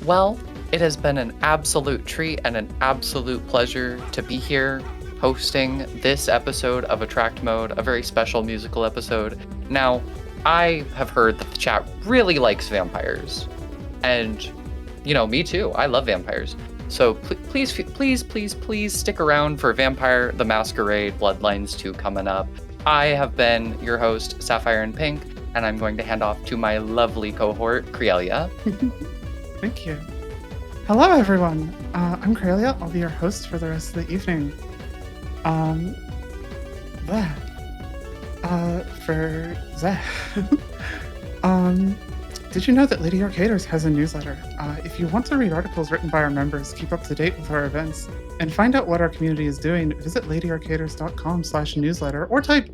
Well, it has been an absolute treat and an absolute pleasure to be here hosting this episode of Attract Mode, a very special musical episode. Now, I have heard that the chat really likes vampires, and me too. I love vampires. So please stick around for Vampire the Masquerade Bloodlines 2 coming up. I have been your host, Sapphire and Pink, and I'm going to hand off to my lovely cohort, Crealia. Thank you. Hello, everyone. I'm Crealia. I'll be your host for the rest of the evening. Did you know that Lady Arcaders has a newsletter? If you want to read articles written by our members, keep up to date with our events, and find out what our community is doing, visit ladyarcaders.com/newsletter or type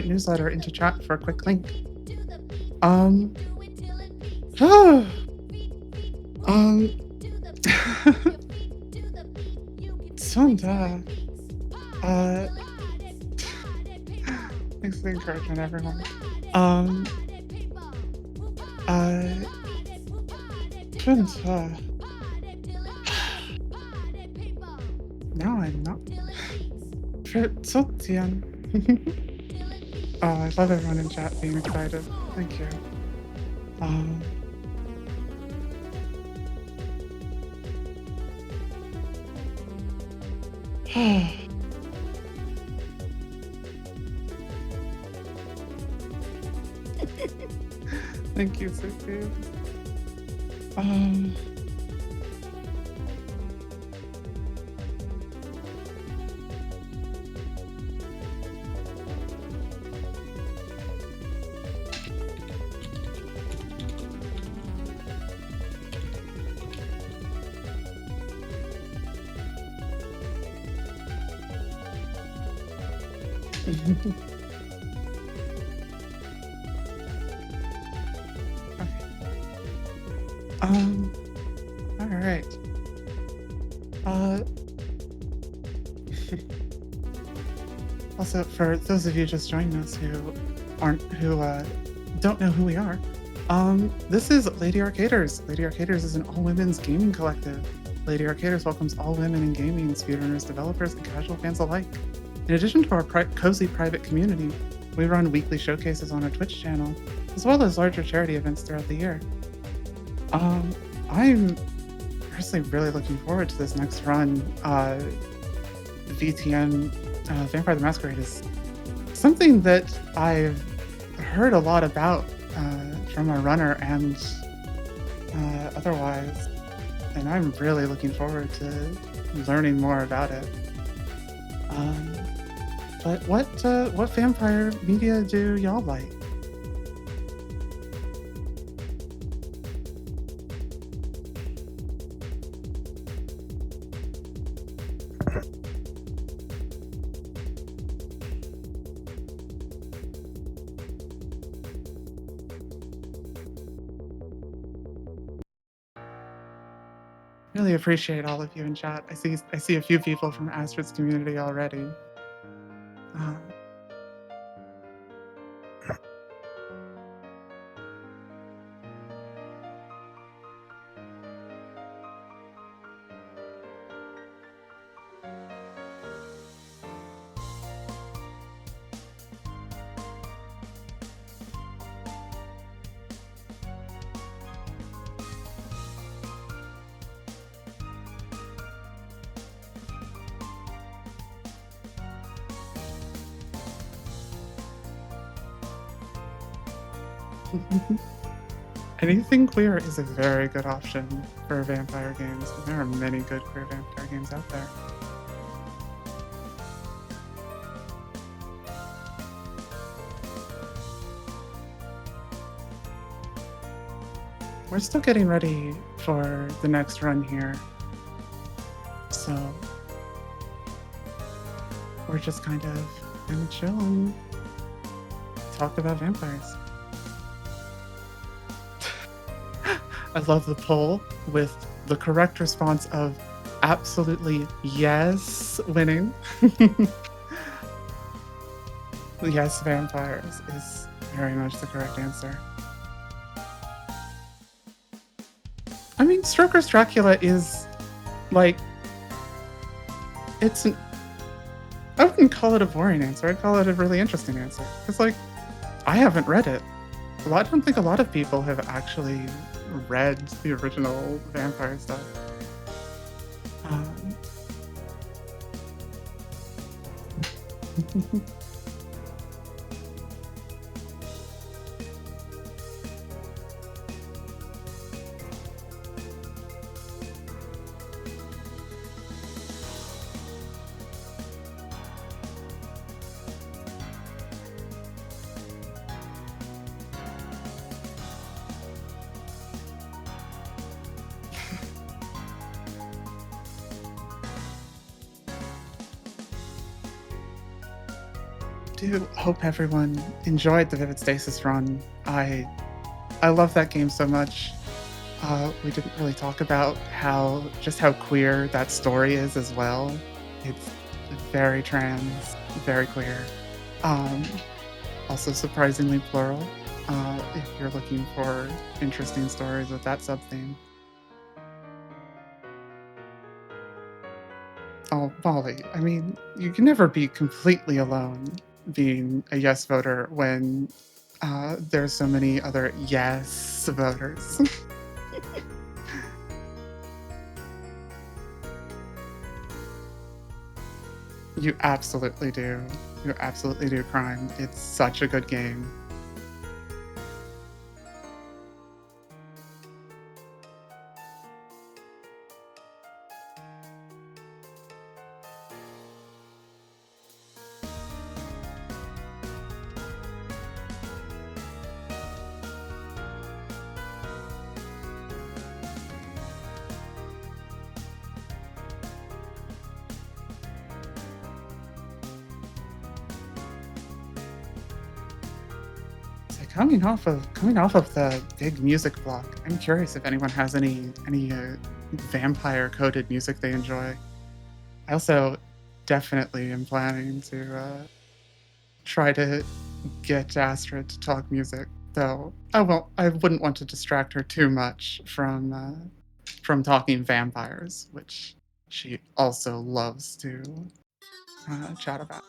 !newsletter into chat for a quick link. Sonda. Thanks for the encouragement, everyone. Now I'm not. Sotian. Oh, I love everyone in chat being excited. Thank you. Thank you, Sophie. All right. Also, for those of you just joining us who don't know who we are, this is Lady Arcaders. Lady Arcaders is an all-women's gaming collective. Lady Arcaders welcomes all women in gaming, speedrunners, developers, and casual fans alike. In addition to our cozy private community, we run weekly showcases on our Twitch channel, as well as larger charity events throughout the year. I'm personally really looking forward to this next run. VTM, Vampire the Masquerade, is something that I've heard a lot about from our runner and otherwise, and I'm really looking forward to learning more about it. But what vampire media do y'all like? Really appreciate all of you in chat. I see a few people from Astrid's community already. Anything queer is a very good option for vampire games. There are many good queer vampire games out there. We're still getting ready for the next run here, so we're just kind of gonna chill and talk about vampires. I love the poll with the correct response of absolutely yes winning. Yes, vampires is very much the correct answer. I mean, mean, Stroker's Dracula is like it's an I wouldn't call it a boring answer. I'd call it a really interesting answer. Because like I haven't read it. I don't think a lot of people have actually read the original vampire stuff. Um, do hope everyone enjoyed the Vivid Stasis run. I love that game so much. We didn't really talk about how queer that story is as well. It's very trans, very queer. Um, Also surprisingly plural. If you're looking for interesting stories with that sub theme. Oh, Molly, I mean, you can never be completely alone being a yes voter when there's so many other yes voters. You absolutely do. You absolutely do, Crime. It's such a good game. So coming off of the big music block, I'm curious if anyone has any vampire coded music they enjoy. I also definitely am planning to try to get Astrid to talk music, though I wouldn't want to distract her too much from talking vampires, which she also loves to chat about.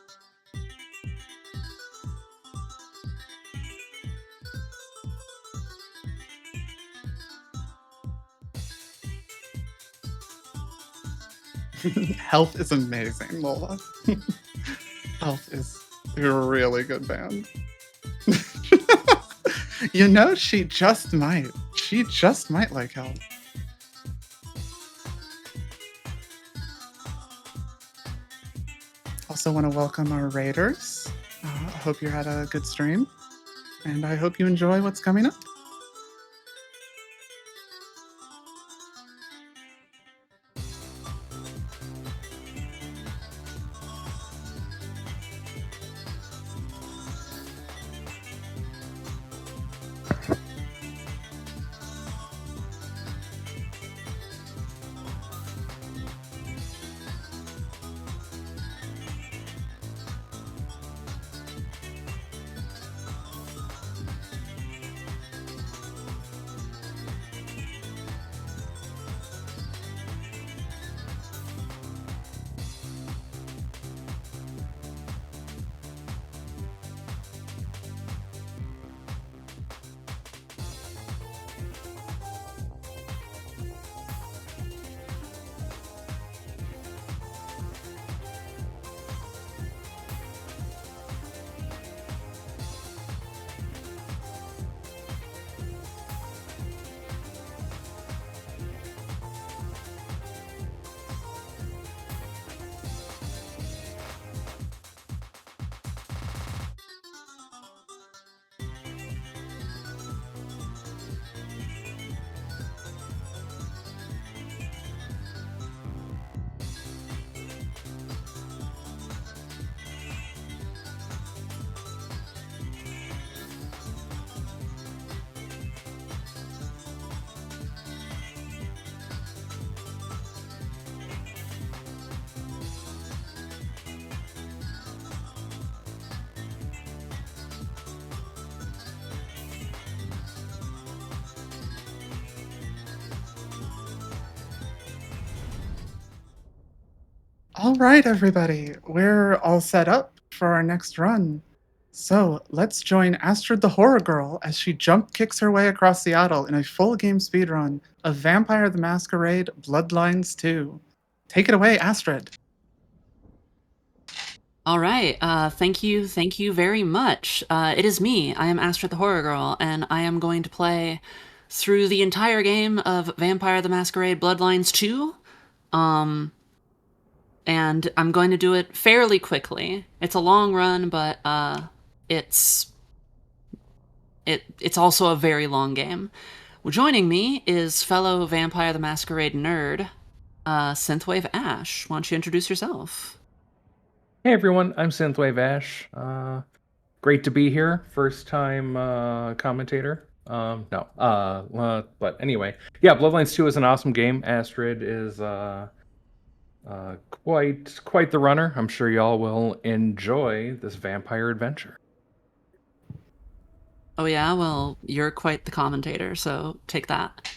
Health is amazing, Lola. Health is a really good band. You know, she just might. She just might like Health. Also want to welcome our raiders. I hope you had a good stream, and I hope you enjoy what's coming up. All right, everybody, we're all set up for our next run. So let's join Astrid the Horror Girl as she jump kicks her way across Seattle in a full game speedrun of Vampire the Masquerade Bloodlines 2. Take it away, Astrid. All right. Thank you very much. It is me. I am Astrid the Horror Girl, and I am going to play through the entire game of Vampire the Masquerade Bloodlines 2. And I'm going to do it fairly quickly. It's a long run, but it's also a very long game. Well, joining me is fellow Vampire the Masquerade nerd, Synthwave Ash. Why don't you introduce yourself? Hey everyone, I'm Synthwave Ash. Great to be here. First time commentator. But anyway, yeah, Bloodlines 2 is an awesome game. Astrid is quite the runner. I'm sure y'all will enjoy this vampire adventure. Oh yeah, well, you're quite the commentator, so take that.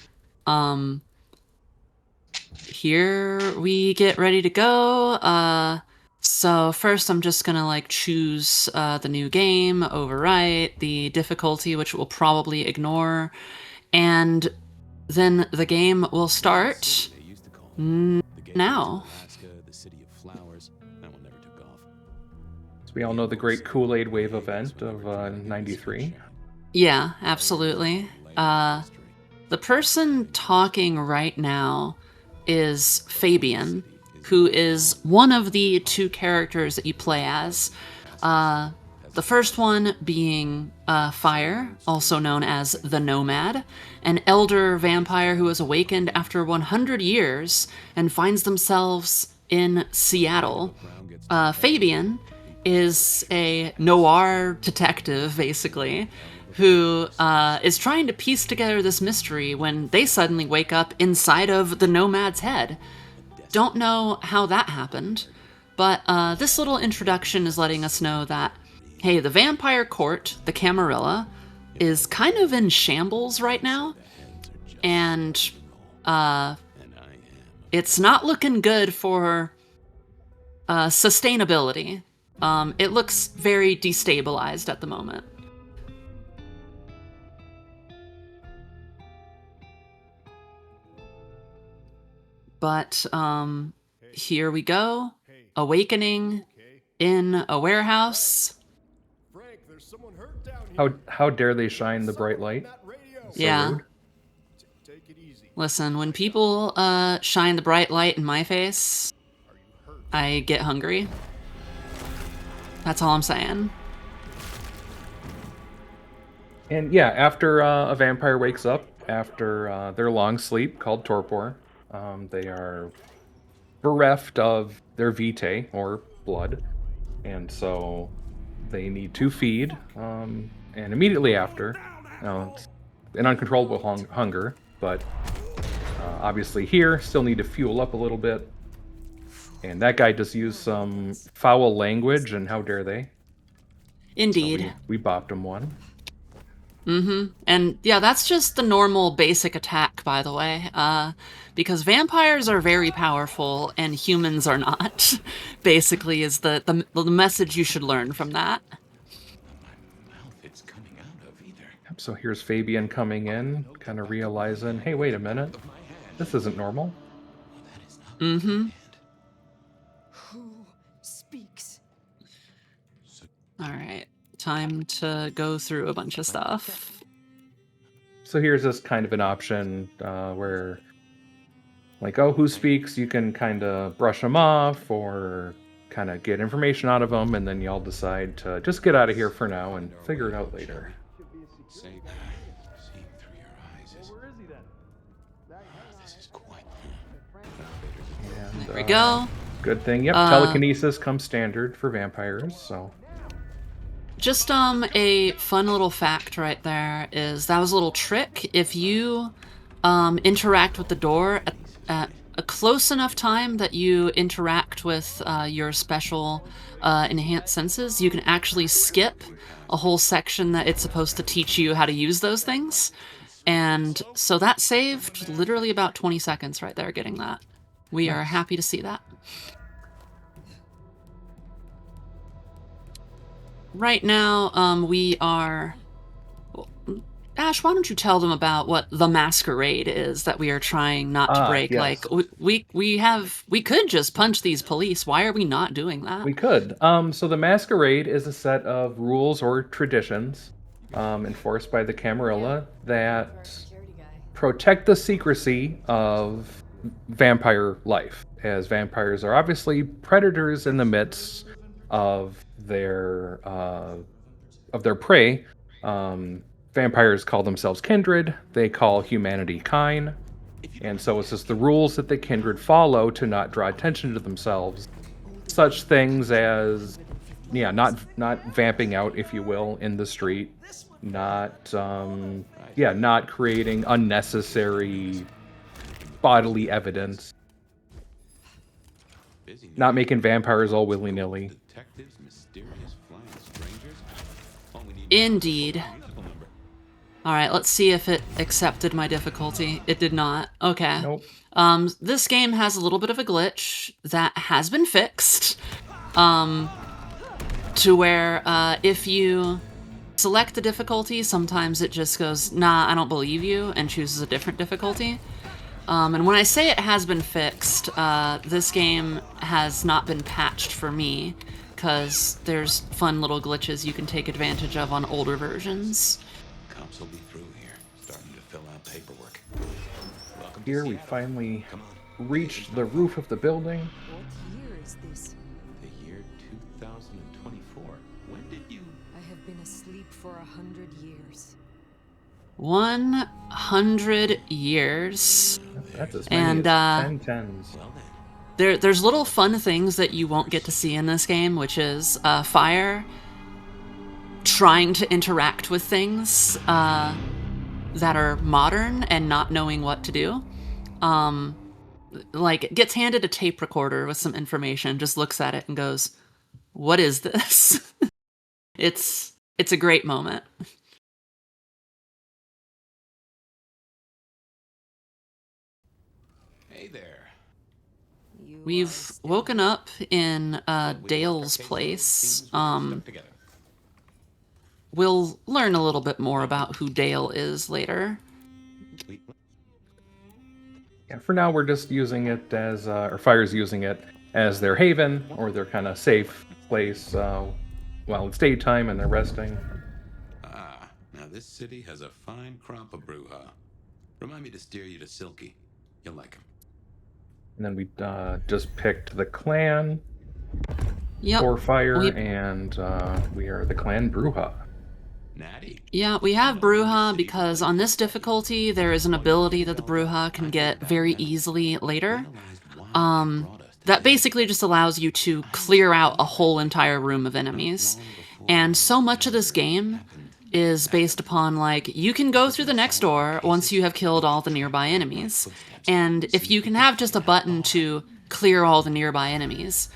Here we get ready to go. So first I'm just gonna choose the new game, overwrite the difficulty, which we'll probably ignore, and then the game will start now. So we all know the great Kool-Aid Wave event of 93. Yeah, absolutely. The person talking right now is Fabian, who is one of the two characters that you play as. The first one being Fire, also known as the Nomad, an elder vampire who has awakened after 100 years and finds themselves in Seattle. Fabian is a noir detective, basically, who is trying to piece together this mystery when they suddenly wake up inside of the Nomad's head. Don't know how that happened, but this little introduction is letting us know that, hey, the vampire court, the Camarilla, is kind of in shambles right now, and it's not looking good for sustainability. It looks very destabilized at the moment. But here we go. Awakening in a warehouse. How dare they shine the bright light? So yeah. Rude. Listen, when people shine the bright light in my face, I get hungry. That's all I'm saying. And yeah, after a vampire wakes up after their long sleep called torpor, they are bereft of their vitae, or blood, and so they need to feed, and immediately after, it's an uncontrollable hunger, but obviously here, still need to fuel up a little bit, and that guy just used some foul language, and how dare they? Indeed. So we bopped him one. Mm-hmm. And yeah, that's just the normal basic attack, by the way, because vampires are very powerful and humans are not, basically, is the message you should learn from that. So here's Fabian coming in, kind of realizing, hey, wait a minute, this isn't normal. Mm-hmm. Who speaks? All right. Time to go through a bunch of stuff. So here's this kind of an option where, who speaks? You can kind of brush them off or kind of get information out of them, and then y'all decide to just get out of here for now and figure it out later. Seeing through your eyes is... Where is he then? This is quite... And, there we go. Good thing. Yep, telekinesis comes standard for vampires, so... Just a fun little fact right there is that was a little trick. If you interact with the door at a close enough time that you interact with your special enhanced senses, you can actually skip a whole section that it's supposed to teach you how to use those things. And so that saved literally about 20 seconds right there getting that. We are happy to see that. right now, we are... Ash, why don't you tell them about what the Masquerade is that we are trying not to break? Yes. Like, we could just punch these police. Why are we not doing that? We could. So the Masquerade is a set of rules or traditions enforced by the Camarilla that protect the secrecy of vampire life, as vampires are obviously predators in the midst of their prey. Vampires call themselves kindred. They call humanity kind, and so it's just the rules that the kindred follow to not draw attention to themselves. Such things as, yeah, not vamping out, if you will, in the street, not not creating unnecessary bodily evidence, not making vampires all willy-nilly. Indeed. Alright, let's see if it accepted my difficulty. It did not. Okay. Nope. This game has a little bit of a glitch that has been fixed. To where, if you select the difficulty, sometimes it just goes, nah, I don't believe you, and chooses a different difficulty. And when I say it has been fixed, this game has not been patched for me, because there's fun little glitches you can take advantage of on older versions. Cops will be through here, starting to fill out paperwork. Here we finally reached the roof of the building. What year is this? The year 2024. When did you... I have been asleep for 100 years. 100 years. That's as many And, as 10 tens. Well then. There's little fun things that you won't get to see in this game, which is Fire trying to interact with things that are modern and not knowing what to do. Like, gets handed a tape recorder with some information, just looks at it and goes, "What is this?" It's a great moment. Hey there. We've woken up in Dale's place. We'll learn a little bit more about who Dale is later. Yeah, for now we're just using it as, or Fire's using it as their haven, or their kind of safe place while it's daytime and they're resting. Ah, now this city has a fine crop of Bruja. Remind me to steer you to Silky. You'll like him. And then we just picked the clan Yep. for Fire, and we are the clan Bruja. Natty. Yeah, we have Bruja because on this difficulty, there is an ability that the Bruja can get very easily later. That basically just allows you to clear out a whole entire room of enemies. And so much of this game is based upon, like, you can go through the next door once you have killed all the nearby enemies. And if you can have just a button to clear all the nearby enemies,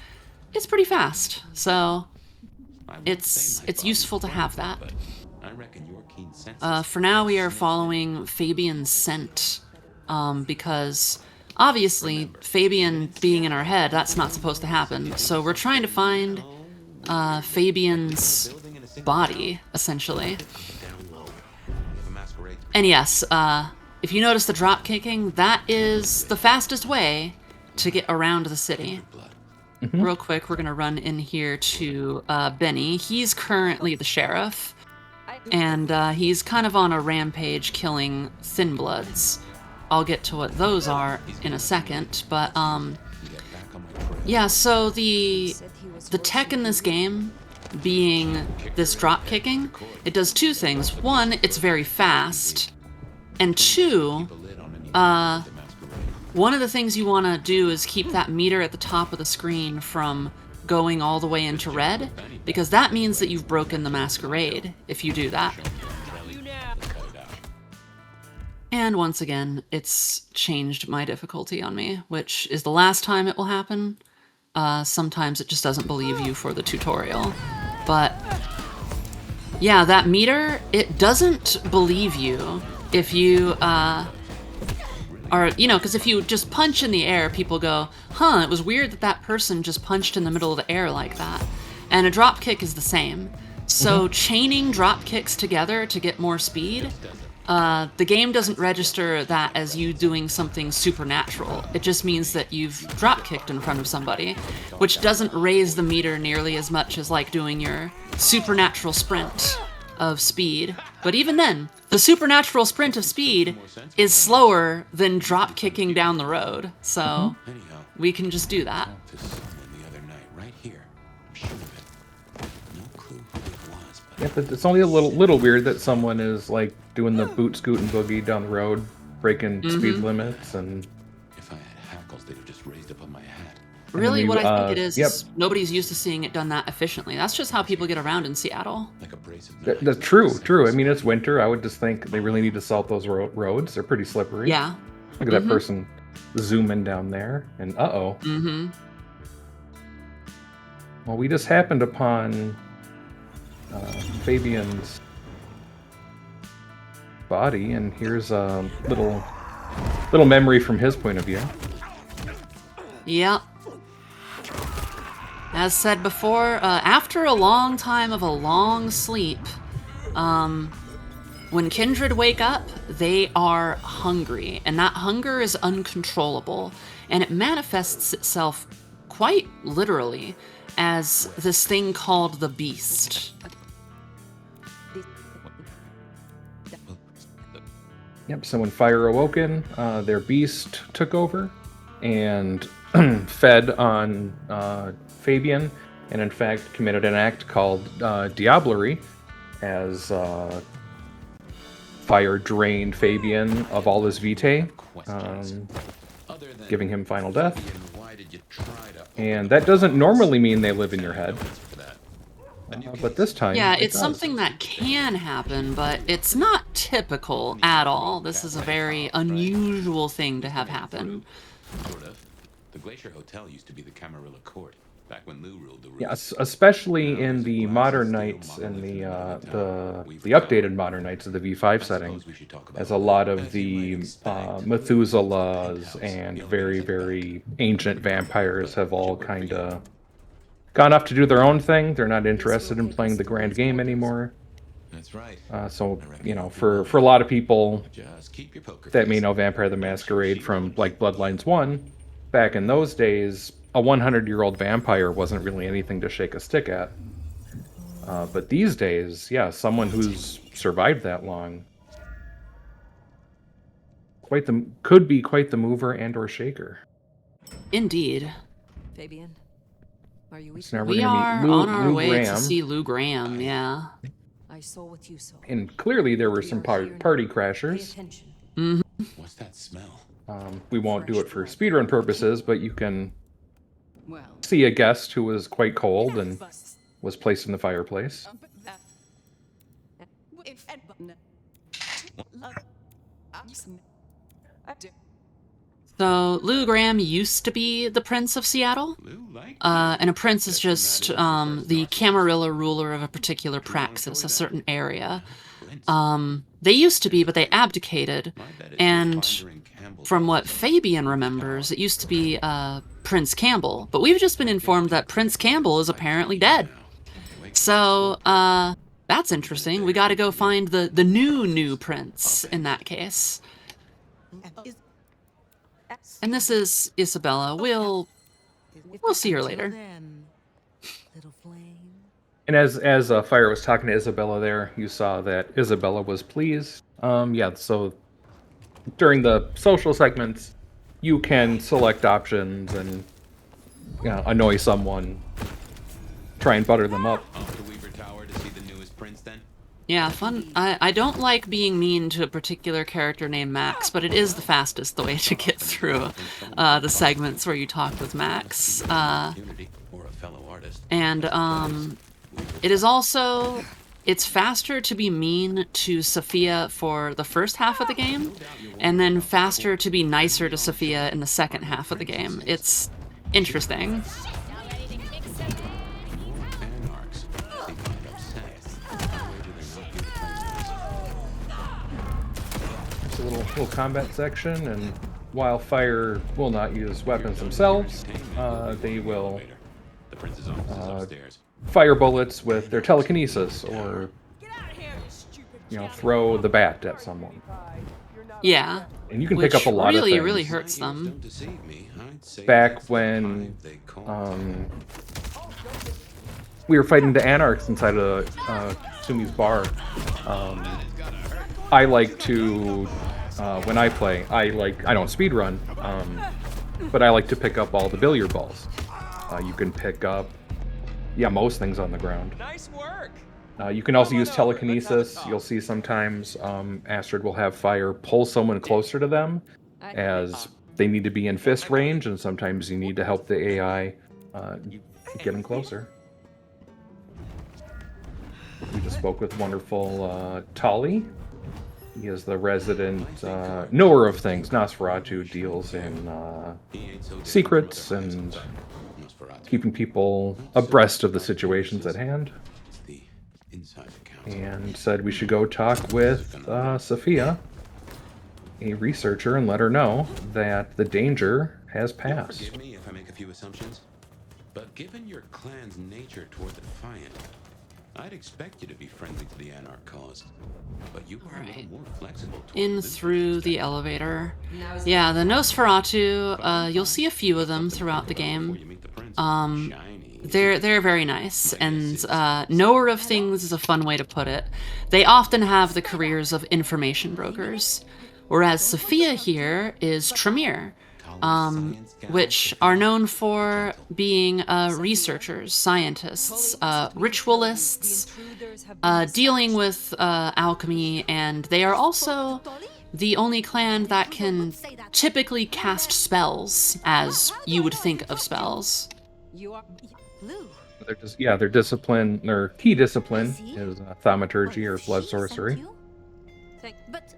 it's pretty fast. So it's useful to have that. I reckon your keen senses. For now, we are following Fabian's scent, because obviously Fabian being in our head, that's not supposed to happen. So we're trying to find Fabian's body, essentially. And yes, if you notice the drop kicking, that is the fastest way to get around the city. Real quick, we're gonna run in here to Benny. He's currently the sheriff, and he's kind of on a rampage killing Thin Bloods. I'll get to what those are in a second, but yeah, so the tech in this game being this drop kicking, it does two things. One, it's very fast, and two, one of the things you want to do is keep that meter at the top of the screen from going all the way into red, because that means that you've broken the Masquerade if you do that. And once again, it's changed my difficulty on me, which is the last time it will happen. Sometimes it just doesn't believe you for the tutorial. But yeah, that meter, it doesn't believe you if you are, you know, because if you just punch in the air, people go, huh, it was weird that that person just punched in the middle of the air like that. And a drop kick is the same. So chaining drop kicks together to get more speed, the game doesn't register that as you doing something supernatural. It just means that you've drop kicked in front of somebody, which doesn't raise the meter nearly as much as like doing your supernatural sprint of speed. But even then, the supernatural sprint of speed is slower than drop kicking down the road. So Anyhow, we can just do that. this someone the other night, right here. I'm sure of it. No clue who it was, but Yeah, but it's only a little weird that someone is like doing the boot, scoot, and boogie down the road, breaking speed limits, and if I had hackles, they'd have just raised up on my hat. Really, you, what I think it is yep. nobody's used to seeing it done that efficiently. That's just how people get around in Seattle. Like a brace of that's knives. true. I mean, it's winter. I would just think they really need to salt those roads. They're pretty slippery. Yeah. Look at that person zooming down there, and Mm-hmm. Well, we just happened upon Fabian's body, and here's a little memory from his point of view. Yep. As said before, after a long time of a long sleep, when kindred wake up, they are hungry, and that hunger is uncontrollable, and it manifests itself quite literally as this thing called the beast. Yep, so when fire awoken, their beast took over and fed on Fabian, and in fact committed an act called diablerie, as fire drained Fabian of all his vitae, Other than giving him final death. why did you try to And that doesn't normally mean they live in your head, for that? but this time Yeah, it it's does. something that can happen, but it's not typical at all. This is a very unusual thing to have happen. Sort of. The Glacier Hotel used to be the Camarilla Court, back when Lou ruled the roost. Yeah, especially in the modern nights and the updated modern nights of the V5 setting, as a lot of the Methuselahs and very, very ancient vampires have all kind of gone off to do their own thing. They're not interested in playing the grand game anymore. That's right. So, you know, for a lot of people Just keep your poker that face. may know Vampire the Masquerade from, like, Bloodlines 1, back in those days, a 100-year-old vampire wasn't really anything to shake a stick at. But these days, yeah, someone who's survived that long could be quite the mover and or shaker. Indeed. Fabian, are you So now We we're are gonna meet Lou, on our Lou way Graham, to see Lou Graham, yeah. I saw what you saw. and clearly there were some party Pay crashers. attention. What's that smell? We won't do it for speedrun purposes, but you can Well, see a guest who was quite cold and was placed in the fireplace. So Lou Graham used to be the Prince of Seattle. Lou like And a prince is just the Camarilla ruler of a particular praxis, a certain area. They used to be, but they abdicated. And from what Fabian remembers, it used to be Prince Campbell. But we've just been informed that Prince Campbell is apparently dead. So that's interesting. We got to go find the new prince in that case. And this is Isabella. We'll see her later. Then, little flame. And as Fire was talking to Isabella there, you saw that Isabella was pleased. Yeah, so during the social segments, you can select options and, you know, annoy someone, try and butter them up. off to Weaver Tower to see the newest prince then? Yeah, fun. I don't like being mean to a particular character named Max, but it is the fastest way to get through the segments where you talk with Max. Opportunity or a fellow artist. And it is also, it's faster to be mean to Sophia for the first half of the game, and then faster to be nicer to Sophia in the second half of the game. It's interesting. Anarchs. They find upset. Where do they not give the There's a little combat section, and while Fire will not use weapons themselves, they will The prince's office is upstairs. fire bullets with their telekinesis, or throw the bat at someone. Yeah. And you can Which pick up a lot of really, things. really hurts them. Don't deceive me. I'd say Back that's the when hive they call we were fighting the anarchs inside of Sumi's bar, I like to, when I play, I don't speedrun, but I like to pick up all the billiard balls. You can pick up, most things on the ground. Nice work. You can also use telekinesis. You'll see sometimes Astrid will have fire pull someone closer to them as they need to be in fist range, and sometimes you need to help the AI get them closer. We just spoke with wonderful Tali. He is the resident knower of things. Nosferatu deals in secrets and keeping people abreast of the situations at hand. And said we should go talk with Sophia, a researcher, and let her know that the danger has passed. Forgive me if I make a few assumptions, but given your clan's nature toward the Defiant, I'd expect you to be friendly to the Anarch cause. But you are a little more flexible toward In this through the elevator. Yeah, the Nosferatu, you'll see a few of them throughout the before game. you meet the prince. Shiny. They're very nice, and knower of things is a fun way to put it. They often have the careers of information brokers, whereas Sophia here is Tremere, which are known for being researchers, scientists, ritualists, dealing with alchemy, and they are also the only clan that can typically cast spells, as you would think of spells. You are blue. Their discipline, their key discipline is thaumaturgy or blood sorcery. But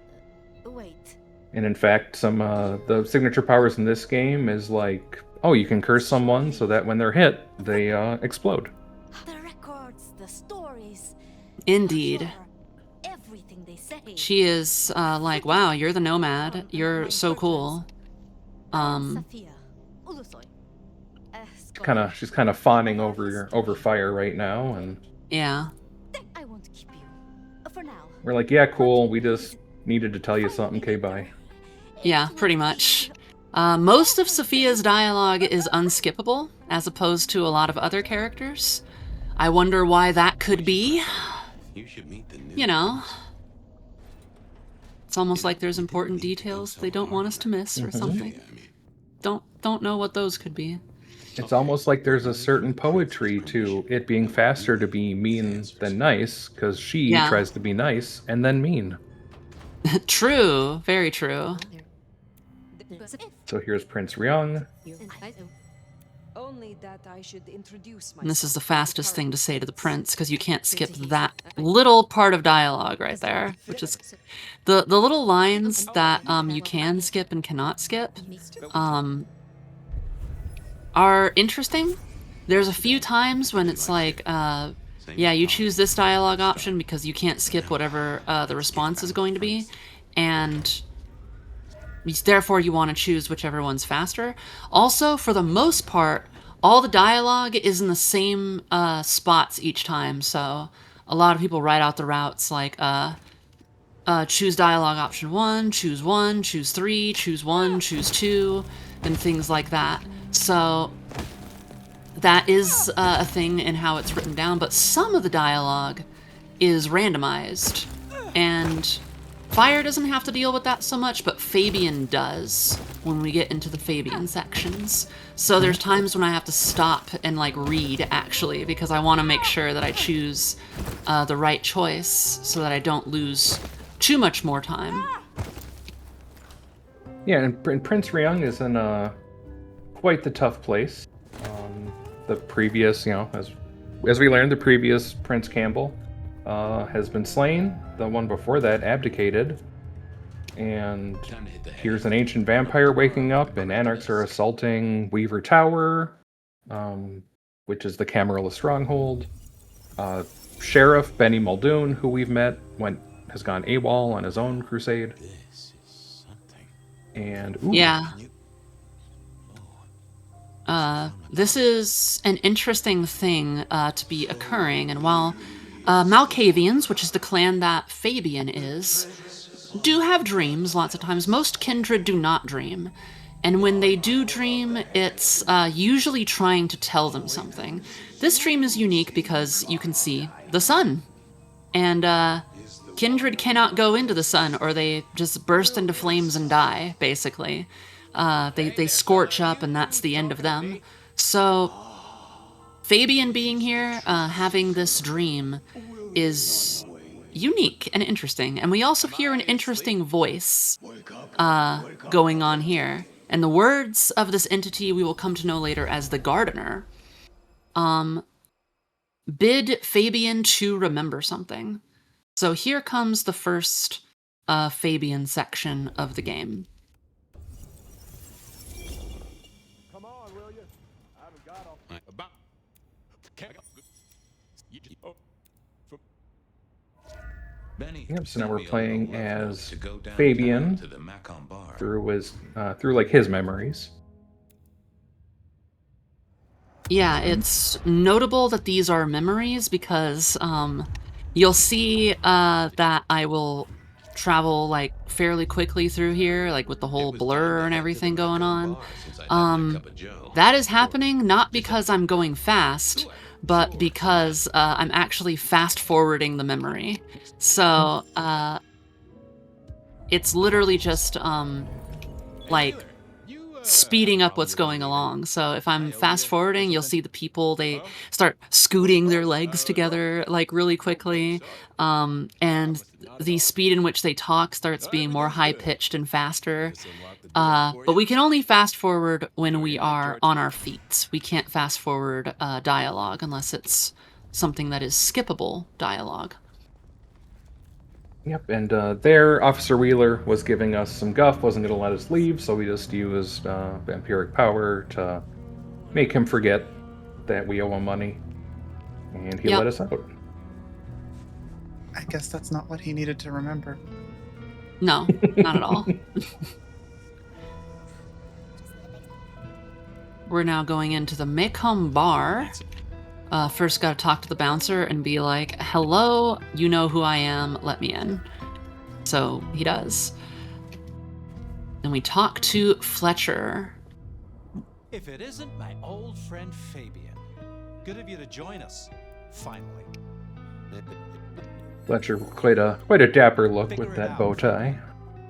wait. And in fact, some the signature powers in this game is like, you can curse someone so that when they're hit, they explode. The records, the stories. Indeed. Everything they say. She is like, wow, you're the nomad. You're so cool. Sophia. She's kind of fawning over fire right now, and Yeah. I won't keep you. For now. we're like, yeah, cool. We just needed to tell you something. Okay, bye. Yeah, pretty much. Most of Sophia's dialogue is unskippable, as opposed to a lot of other characters. I wonder why that could be. You should meet the new You know. It's almost like there's important details they don't want us to miss or something. Don't know what those could be. It's almost like there's a certain poetry to it being faster to be mean than nice, because she tries to be nice and then mean. True, very true. So here's Prince Ryung. Only that I should introduce And this is the fastest thing to say to the prince, because you can't skip that little part of dialogue right there, which is the little lines that you can skip and cannot skip are interesting. There's a few times when it's like, you choose this dialogue option because you can't skip whatever the response is going to be, and therefore you want to choose whichever one's faster. Also, for the most part, all the dialogue is in the same spots each time, so a lot of people write out the routes like, choose dialogue option 1, choose 3, choose 1, choose 2, and things like that. So that is a thing in how it's written down, but some of the dialogue is randomized, and Fire doesn't have to deal with that so much, but Fabian does when we get into the Fabian sections. So there's times when I have to stop and read, actually, because I want to make sure that I choose the right choice so that I don't lose too much more time. Yeah, and Prince Ryung is in quite the tough place. The previous, as we learned, the previous Prince Campbell has been slain. The one before that abdicated. And here's an ancient vampire waking up, and anarchs are assaulting Weaver Tower, which is the Camarilla stronghold. Sheriff Benny Muldoon, who we've met, has gone AWOL on his own crusade. This is something. And Yeah. this is an interesting thing to be occurring, and while Malkavians, which is the clan that Fabian is, do have dreams lots of times, most kindred do not dream. And when they do dream, it's usually trying to tell them something. This dream is unique because you can see the sun. And kindred cannot go into the sun, or they just burst into flames and die, basically. They scorch up, and that's the end of them. So Fabian being here, having this dream, is unique and interesting. And we also hear an interesting voice going on here. And the words of this entity we will come to know later as the Gardener bid Fabian to remember something. So here comes the first Fabian section of the game. Come on, will you? I haven't got off. Yep, so now we're playing as Fabian through his memories. Yeah, it's notable that these are memories because you'll see that I will travel like fairly quickly through here, like with the whole blur and everything going on. That is happening not because I'm going fast, but because I'm actually fast forwarding the memory. So it's literally just like speeding up what's going along. So if I'm fast forwarding, you'll see the people, they start scooting their legs together like really quickly. And the speed in which they talk starts being more high pitched and faster. But we can only fast forward when we are on our feet. We can't fast forward dialogue unless it's something that is skippable dialogue. Yep, and there, Officer Wheeler was giving us some guff, wasn't going to let us leave, so we just used vampiric power to make him forget that we owe him money, and he let us out. I guess that's not what he needed to remember. No, not at all. We're now going into the Mekong bar. First gotta talk to the bouncer and be like, hello, you know who I am, let me in. So he does. Then we talk to Fletcher. If it isn't my old friend Fabian. Good of you to join us, finally. Fletcher, quite a dapper look with that bow tie.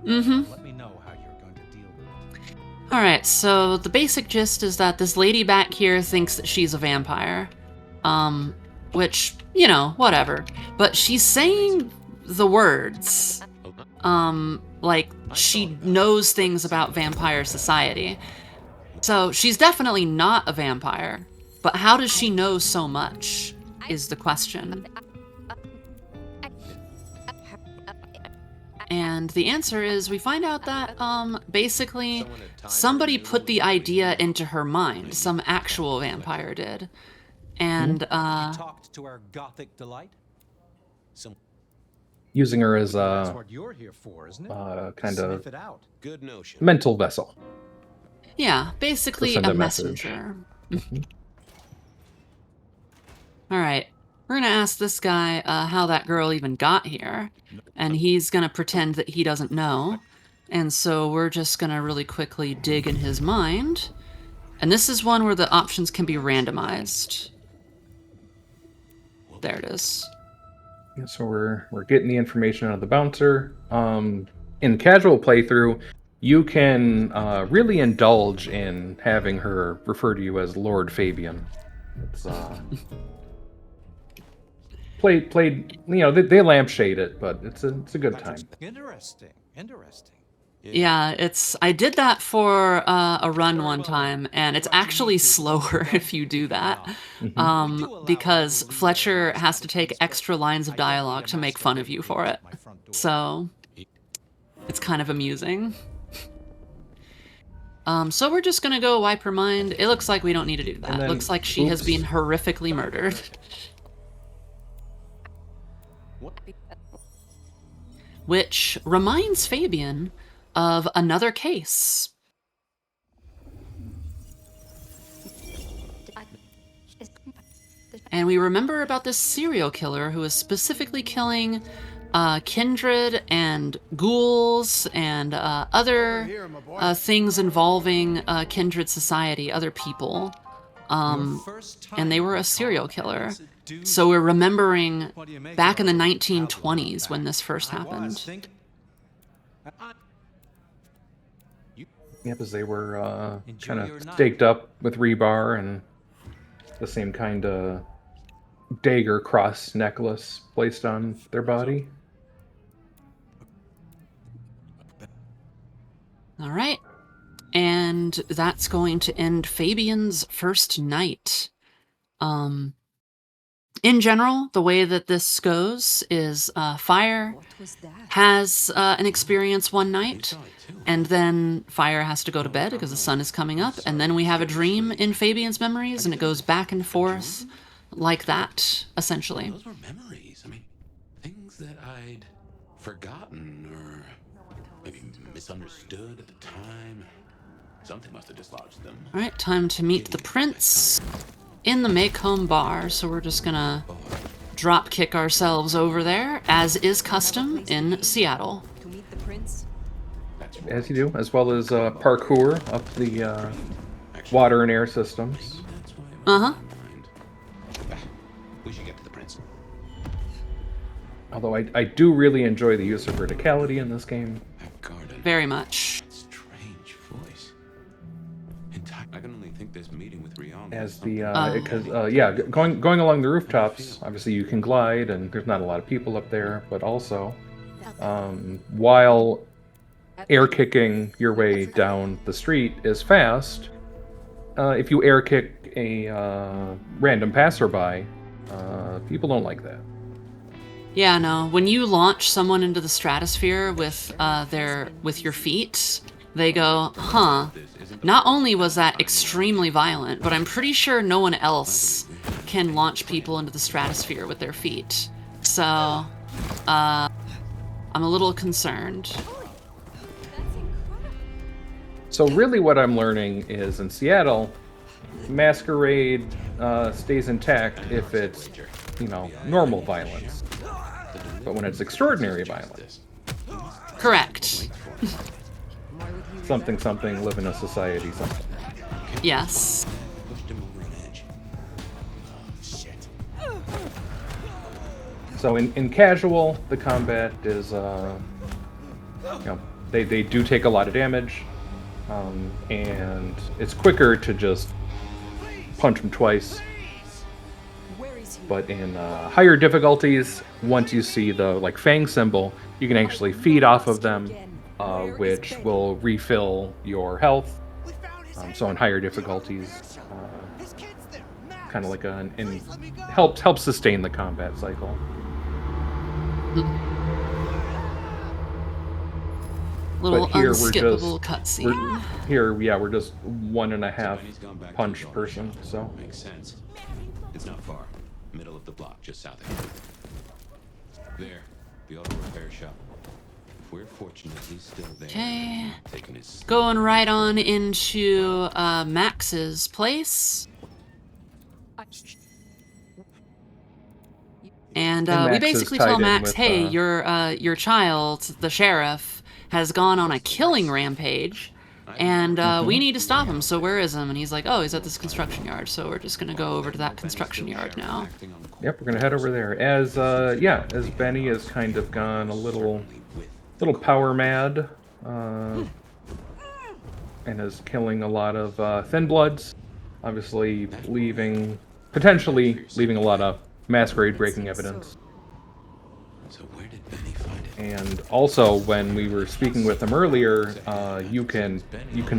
Mm-hmm. Let me know how you're going to deal with it. Alright, so the basic gist is that this lady back here thinks that she's a vampire. Which, you know, whatever. But she's saying the words. Like, she knows things about vampire society. So, she's definitely not a vampire. But how does she know so much, is the question. And the answer is, we find out that, basically, somebody put the idea into her mind. Some actual vampire did. And, talked to our gothic delight? Using her as That's a what you're here for, isn't it? kind Sniff of it out. Good notion. mental vessel. yeah, basically send a a message. messenger. Alright, we're gonna ask this guy how that girl even got here. And he's gonna pretend that he doesn't know. And so we're just gonna really quickly dig in his mind. And this is one where the options can be randomized. There it is. Yeah, so we're getting the information out of the bouncer. In casual playthrough, you can really indulge in having her refer to you as Lord Fabian. It's played. You know, they lampshade it, but it's a good time. Interesting. Yeah, I did that for a run one time, and it's actually slower if you do that, because Fletcher has to take extra lines of dialogue to make fun of you for it. So it's kind of amusing. So we're just gonna go wipe her mind. It looks like we don't need to do that. then- Looks like she has oops. been horrifically murdered. Which reminds Fabian of another case. And we remember about this serial killer who was specifically killing kindred and ghouls and other things involving kindred society, other people. And they were a serial killer. So we're remembering back in the 1920s when this first happened. Yep, as they were kind of staked up with rebar and the same kind of dagger cross necklace placed on their body. All right. And that's going to end Fabian's first night. In general, the way that this goes is Fire has an experience one night, and then Fire has to go to bed because the sun is coming up, and then we have a dream in Fabian's memories, and it goes back and forth like that, essentially. Those were memories. I mean, things that I'd forgotten or maybe misunderstood at the time. Something must have dislodged them. All right, time to meet the prince in the make-home bar, so we're just gonna drop kick ourselves over there, as is custom in Seattle. To meet the prince. As you do, as well as parkour up the water and air systems. Uh-huh. We should get to the prince. Although I do really enjoy the use of verticality in this game. Very much. Strange voice. I can only think this meeting with Rihanna. As the because going along the rooftops, obviously you can glide and there's not a lot of people up there, but also while air kicking your way down the street is fast, if you air kick a random passerby, people don't like that. Yeah, no. When you launch someone into the stratosphere with your feet, they go, huh. Not only was that extremely violent, but I'm pretty sure no one else can launch people into the stratosphere with their feet. So, I'm a little concerned. So really what I'm learning is in Seattle, Masquerade stays intact if it's, normal violence. But when it's extraordinary violence. Correct. Something, live in a society, something. Yes. So in casual, the combat is, they do take a lot of damage, and it's quicker to just punch them twice. But in higher difficulties, once you see the fang symbol, you can actually feed off of them, which will refill your health. So in higher difficulties, kind of like helps sustain the combat cycle. Little but here unskippable cutscene. We're just 1.5 punch person. So makes sense. It's not far. Middle of the block, just south of here. There, the auto repair shop. If we're fortunate, he's still there. Okay. Going right on into Max's place. And we basically tell Max, hey, your child, the sheriff, has gone on a killing rampage. And we need to stop him, so where is him? And he's like, oh, he's at this construction yard, so we're just going to go over to that construction yard now. Yep, we're going to head over there. As Benny has kind of gone a little power mad, and is killing a lot of Thin Bloods, obviously potentially leaving a lot of Masquerade breaking evidence. So where did Benny find it? And also, when we were speaking with him earlier, you can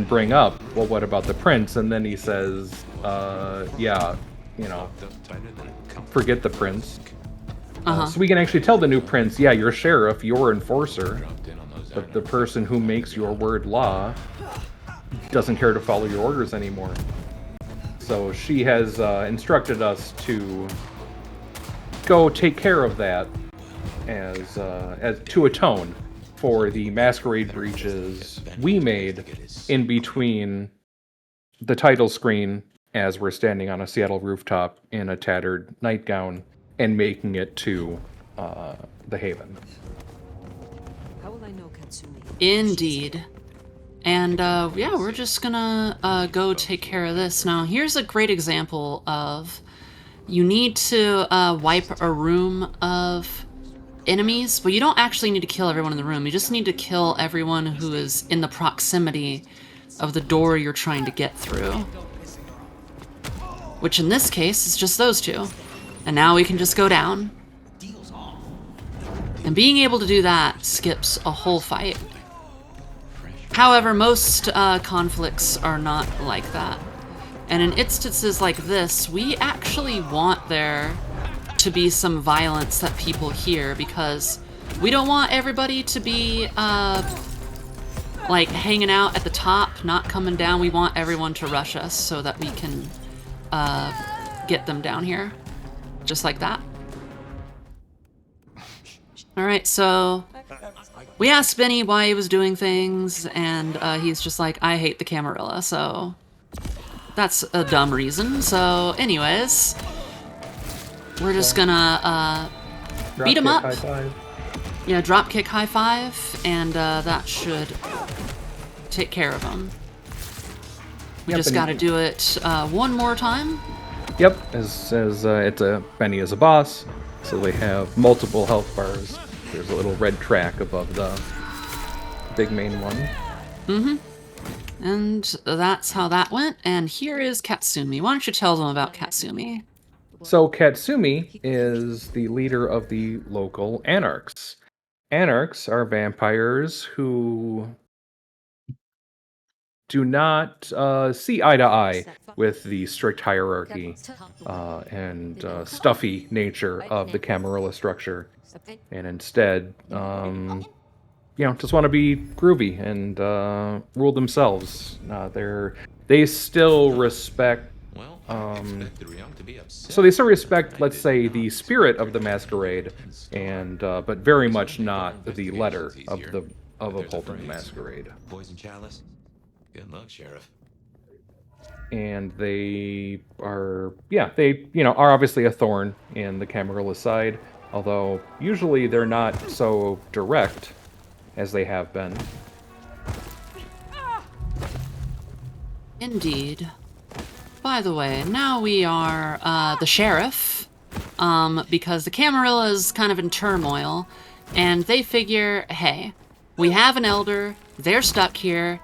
bring up, well, what about the prince? And then he says, forget the prince. So we can actually tell the new prince, yeah, you're sheriff, you're enforcer, but the person who makes your word law doesn't care to follow your orders anymore. So she has instructed us to go take care of that as to atone for the Masquerade breaches we made in between the title screen as we're standing on a Seattle rooftop in a tattered nightgown and making it to the Haven. How will I know Katsumi? Indeed. And yeah, we're just gonna go take care of this. Now, here's a great example of you need to wipe a room of enemies, but you don't actually need to kill everyone in the room. You just need to kill everyone who is in the proximity of the door you're trying to get through. Which in this case is just those two. And now we can just go down. And being able to do that skips a whole fight. However, most conflicts are not like that. And in instances like this, we actually want there to be some violence that people hear, because we don't want everybody to be like hanging out at the top, not coming down. We want everyone to rush us so that we can get them down here. Just like that. Alright, so we asked Benny why he was doing things, and he's just like, I hate the Camarilla, so that's a dumb reason. So anyways, we're just gonna beat him up. High five. Yeah, drop kick high five, and that should take care of him. We just gotta do it one more time. Yep, as it's Benny is a boss, so they have multiple health bars. There's a little red track above the big main one. Mm-hmm. And that's how that went. And here is Katsumi. Why don't you tell them about Katsumi? So Katsumi is the leader of the local Anarchs. Anarchs are vampires who do not see eye to eye with the strict hierarchy and stuffy nature of the Camarilla structure, and instead, just want to be groovy and rule themselves. They still respect. So they still respect, let's say, the spirit of the Masquerade, and but very much not the letter of upholding the Masquerade. Poison chalice. Good luck, Sheriff. And they are obviously a thorn in the Camarilla side, although usually they're not so direct as they have been. Indeed. By the way, now we are the sheriff, because the Camarilla is kind of in turmoil, and they figure, hey, we have an elder, they're stuck here,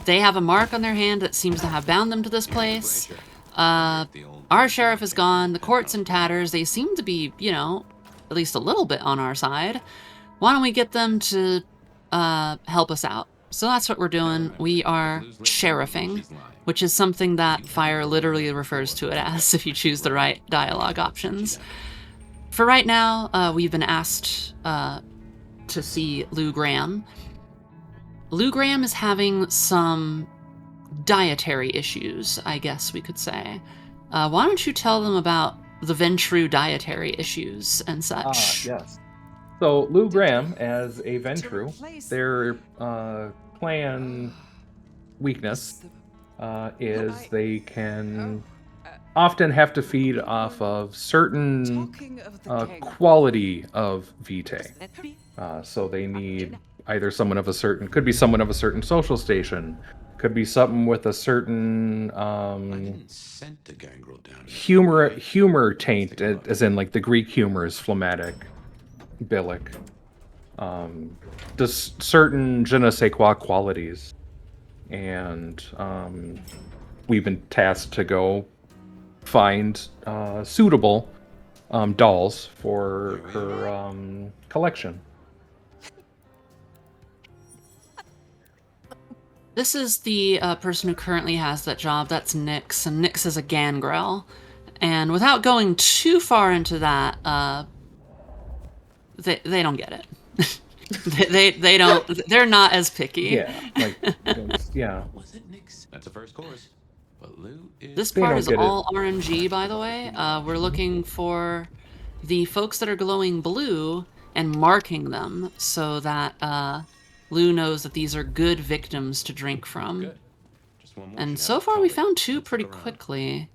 they have a mark on their hand that seems to have bound them to this place. Our sheriff is gone, the court's in tatters, they seem to be, at least a little bit on our side. Why don't we get them to help us out? So that's what we're doing. We are sheriffing, which is something that Fire literally refers to it as if you choose the right dialogue options. For right now, we've been asked to see Lou Graham. Lou Graham is having some dietary issues, I guess we could say. Why don't you tell them about the Ventru dietary issues and such? Yes. So Lou Graham, as a Ventru, their clan weakness is they can often have to feed off of certain quality of vitae. So they need either someone of a certain, could be someone of a certain social station, could be something with a certain humor taint, as in like the Greek humor is phlegmatic, bilic. Just certain je ne sais quoi qualities. And we've been tasked to go find suitable dolls for her collection. This is the person who currently has that job. That's Nyx, and Nyx is a gangrel. And without going too far into that, they don't get it. they don't. They're not as picky. Yeah, yeah. Was it Nyx? That's the first course. But Lou is... This part is all RNG, by the way. We're looking for the folks that are glowing blue and marking them so that Lou knows that these are good victims to drink from. Good. Just one more. And so far we found two pretty quickly.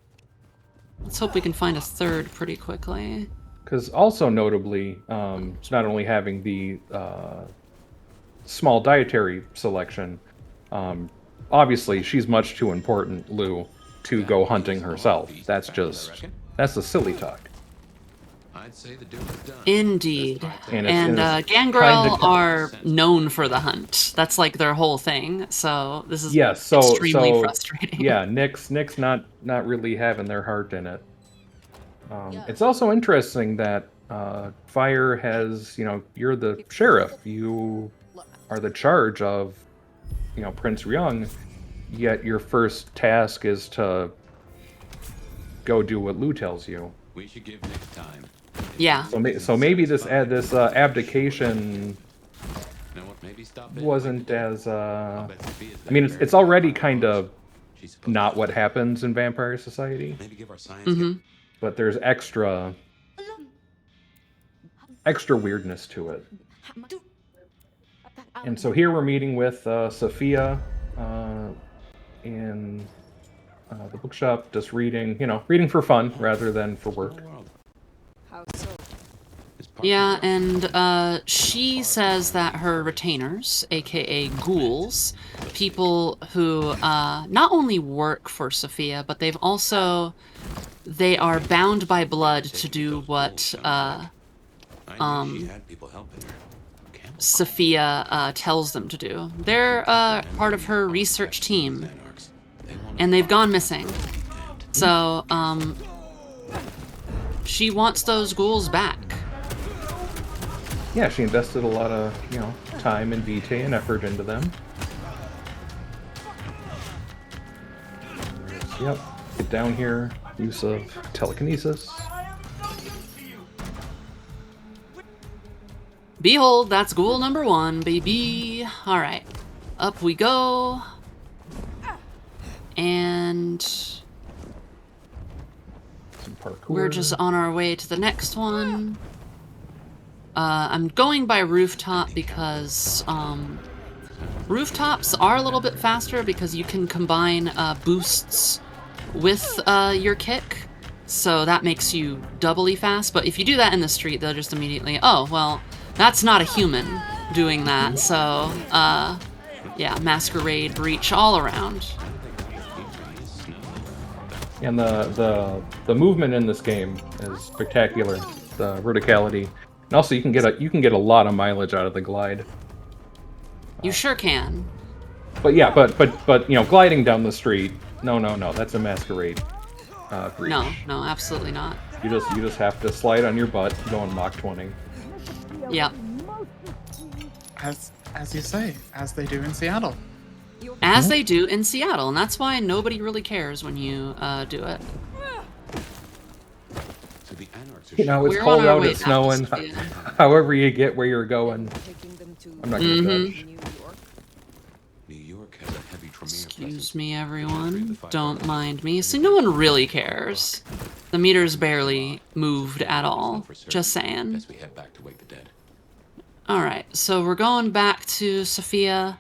Let's hope we can find a third pretty quickly. Because also notably, it's not only having the small dietary selection, obviously she's much too important, Lou, to go hunting herself. That's the silly talk. I'd say the doing is done. Indeed. And And Gangrel are known for the hunt. That's like their whole thing. So this is extremely frustrating. Yeah, Nick's not really having their heart in it. It's also interesting that Fire has, you're the sheriff. You are the charge of, Prince Ryung, yet your first task is to go do what Lou tells you. We should give Nick time. Yeah. So maybe this abdication You know what? Maybe stop it. wasn't as I'll bet Sophia's I mean, there. it's already kind of She's supposed not to- what happens in Vampire Society, Maybe give our science Mm-hmm. but there's extra weirdness to it. And so here we're meeting with Sophia in the bookshop, just reading for fun rather than for work. How so? It's part Yeah, of the- and she says that her retainers, aka ghouls, people who not only work for Sophia, but they are bound by blood to do what I knew she had people helping her. Camp Sophia tells them to do. They're part of her research team, anarchs. They want and they've gone missing. So, she wants those ghouls back. Yeah, she invested a lot of time and vitae and effort into them. Yep, get down here. Use of telekinesis. Behold, that's ghoul number 1, baby. Alright. Up we go. And Some parkour. we're just on our way to the next one. I'm going by rooftop because rooftops are a little bit faster because you can combine boosts with your kick. So that makes you doubly fast. But if you do that in the street, they'll just immediately, oh, well, that's not a human doing that. So, yeah, Masquerade breach all around. And the movement in this game is spectacular. The verticality, and also you can get a lot of mileage out of the glide. You sure can. But yeah, but gliding down the street, no, that's a Masquerade breach. No, absolutely not. You just have to slide on your butt, going Mach 20. Yep. As you say, as they do in Seattle. As they do in Seattle, and that's why nobody really cares when you do it. So the anarchs are It's We're on cold our out, way it's back to snowing. Sophia. However you get where you're going, Taking them to I'm not gonna judge. New York. New York has a heavy Tremere Excuse presence. me, everyone. Don't mind me. See, no one really cares. The meter's barely moved at all. Just saying. Best we head back to wake the dead. Alright, so we're going back to Sophia.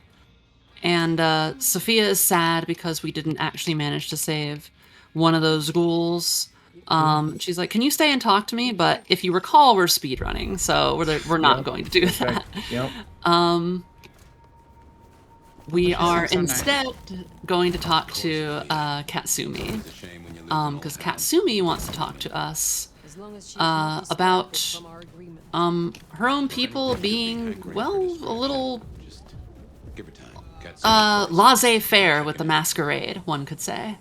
And Sophia is sad because we didn't actually manage to save one of those ghouls. She's like, can you stay and talk to me? But if you recall, we're speedrunning, so we're not going to do that. Yep. We are so nice. instead going to talk to Katsumi. It's a shame when you live in an Because old house. Katsumi wants to talk to us As long as she's not distracted about from our agreement. her own people being, well, a little Just give her time. Got some- laissez-faire with the Masquerade, one could say.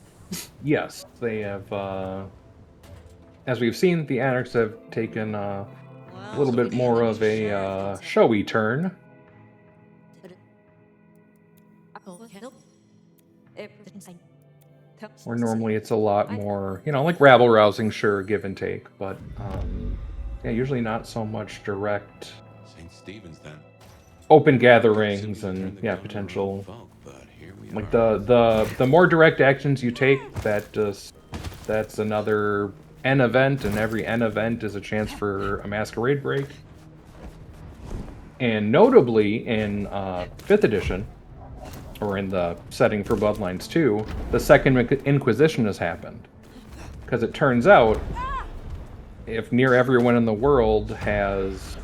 Yes, they have. As we've seen, the anarchs have taken a little bit more of a showy turn. Where normally it's a lot more, like rabble-rousing, sure, give and take, but yeah, usually not so much direct St. Stephen's then. open gatherings and potential. But here we Like are. the more direct actions you take, that's another N event, and every N event is a chance for a Masquerade break. And notably in 5th edition, or in the setting for Bloodlines 2, the Second Inquisition has happened. Because it turns out, if near everyone in the world has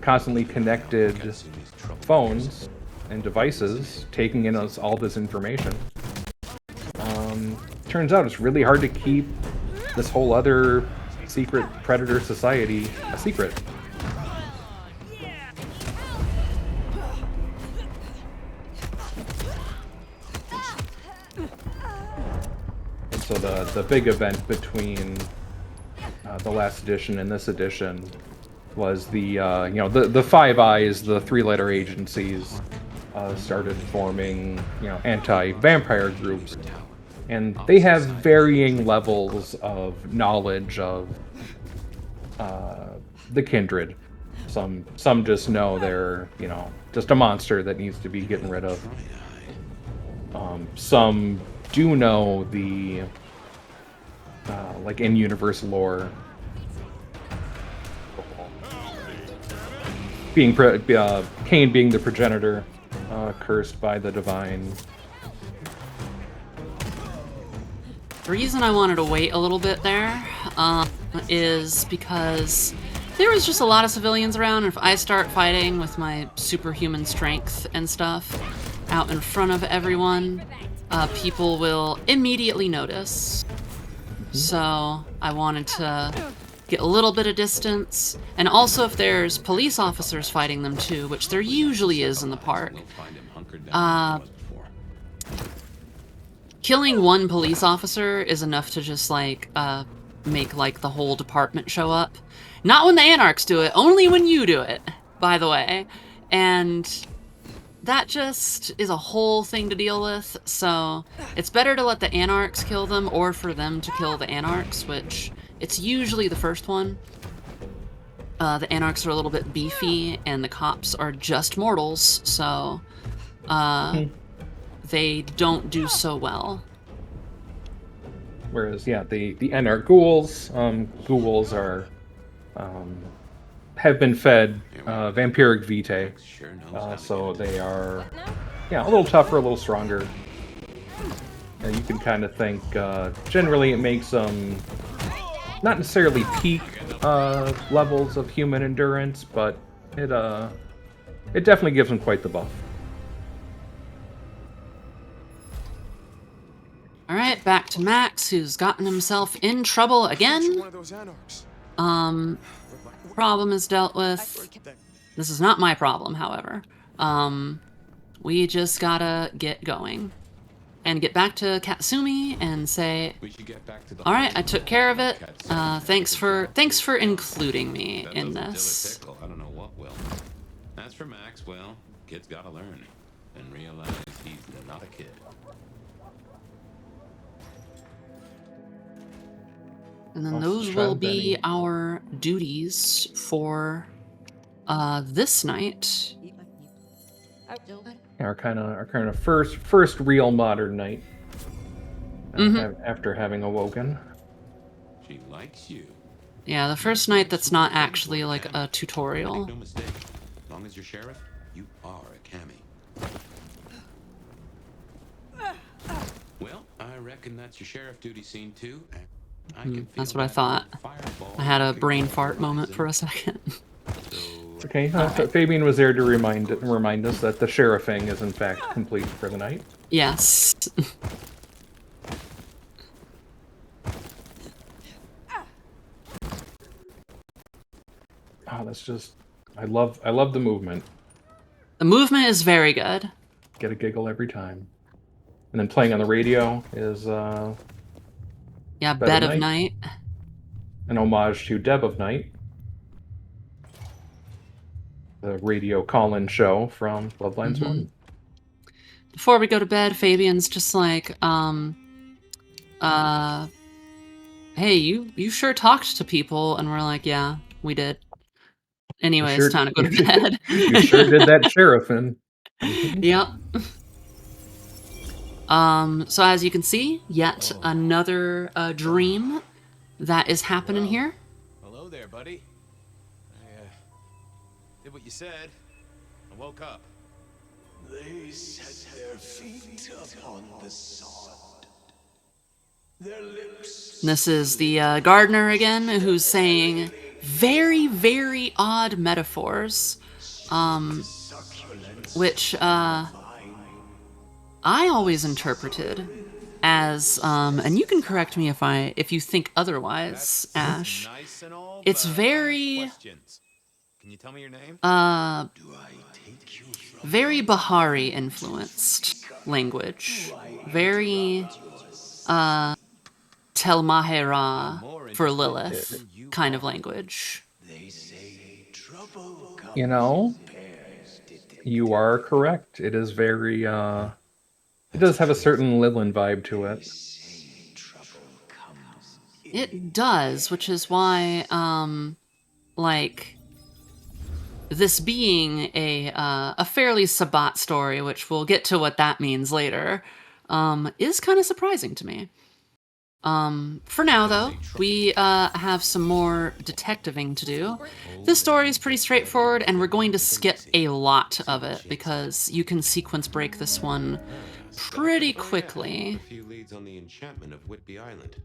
constantly connected phones and devices taking in all this information, turns out it's really hard to keep this whole other secret predator society a secret. And so the big event between the last edition and this edition was the Five Eyes, the three-letter agencies, started forming anti-vampire groups, and they have varying levels of knowledge of the kindred. Some just know they're just a monster that needs to be getting rid of. Some do know the like in-universe lore. Cain being the progenitor, cursed by the divine. The reason I wanted to wait a little bit there is because there was just a lot of civilians around, and if I start fighting with my superhuman strength and stuff out in front of everyone, people will immediately notice. So I wanted to get a little bit of distance, and also if there's police officers fighting them too, which there usually is in the park, killing one police officer is enough to just make the whole department show up. Not when the Anarchs do it, only when you do it, by the way. And that just is a whole thing to deal with, so it's better to let the Anarchs kill them, or for them to kill the Anarchs, which it's usually the first one. The Anarchs are a little bit beefy, and the cops are just mortals, so they don't do so well. Whereas, the Anarch ghouls, ghouls are have been fed vampiric vitae, so they are a little tougher, a little stronger. And you can kind of think generally it makes them not necessarily peak levels of human endurance, but it definitely gives them quite the buff. Alright, back to Max, who's gotten himself in trouble again. Problem is dealt with. This is not my problem, however. We just gotta get going. And get back to Katsumi and say, alright, I took care of it. Thanks for including me in this. I don't know what will. As for Max, well, kid's gotta learn and realize he's not a kid. And then those will be our duties for this night. Our kind of first real modern night after having awoken. She likes you. Yeah, the first night that's not actually like a tutorial. Make no mistake. As long as you're sheriff, you are a Cammy. Well, I reckon that's your sheriff duty scene too. That's what I thought. I had a brain fart moment for a second. Okay, Fabian was there to remind us that the sheriffing is in fact complete for the night. Yes. Oh, that's just I love the movement. The movement is very good. Get a giggle every time. And then playing on the radio is Bed of Night. An homage to Deb of Night, the radio call-in show from Bloodlines 1. Before we go to bed, Fabian's just like, hey, you sure talked to people, and we're like, yeah, we did. Anyway, it's time to go to bed. You sure did that, sheriffing. Yep. So as you can see, yet another dream that is happening here. Hello there, buddy. I did what you said. I woke up. They set their feet upon the sod. This is the gardener again, who's saying very, very odd metaphors, which I always interpreted as, and you can correct me if you think otherwise, Ash. Nice and all, It's but I have very, questions. Can you tell me your name? very Bahari influenced language. Very, Tel Mahera for Lilith kind of language. You know, you are correct. It is very, it does have a certain Lilin vibe to it. It does, which is why, like, this being a fairly Sabbat story, which we'll get to what that means later, is kind of surprising to me. For now, though, we have some more detectiving to do. This story is pretty straightforward, and we're going to skip a lot of it because you can sequence break this one pretty quickly. A few leads on the enchantment of Whitby Island.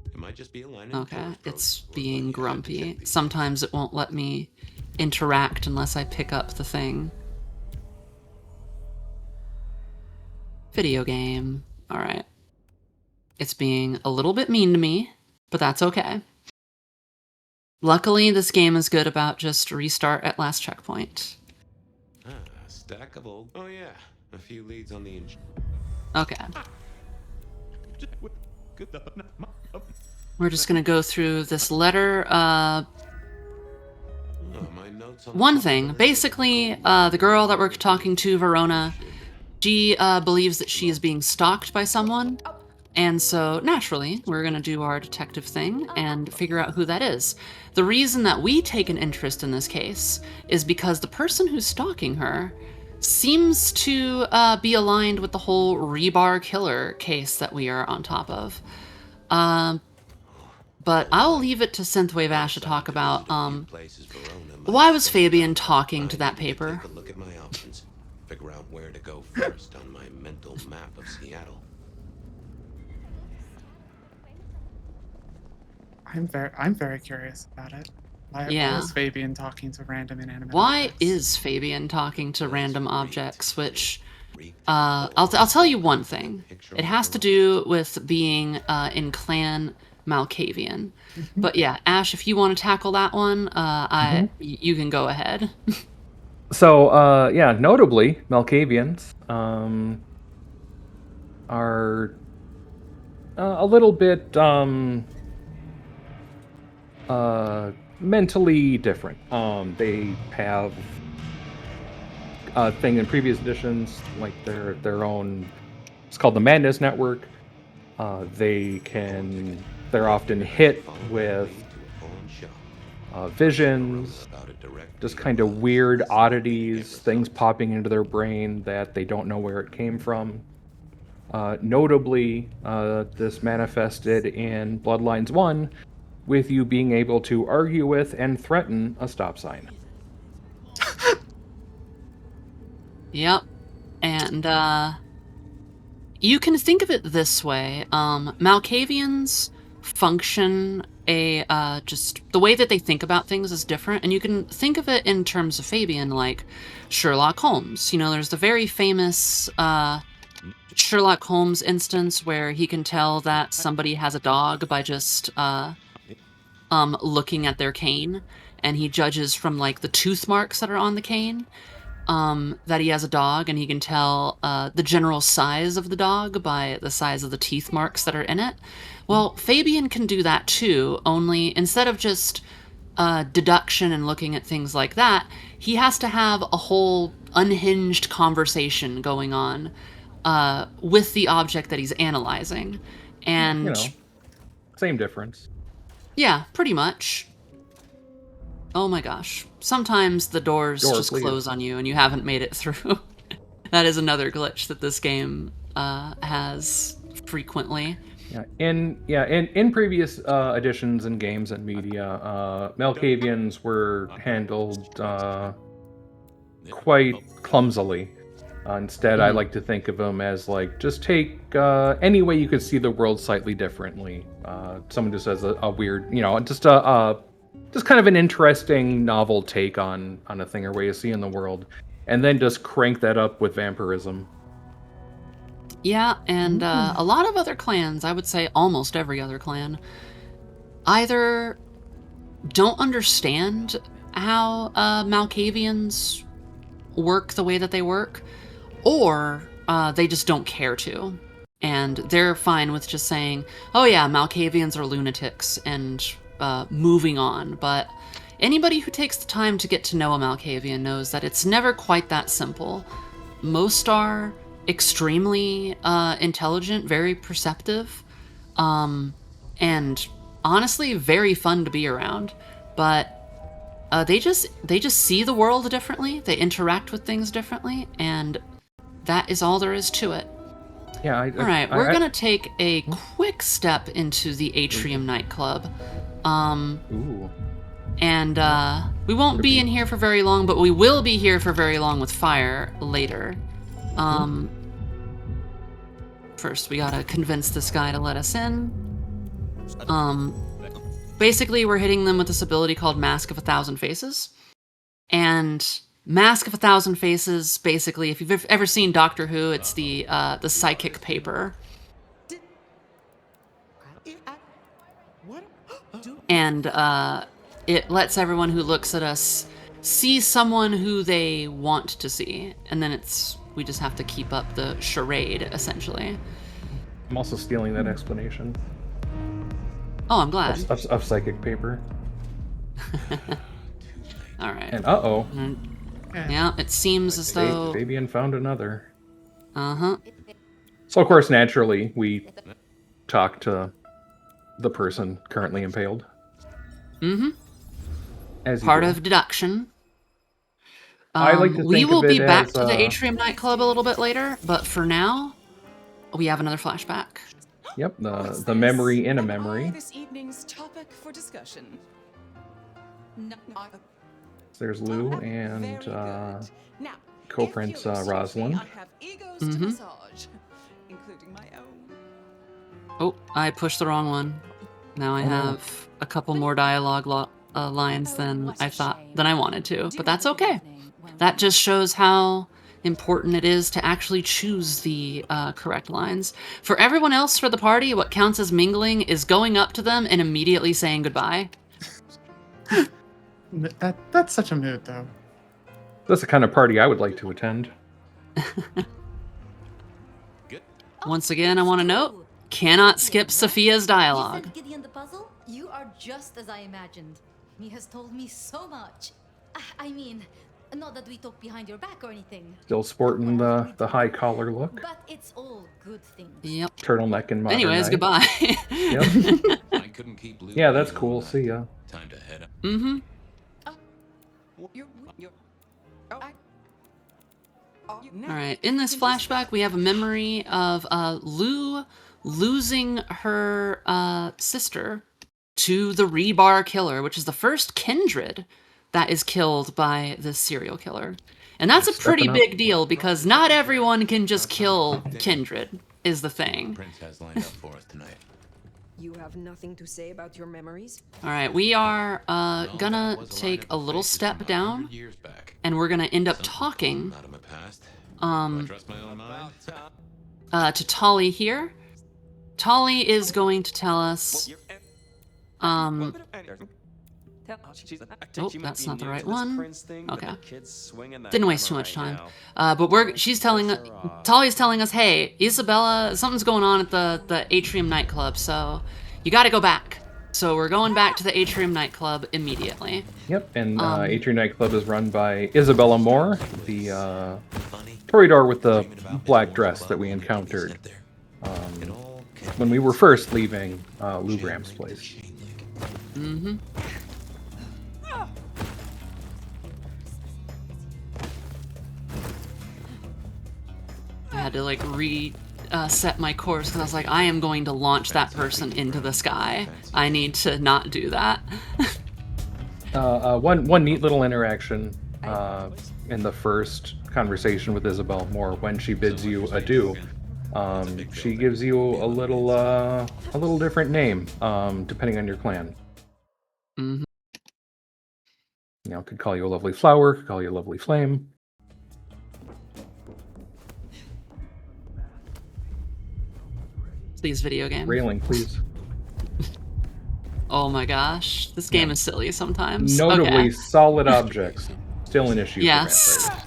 It might just be a line in Okay, George it's Road, being but grumpy. detect these. Sometimes it won't let me interact unless I pick up the thing. Video game. Alright. It's being a little bit mean to me, but that's okay. Luckily, this game is good about just restart at last checkpoint. Ah, a stack of old. Oh yeah, a few leads on the Okay. We're just gonna go through this letter. my notes on One thing, basically, the girl that we're talking to, Verona, she believes that she is being stalked by someone. And so, naturally, we're going to do our detective thing and figure out who that is. The reason that we take an interest in this case is because the person who's stalking her seems to be aligned with the whole rebar killer case that we are on top of. But I'll leave it to Synthwave Ash to talk about why was Fabian talking to that paper? Take a look at my options. Figure out where to go first on my mental map of Seattle. I'm very curious about it. Why is Fabian talking to random inanimate Why objects? is Fabian talking to random objects? Which, I'll tell you one thing. It has to do with being in Clan Malkavian. But yeah, Ash, if you want to tackle that one, you can go ahead. So, yeah, notably, Malkavians are a little bit mentally different. They have a thing in previous editions, like their own. It's called the Madness Network. They're often hit with visions, just kind of weird oddities, things popping into their brain that they don't know where it came from. Notably, this manifested in Bloodlines 1 with you being able to argue with and threaten a stop sign. Yep. And you can think of it this way. Malkavians function just the way that they think about things is different, and you can think of it in terms of Fabian like Sherlock Holmes. You know, there's the very famous Sherlock Holmes instance where he can tell that somebody has a dog by just looking at their cane, and he judges from like the tooth marks that are on the cane that he has a dog, and he can tell the general size of the dog by the size of the teeth marks that are in it. Well, Fabian can do that too, only instead of just deduction and looking at things like that, he has to have a whole unhinged conversation going on with the object that he's analyzing. And, You know, same difference. yeah, pretty much. Oh my gosh. Sometimes the doors just please. close on you and you haven't made it through. That is another glitch that this game has frequently. In previous editions and games and media, Malkavians were handled quite clumsily. Instead, I like to think of them as like just take any way you could see the world slightly differently. Someone just has a weird, just kind of an interesting, novel take on a thing or way of seeing the world, and then just crank that up with vampirism. Yeah, and a lot of other clans, I would say almost every other clan, either don't understand how Malkavians work the way that they work, or they just don't care to. And they're fine with just saying, oh yeah, Malkavians are lunatics, and moving on. But anybody who takes the time to get to know a Malkavian knows that it's never quite that simple. Most are extremely intelligent, very perceptive, and honestly very fun to be around. But they just see the world differently, they interact with things differently, and that is all there is to it. Yeah. All right, we're gonna take a quick step into the Atrium nightclub. Ooh. And we won't be in here for very long, but we will be here for very long with fire later. First, we gotta convince this guy to let us in. Basically, we're hitting them with this ability called Mask of 1,000 Faces. And Mask of 1,000 Faces, basically, if you've ever seen Doctor Who, it's the psychic paper. And it lets everyone who looks at us see someone who they want to see. And then we just have to keep up the charade, essentially. I'm also stealing that explanation. Oh, I'm glad. Of psychic paper. All right. And yeah, it seems as though Fabian found another. Uh-huh. So of course, naturally, we talk to the person currently impaled. Mm-hmm. As part of deduction. I like to think we will of be it back as, to the Atrium nightclub a little bit later, but for now, we have another flashback. Yep, the memory in a memory. This evening's topic for discussion. There's Lou and co-prince Rosalind. Oh, I pushed the wrong one. Now I have a couple more dialogue lines than I wanted to, but that's okay. That just shows how important it is to actually choose the correct lines. For everyone else for the party, what counts as mingling is going up to them and immediately saying goodbye. That's such a mood, though. That's the kind of party I would like to attend. Once again, I want to note, cannot skip Sophia's dialogue. You said Gideon the puzzle? You are just as I imagined. He has told me so much. I mean, not that we talk behind your back or anything. Still sporting the high collar look. But it's all good things. Yep. Turtleneck and modern Anyways, night. goodbye. Yep. I couldn't keep Lou Yeah, that's waiting cool. all See ya. night. Time to head up. Mm-hmm. Alright, in this flashback, we have a memory of Lou losing her sister to the Rebar Killer, which is the first kindred that is killed by this serial killer. And that's a pretty big deal, because not everyone can just kill kindred, is the thing. Prince has lined up for us tonight. You have nothing to say about your memories? Alright, we are gonna take a little step down, and we're gonna end up talking to Tolly here. Tolly is going to tell us oh, that's not the right one. Okay. Didn't waste too much time. But Tolly's telling us, hey, Isabella, something's going on at the Atrium nightclub, so you gotta go back. So we're going back to the Atrium nightclub immediately. Yep, and Atrium nightclub is run by Isabella Moore, the toreador with the black dress that we encountered when we were first leaving Lou Graham's place. Mm-hmm. I had to like reset my course because I was like, I am going to launch that person into the sky. I need to not do that. One neat little interaction in the first conversation with Isabel Moore when she bids you adieu. She gives you a little different name, depending on your clan. Mm-hmm. You know, could call you a lovely flower, could call you a lovely flame. Please, video game. Railing, please. Oh my gosh, this game is silly sometimes. Notably, Okay. solid objects. Still an issue Yes. for vampires.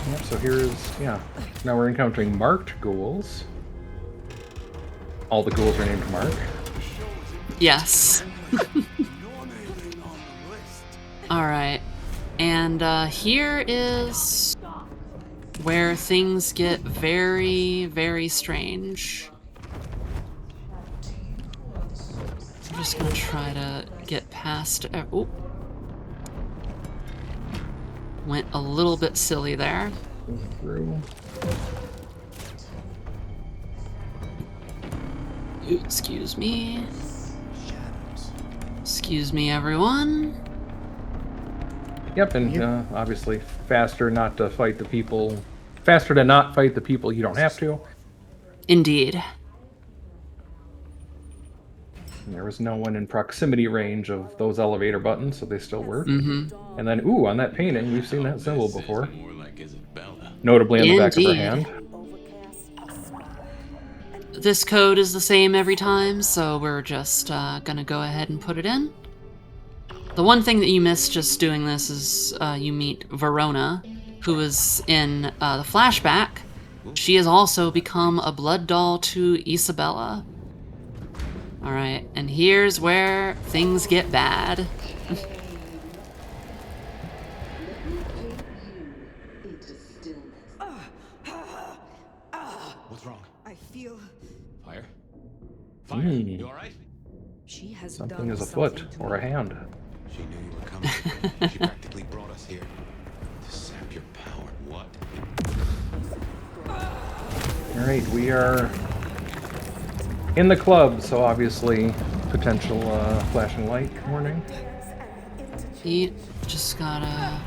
Yep, so here's, now we're encountering marked ghouls. All the ghouls are named Mark. Yes. Alright. And here is where things get very, very strange. I'm just gonna try to get past... Oh. Went a little bit silly there. Through. Ooh, excuse me. Excuse me, everyone. Yep, and obviously faster not to fight the people. Faster to not fight the people you don't have to. Indeed. And there was no one in proximity range of those elevator buttons, so they still work. Mm-hmm. And then, ooh, on that painting, we've seen that symbol before. Notably on the back of her hand. This code is the same every time, so we're just gonna go ahead and put it in. The one thing that you missed just doing this is you meet Verona, who is in the flashback. She has also become a blood doll to Isabella. Alright, and here's where things get bad. What's wrong? I feel Fire? Fire? You alright? she has Something done is afoot, something to or a me. hand. She knew you were coming. She practically brought us here to sap your power. What? Alright, we are in the club, so obviously potential flashing light warning. You just gotta...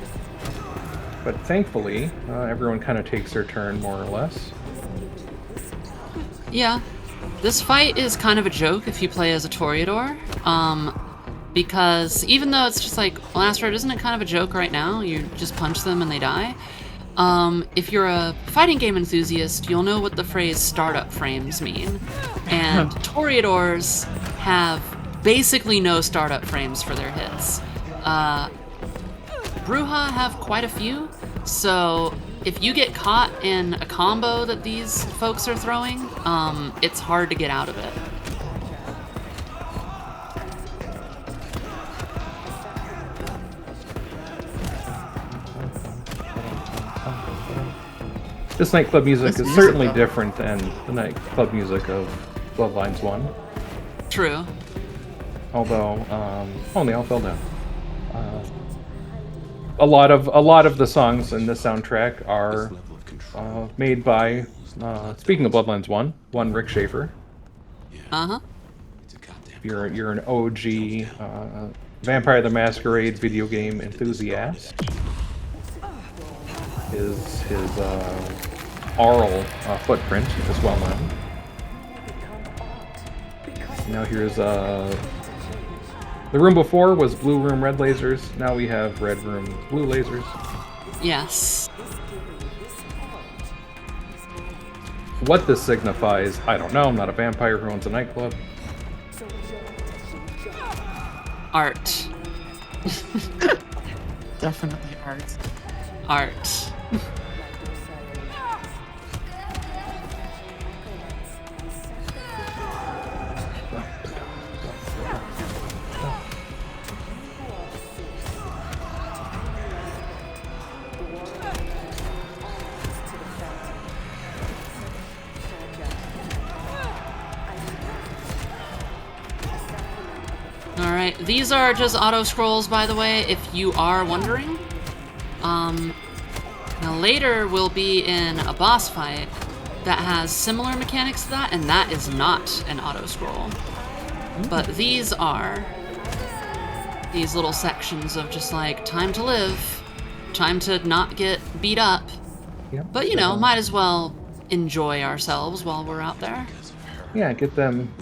But thankfully, everyone kind of takes their turn, more or less. Yeah. This fight is kind of a joke if you play as a Toreador. Because even though it's just like, well, Astrid, isn't it kind of a joke right now? You just punch them and they die. If you're a fighting game enthusiast, you'll know what the phrase startup frames mean. And Toreadors have basically no startup frames for their hits. Bruja have quite a few, so if you get caught in a combo that these folks are throwing, it's hard to get out of it. This nightclub music This is music, certainly though. different than the nightclub music of Bloodlines 1. True. Although, oh, and they all fell down. A lot of the songs in this soundtrack are made by, speaking of Bloodlines 1, Rick Schaefer. Uh-huh. If you're an OG Vampire the Masquerade video game enthusiast, his aural footprint is well known. Now here's the room before was blue room, red lasers. Now we have red room, blue lasers. Yes. What this signifies, I don't know. I'm not a vampire who owns a nightclub. Art. Definitely art. Art. Alright, these are just auto scrolls, by the way, if you are wondering. Now later we'll be in a boss fight that has similar mechanics to that, and that is not an auto scroll. But these are these little sections of just like time to live, time to not get beat up. Yep. But you know, might as well enjoy ourselves while we're out there. Yeah, get them,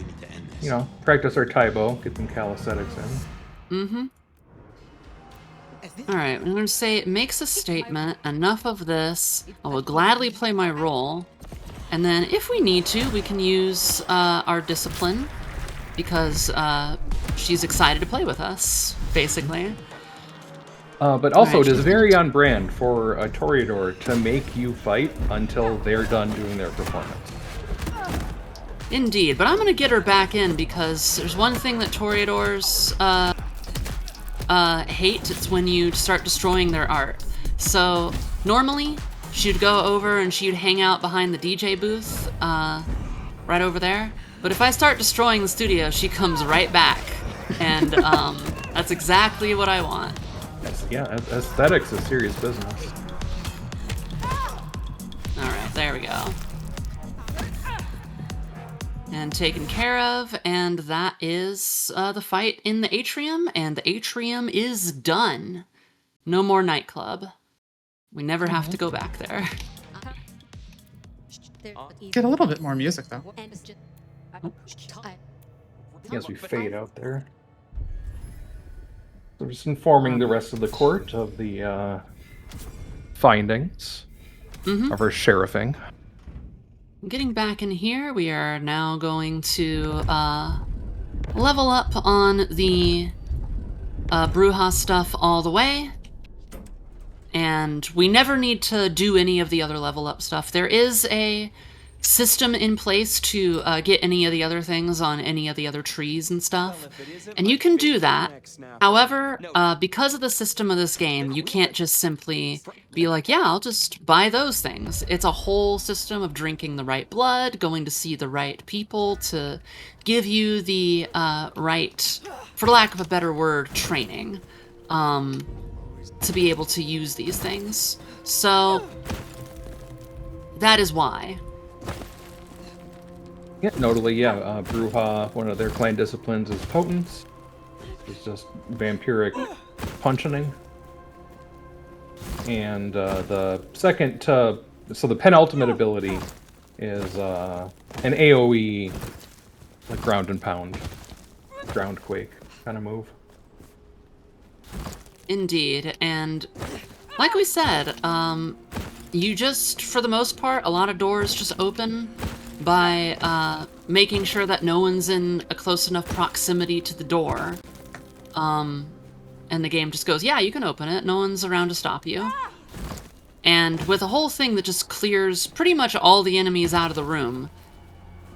you know, practice our Taibo, get them calisthenics in. Mm-hmm. Alright, I'm going to say it makes a statement. Enough of this. I will gladly play my role. And then if we need to, we can use our discipline. Because she's excited to play with us, basically. But also, Alright, it is very on brand for a Toreador to make you fight until they're done doing their performance. Indeed, but I'm going to get her back in because there's one thing that Toreadors hate. It's when you start destroying their art. So normally she'd go over and she'd hang out behind the DJ booth right over there. But if I start destroying the studio, she comes right back. And that's exactly what I want. Yeah, aesthetics is serious business. Alright, there we go. And taken care of, and that is the fight in the atrium, and the atrium is done. No more nightclub. We never have to go back there. Get a little bit more music though. As we fade out there. So just informing the rest of the court of the findings of our sheriffing. Getting back in here, we are now going to level up on the Bruja stuff all the way. And we never need to do any of the other level up stuff. There is a system in place to get any of the other things on any of the other trees and stuff. And you can do that. However, because of the system of this game, you can't just simply be like, yeah, I'll just buy those things. It's a whole system of drinking the right blood, going to see the right people to give you the right, for lack of a better word, training to be able to use these things. So that is why. Yeah, notably, yeah, Bruja, one of their clan disciplines is Potence. It's just vampiric punching. And the second, so the penultimate ability is an AoE, like ground and pound, ground quake kind of move. Indeed, and like we said, you just, for the most part, a lot of doors just open by making sure that no one's in a close enough proximity to the door. And the game just goes, yeah, you can open it. No one's around to stop you. And with a whole thing that just clears pretty much all the enemies out of the room,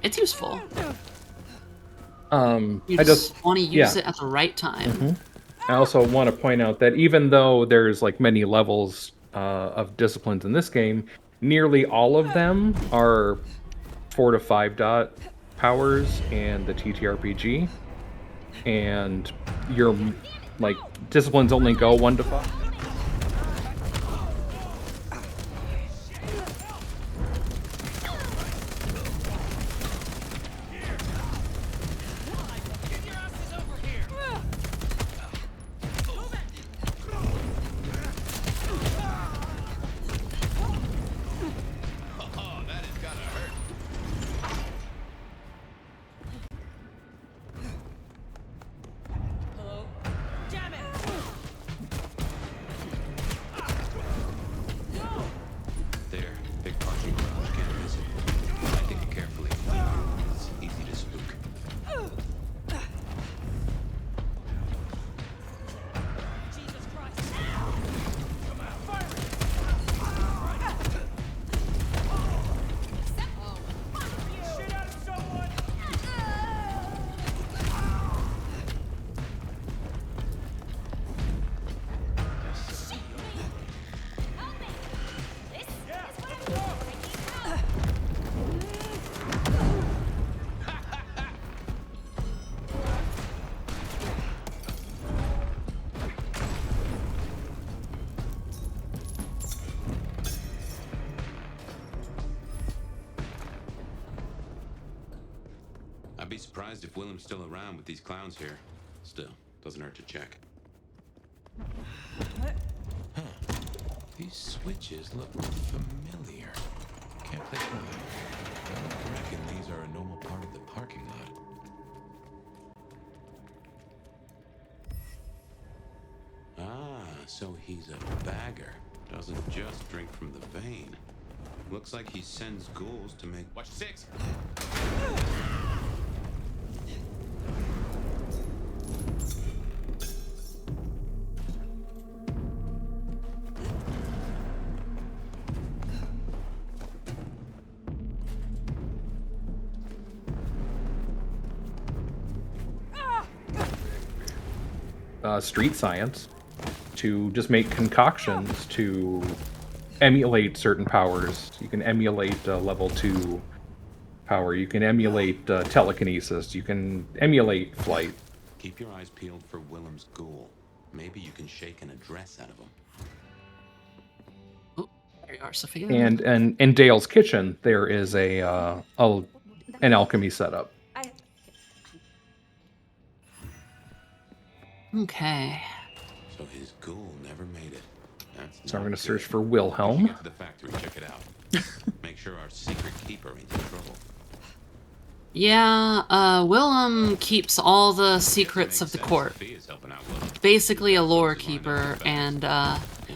it's useful. You just want to use it at the right time. I also want to point out that even though there's like many levels of disciplines in this game, nearly all of them are 4 to 5 dot powers and the TTRPG, and your like disciplines only go 1 to 5. surprised if Willem's still around with these clowns here. Still, doesn't hurt to check. Huh. These switches look familiar. Can't place why. I reckon these are a normal part of the parking lot. Ah, so he's a bagger. Doesn't just drink from the vein. Looks like he sends ghouls to make... Watch 6! Street science to just make concoctions to emulate certain powers. You can emulate level 2 power. You can emulate telekinesis. You can emulate flight. Keep your eyes peeled for Willem's ghoul. Maybe you can shake an address out of him. Oh, there you are, Sophia. And in Dale's kitchen, there is an alchemy setup. Okay. So his ghoul never made it. That's So I'm going to not search good. for We should Wilhelm. get to the factory, check it out. Make sure our secret keeper ain't in trouble. Yeah, Willem keeps all the secrets of the court. Sophia's helping out Willem. Basically a lore keeper, and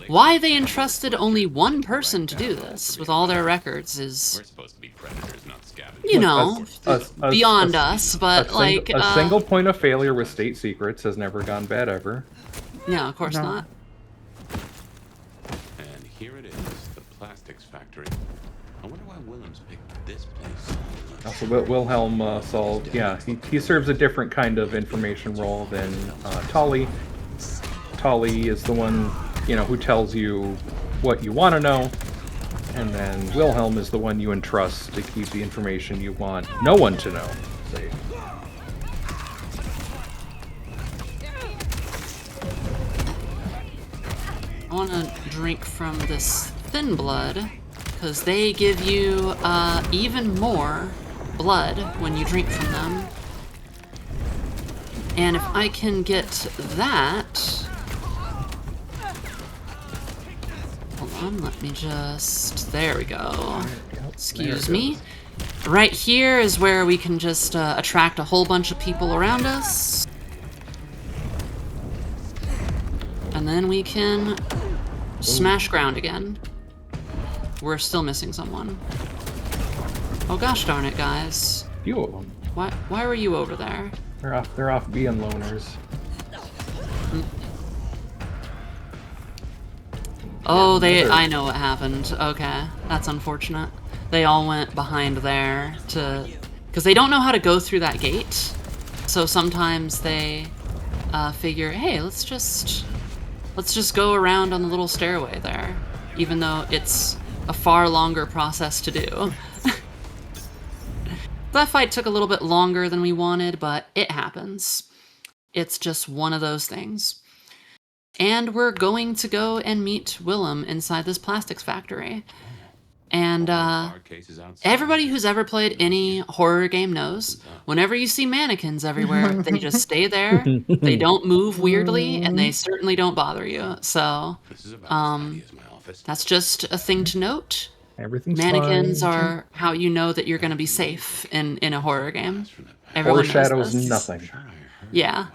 why they entrusted only one person to do this with all their records is, We're supposed to be predators, not scavengers. you know, A- beyond us, but like... a single point of failure with state secrets has never gone bad ever. Yeah, of course No. not. And here it is, the plastics factory. I wonder why Willem's picked this place. Also, Wilhelm solved. Yeah, he serves a different kind of information role than Tali. Tali is the one, who tells you what you want to know, and then Wilhelm is the one you entrust to keep the information you want no one to know safe. I want to drink from this thin blood, because they give you even more blood when you drink from them. And if I can get that... Hold on, let me just... There we go. Excuse me. Right here is where we can just attract a whole bunch of people around us. And then we can smash ground again. We're still missing someone. Oh gosh darn it, guys. Few of them. Why were you over there? They're off being loners. Oh, I know what happened. Okay, that's unfortunate. They all went behind there because they don't know how to go through that gate. So sometimes they figure, hey, let's just go around on the little stairway there, even though it's a far longer process to do. That fight took a little bit longer than we wanted, but it happens. It's just one of those things. And we're going to go and meet Willem inside this plastics factory. And everybody who's ever played any horror game knows, whenever you see mannequins everywhere, they just stay there, they don't move weirdly, and they certainly don't bother you. So, that's just a thing to note. Everything's Mannequins fine. are how you know that you're going to be safe in a horror game. Everyone knows Foreshadows this. nothing. Yeah.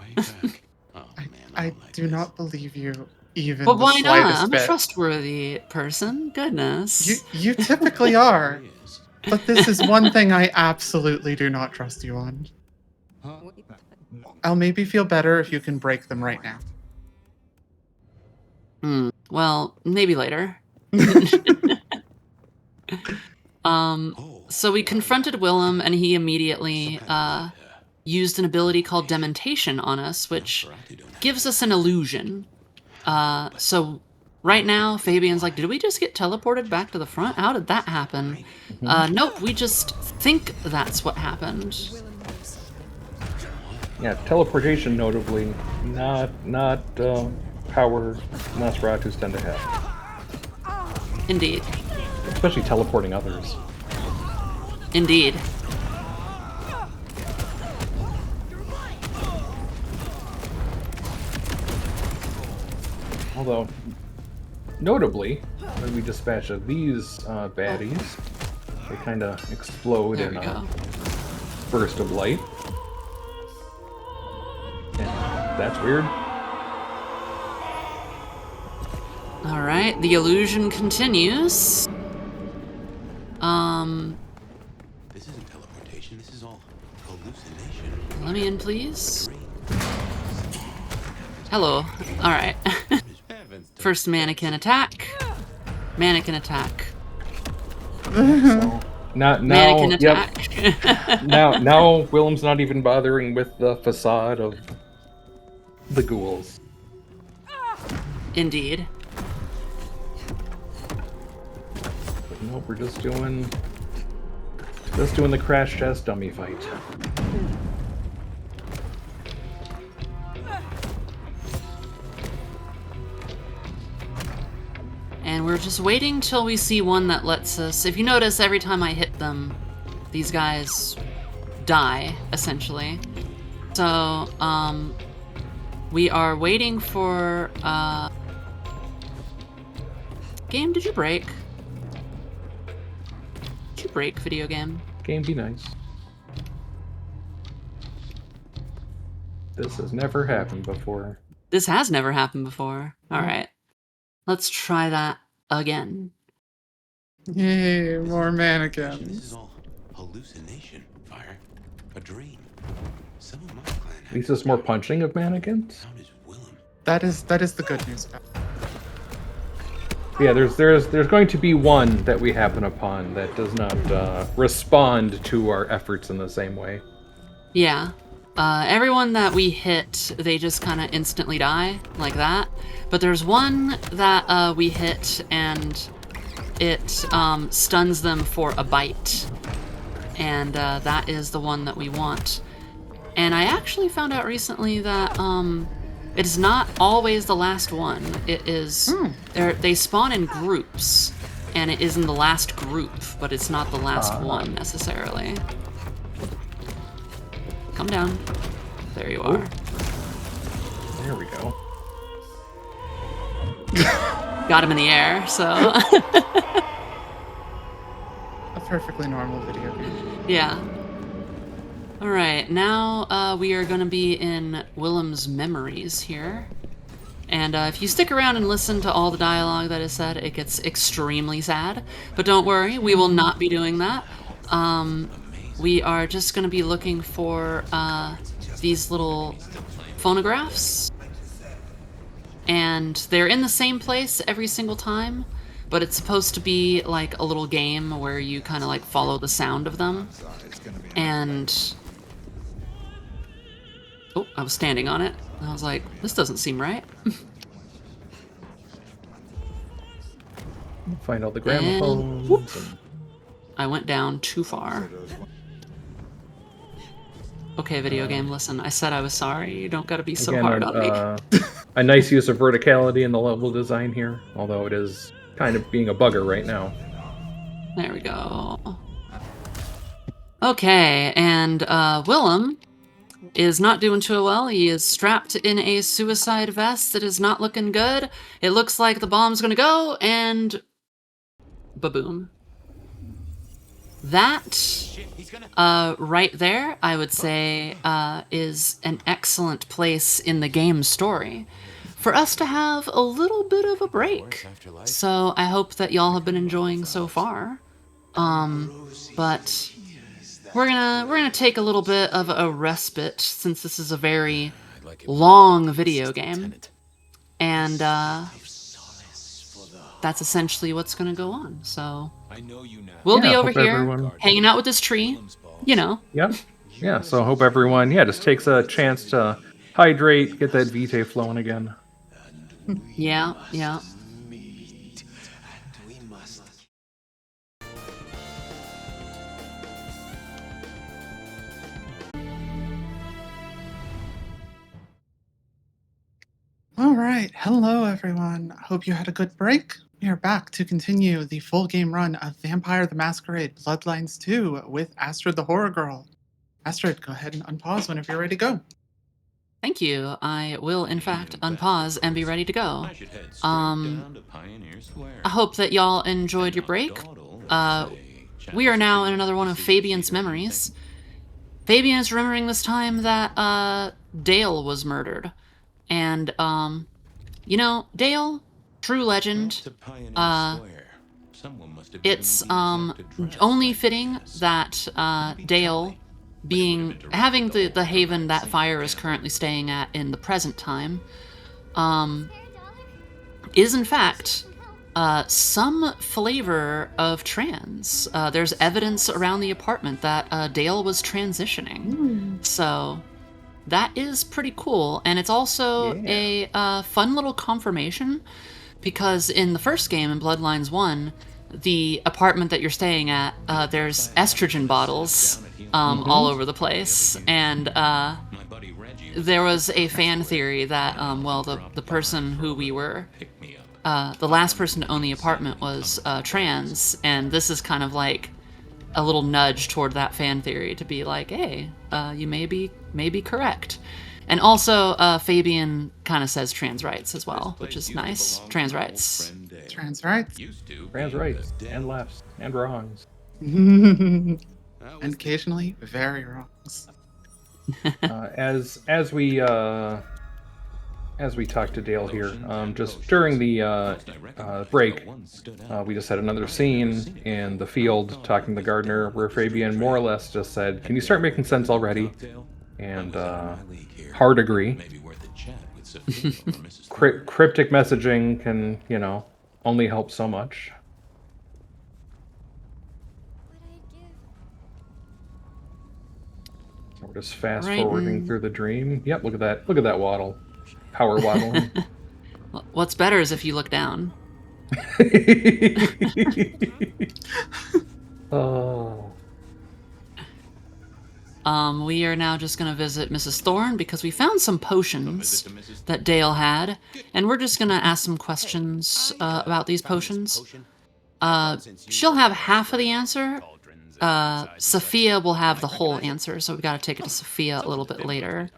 I do not believe you even But the why not? slightest I'm a bit. trustworthy person. Goodness. You typically are, but this is one thing I absolutely do not trust you on. I'll maybe feel better if you can break them right now. Well, maybe later. So we confronted Willem, and he immediately used an ability called Dementation on us, which gives us an illusion. So right now, Fabian's like, did we just get teleported back to the front? How did that happen? Nope, we just think that's what happened. Yeah, teleportation notably not power Nosferatu's tend to have. Indeed. Especially teleporting others. Indeed. Although, notably, when we dispatch of these baddies, they kind of explode There in we a go. burst of light. And that's weird. All right, the illusion continues. This isn't teleportation. This is all hallucination. Let me in, please. Hello. All right. First mannequin attack. Mannequin attack. So, now, Mannequin yep. attack. Now Willem's not even bothering with the facade of the ghouls. Indeed. But nope, we're just doing the crash test dummy fight. And we're just waiting till we see one that lets us... If you notice, every time I hit them, these guys die, essentially. So, we are waiting for... Game, did you break? Did you break, video game? Game be nice. This has never happened before. This has never happened before. Alright. Let's try that again. Yay, more This mannequins. is all hallucination. Fire. A dream. Some of my clan At least there's more punching of mannequins. Sound is Willem. That is the good news. Yeah, there's going to be one that we happen upon that does not respond to our efforts in the same way. Yeah. Everyone that we hit, they just kind of instantly die, like that. But there's one that we hit, and it stuns them for a bite. And that is the one that we want. And I actually found out recently that it is not always the last one. It is... They spawn in groups, and it is in the last group, but it's not the last one, necessarily. Come down. There you are. There we go. Got him in the air, so... A perfectly normal video game. Yeah. Alright, now we are going to be in Willem's memories here. And if you stick around and listen to all the dialogue that is said, it gets extremely sad. But don't worry, we will not be doing that. We are just going to be looking for these little phonographs. And they're in the same place every single time, but it's supposed to be like a little game where you kind of like follow the sound of them. And... Oh, I was standing on it. I was like, this doesn't seem right. Find all the gramophones. And... I went down too far. Okay, video game, listen, I said I was sorry. You don't gotta be so hard on me. A nice use of verticality in the level design here, although it is kind of being a bugger right now. There we go. Okay, and Willem is not doing too well. He is strapped in a suicide vest. It is not looking good. It looks like the bomb's gonna go, and... ba-boom. That, right there, I would say, is an excellent place in the game story for us to have a little bit of a break. So I hope that y'all have been enjoying so far. But we're gonna take a little bit of a respite since this is a very long video game, and that's essentially what's gonna go on. So we'll be over here hanging out with this tree, you know. Yep. Yeah. So I hope everyone, just takes a chance to hydrate, get that vitae flowing again. Yeah. All right, hello everyone. I hope you had a good break. We are back to continue the full game run of Vampire the Masquerade Bloodlines 2 with Astrid the Horror Girl. Astrid, go ahead and unpause whenever you're ready to go. Thank you. I will, in fact, unpause and be ready to go. I should head straight Um, down to Pioneer Square. I hope that y'all enjoyed your break. We are now in another one of Fabian's memories. Fabian is remembering this time that Dale was murdered. And, you know, Dale, true legend. To Pioneer Square. Someone must have given It's me the exact address only I fitting possessed. that Dale having the haven that Fire is currently staying at in the present time, is in fact some flavor of trans. There's evidence around the apartment that Dale was transitioning. So that is pretty cool, and it's also a fun little confirmation, because in the first game, in Bloodlines 1, the apartment that you're staying at, there's estrogen bottles all over the place, and there was a fan theory that, well, the person who we were, the last person to own the apartment was trans, and this is kind of like a little nudge toward that fan theory to be like, hey, you may be correct. And also, Fabian kind of says trans rights as well, which is nice. Trans rights. Trans rights. Trans rights and lefts and wrongs. And occasionally, very wrongs. As we talk to Dale here, just during the break, we just had another scene in the field talking to the gardener where Fabian more or less just said, "Can you start making sense already?" And hard agree. Cryptic messaging can, only help so much. We're just fast forwarding through the dream. Yep, look at that. Look at that waddle. Power waddling. What's better is if you look down. Oh. We are now just gonna visit Mrs. Thorne because we found some potions that Dale had, and we're just gonna ask some questions about these potions. She'll have half of the answer. Sophia will have the whole answer, so we gotta take it to Sophia a little bit later.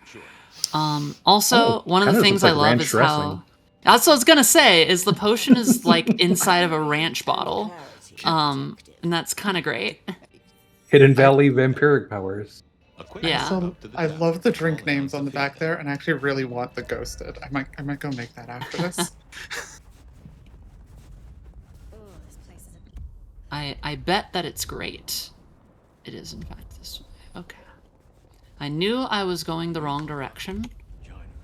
Also, one of the things I love is how... That's what I was gonna say, is the potion is like inside of a ranch bottle. And that's kind of great. Hidden Valley vampiric powers. Yeah. So, I love the drink names on the back there, and I actually really want the ghosted. I might go make that after this. I bet that it's great. It is, in fact, this way. Okay. I knew I was going the wrong direction,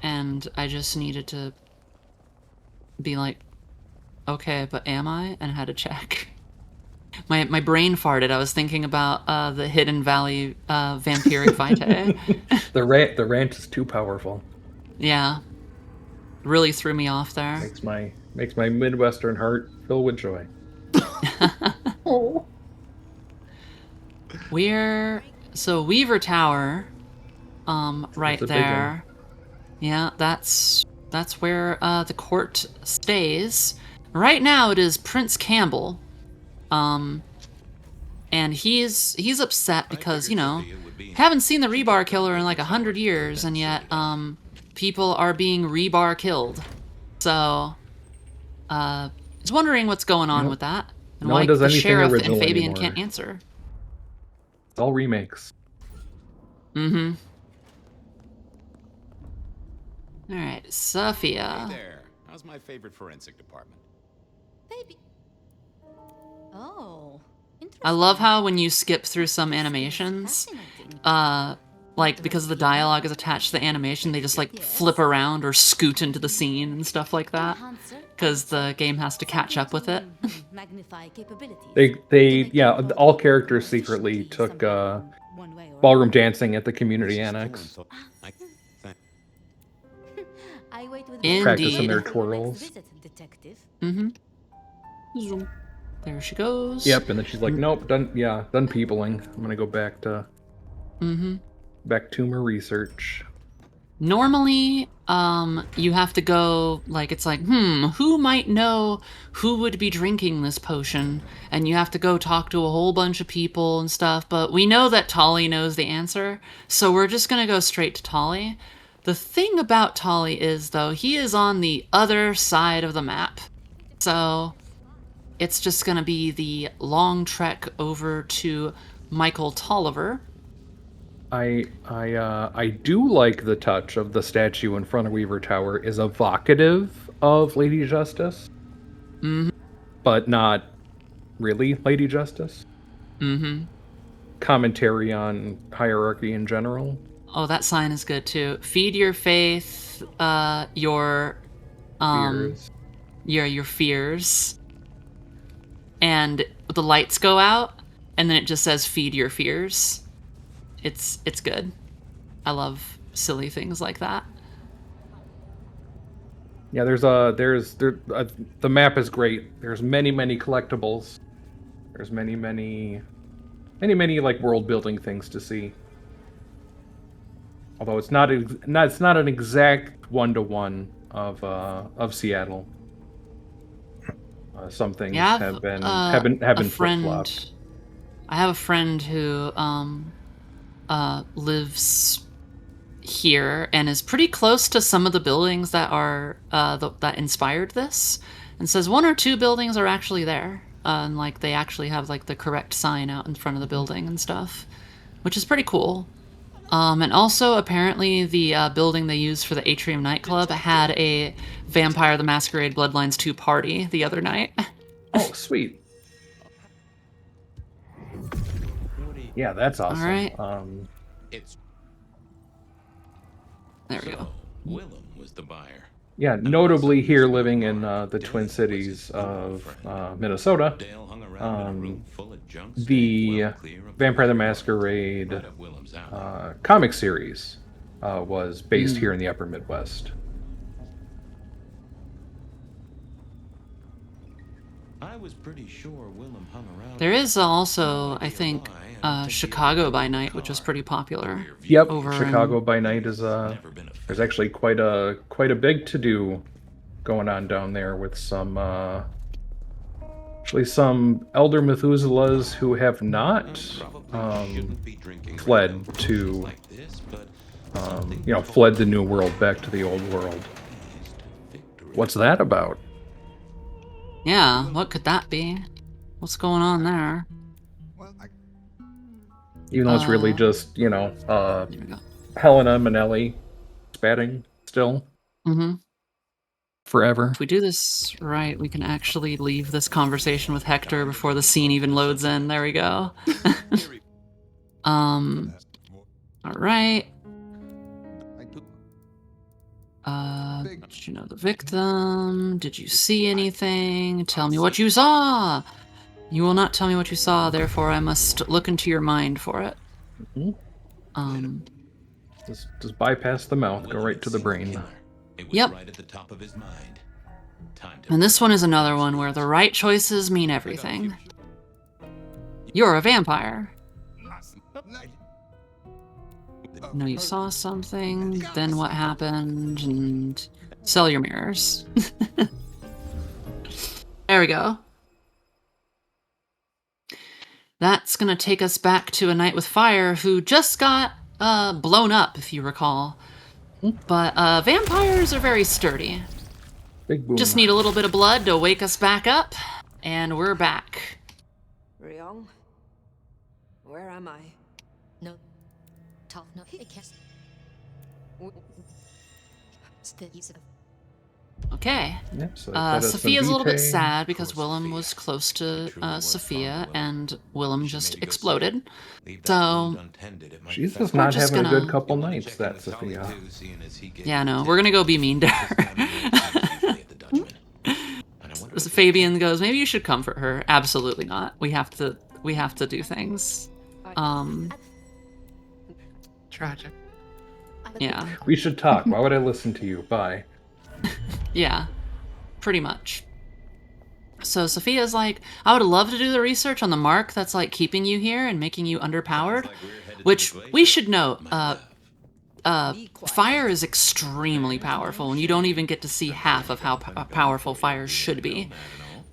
and I just needed to be like, okay, but am I? And had to check. My brain farted. I was thinking about the Hidden Valley vampiric vitae. The ranch is too powerful. Yeah. Really threw me off there. Makes my Midwestern heart fill with joy. Oh. So Weaver Tower, right there. Yeah, that's where the court stays. Right now it is Prince Campbell. And he's upset because, haven't seen the Rebar Killer in like 100 years, and yet people are being Rebar killed. So he's wondering what's going on with that, and why the sheriff and Fabian can't answer. It's all remakes. Mm-hmm. All right, Sophia. Hey there. How's my favorite forensic department? Baby. Oh. I love how when you skip through some animations, like because the dialogue is attached to the animation, they just like flip around or scoot into the scene and stuff like that, because the game has to catch up with it. All characters secretly took ballroom dancing at the community annex. Indeed. Practicing their twirls. Mm-hmm. There she goes. Yep, and then she's like, nope, done peopling. I'm gonna go back to back to my research. Normally, you have to go, like, it's like, who might know who would be drinking this potion? And you have to go talk to a whole bunch of people and stuff, but we know that Tolly knows the answer, so we're just gonna go straight to Tolly. The thing about Tolly is, though, he is on the other side of the map. So it's just going to be the long trek over to Michael Tolliver. I do like the touch of the statue in front of Weaver Tower is evocative of Lady Justice. Mm-hmm. But not really Lady Justice. Mm-hmm. Commentary on hierarchy in general. Oh, that sign is good too. Feed your faith, your Fears. your fears. And the lights go out, and then it just says "Feed your fears." It's good. I love silly things like that. Yeah, the map is great. There's many collectibles. There's many like world building things to see. Although it's not an exact 1-to-1 of Seattle. Some things have been flip-flopped. I have a friend who lives here and is pretty close to some of the buildings that are that inspired this, and says 1 or 2 buildings are actually there, and like they actually have like the correct sign out in front of the building and stuff, which is pretty cool. And also, apparently, the building they used for the Atrium nightclub had a Vampire the Masquerade Bloodlines 2 party the other night. Oh, sweet. Yeah, that's awesome. All right. There we go. Willem was the buyer. Yeah, notably here living in the Twin Cities of Minnesota, the Vampire the Masquerade comic series was based here in the Upper Midwest. I was pretty sure Willem hung around. There is also, I think, Chicago by Night, which is pretty popular. Yep, Chicago by Night is there's actually quite a big to-do going on down there with some elder Methuselahs who have not fled to fled the new world back to the old world. What's that about? Yeah, what could that be? What's going on there? Even though it's really just, Helena Manelli spatting still. Mm-hmm. Forever. If we do this right, we can actually leave this conversation with Hector before the scene even loads in. There we go. All right. Did you know the victim? Did you see anything? Tell me what you saw. You will not tell me what you saw, therefore I must look into your mind for it. Mm-hmm. Just bypass the mouth, go right to the brain. Yep. And this one is another one where the right choices mean everything. You're a vampire. No, you saw something, then what happened, and sell your mirrors. There we go. That's gonna take us back to A Night with Fire, who just got blown up, if you recall. But vampires are very sturdy. Big boom. Just need a little bit of blood to wake us back up, and we're back. Ryong, where am I? No. Talk. No. I can't. Okay. Yep, so Sophia's a little bit sad because Willem was close to Sophia, and Willem just exploded. So she's just not having a good couple nights, that Sophia. Yeah, no, we're gonna go be mean to her. Fabian goes, maybe you should comfort her. Absolutely not. We have to do things. Tragic. Yeah. We should talk. Why would I listen to you? Bye. Yeah, pretty much. So Sophia's like, I would love to do the research on the mark that's like keeping you here and making you underpowered, which we should note, fire is extremely powerful, and you don't even get to see half of how powerful fire should be.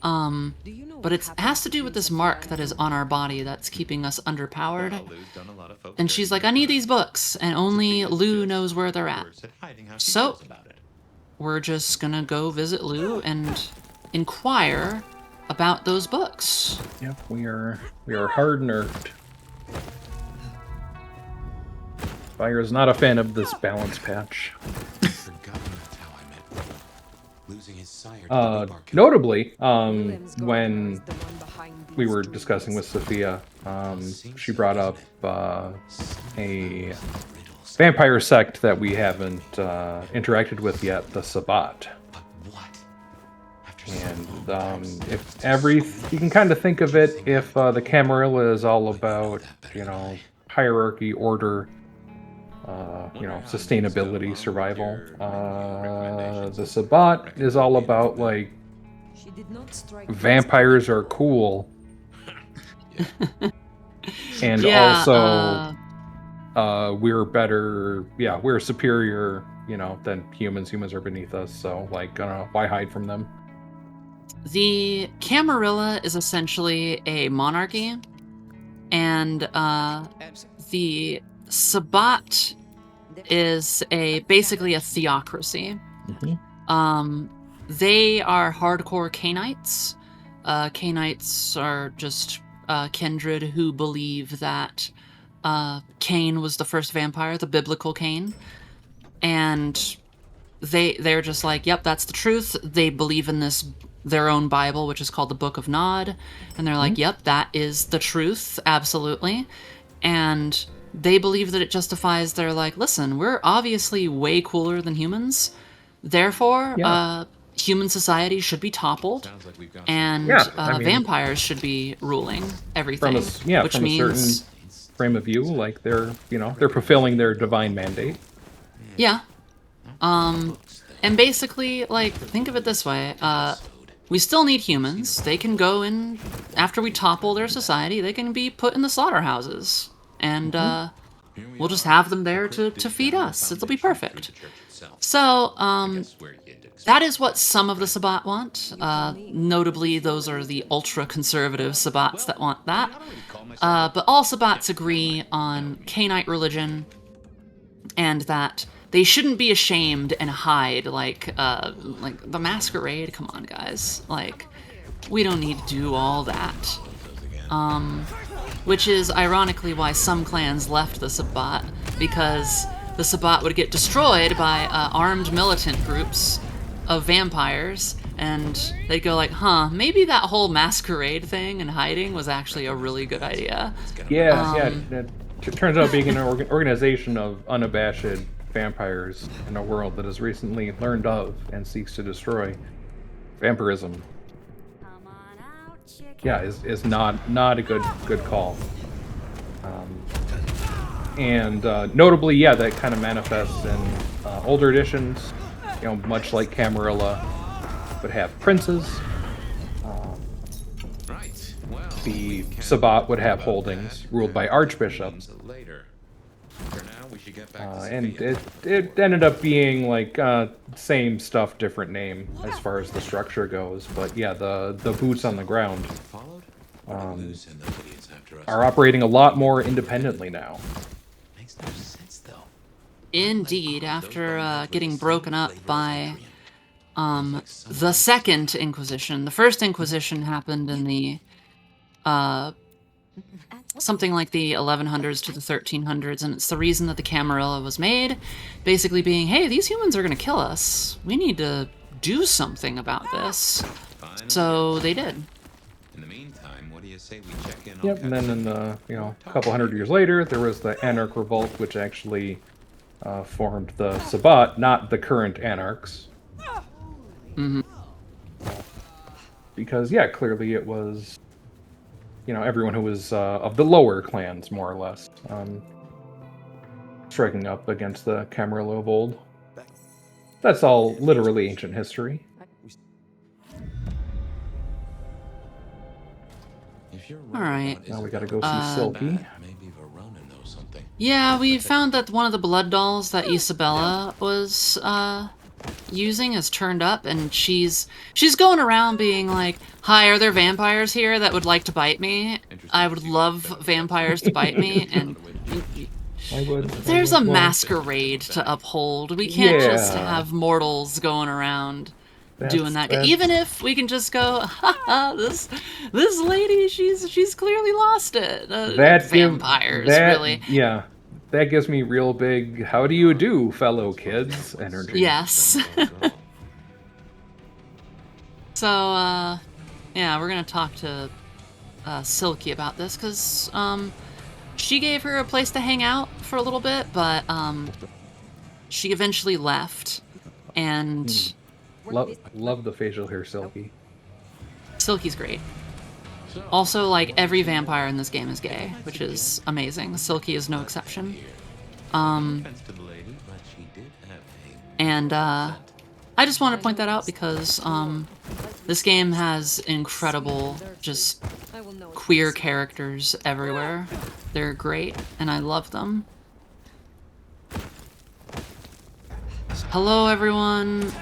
But it has to do with this mark that is on our body that's keeping us underpowered. And she's like, I need these books, and only Lou knows where they're at. So, we're just gonna go visit Lou and inquire about those books. Yep, we are hard nerfed. Fire is not a fan of this balance patch. Notably, when we were discussing with Sophia, she brought up a vampire sect that we haven't interacted with yet, the Sabbat. And you can kind of think of it, if the Camarilla is all about, hierarchy, order, sustainability, survival. The Sabbat is all about, like, vampires are cool. And also, we're better, we're superior, than humans. Humans are beneath us, so, like, I don't know, why hide from them? The Camarilla is essentially a monarchy, and the Sabbat is basically a theocracy. Mm-hmm. They are hardcore Cainites. Cainites are just kindred who believe that Cain was the first vampire, the biblical Cain, and they're just like, yep, that's the truth. They believe in their own Bible, which is called the Book of Nod, and they're like, yep, that is the truth, absolutely. And they believe that it justifies their, like, listen, we're obviously way cooler than humans, therefore human society should be toppled, and vampires should be ruling everything. Which means, a certain frame of view, like, they're fulfilling their divine mandate. Yeah. And basically, like, think of it this way, we still need humans. They can go in, after we topple their society, they can be put in the slaughterhouses. And we'll just have them there to feed us. It'll be perfect. So, that is what some of the Sabbat want. Notably, those are the ultra-conservative Sabbats that want that. But all Sabbats agree on Cainite religion, and that they shouldn't be ashamed and hide like the Masquerade. Come on, guys. Like, we don't need to do all that. Which is ironically why some clans left the Sabbat, because the Sabbat would get destroyed by armed militant groups of vampires, and they'd go like, maybe that whole Masquerade thing and hiding was actually a really good idea. It turns out being an organization of unabashed vampires in a world that has recently learned of and seeks to destroy vampirism, is not a good call. And notably, that kind of manifests in older editions. Much like Camarilla would have princes. The Sabbat would have holdings ruled by archbishops. And it ended up being like same stuff, different name as far as the structure goes. But the boots on the ground are operating a lot more independently now. Makes no sense, though. Indeed, after getting broken up by the Second Inquisition. The First Inquisition happened in the something like the 1100s to the 1300s, and it's the reason that the Camarilla was made, basically being, hey, these humans are going to kill us. We need to do something about this. So they did. In the meantime, what do you say we check in? Yep, and then in the, a couple hundred years later, there was the Anarch Revolt, which actually formed the Sabbat, not the current Anarchs. Mm-hmm. Because, clearly it was, everyone who was of the lower clans, more or less, striking up against the Camarilla of old. That's all literally ancient history. Alright. Now we gotta go see Silky. Yeah, we found that one of the blood dolls that Isabella was using is turned up, and she's going around being like, "Hi, are there vampires here that would like to bite me? I would love vampires to bite me." And there's a masquerade to uphold. We can't just have mortals going around doing that. Even if we can just go, "Ha, this lady, she's clearly lost it." Vampires, really. Yeah. That gives me real big, how do you do, fellow kids, energy. Yes. So, yeah, we're gonna talk to Silky about this, because she gave her a place to hang out for a little bit, but she eventually left, and... Love the facial hair, Silky. Silky's great. Also, like, every vampire in this game is gay, which is amazing. Silky is no exception. And I just want to point that out because this game has incredible, just queer characters everywhere. They're great, and I love them. Hello, everyone.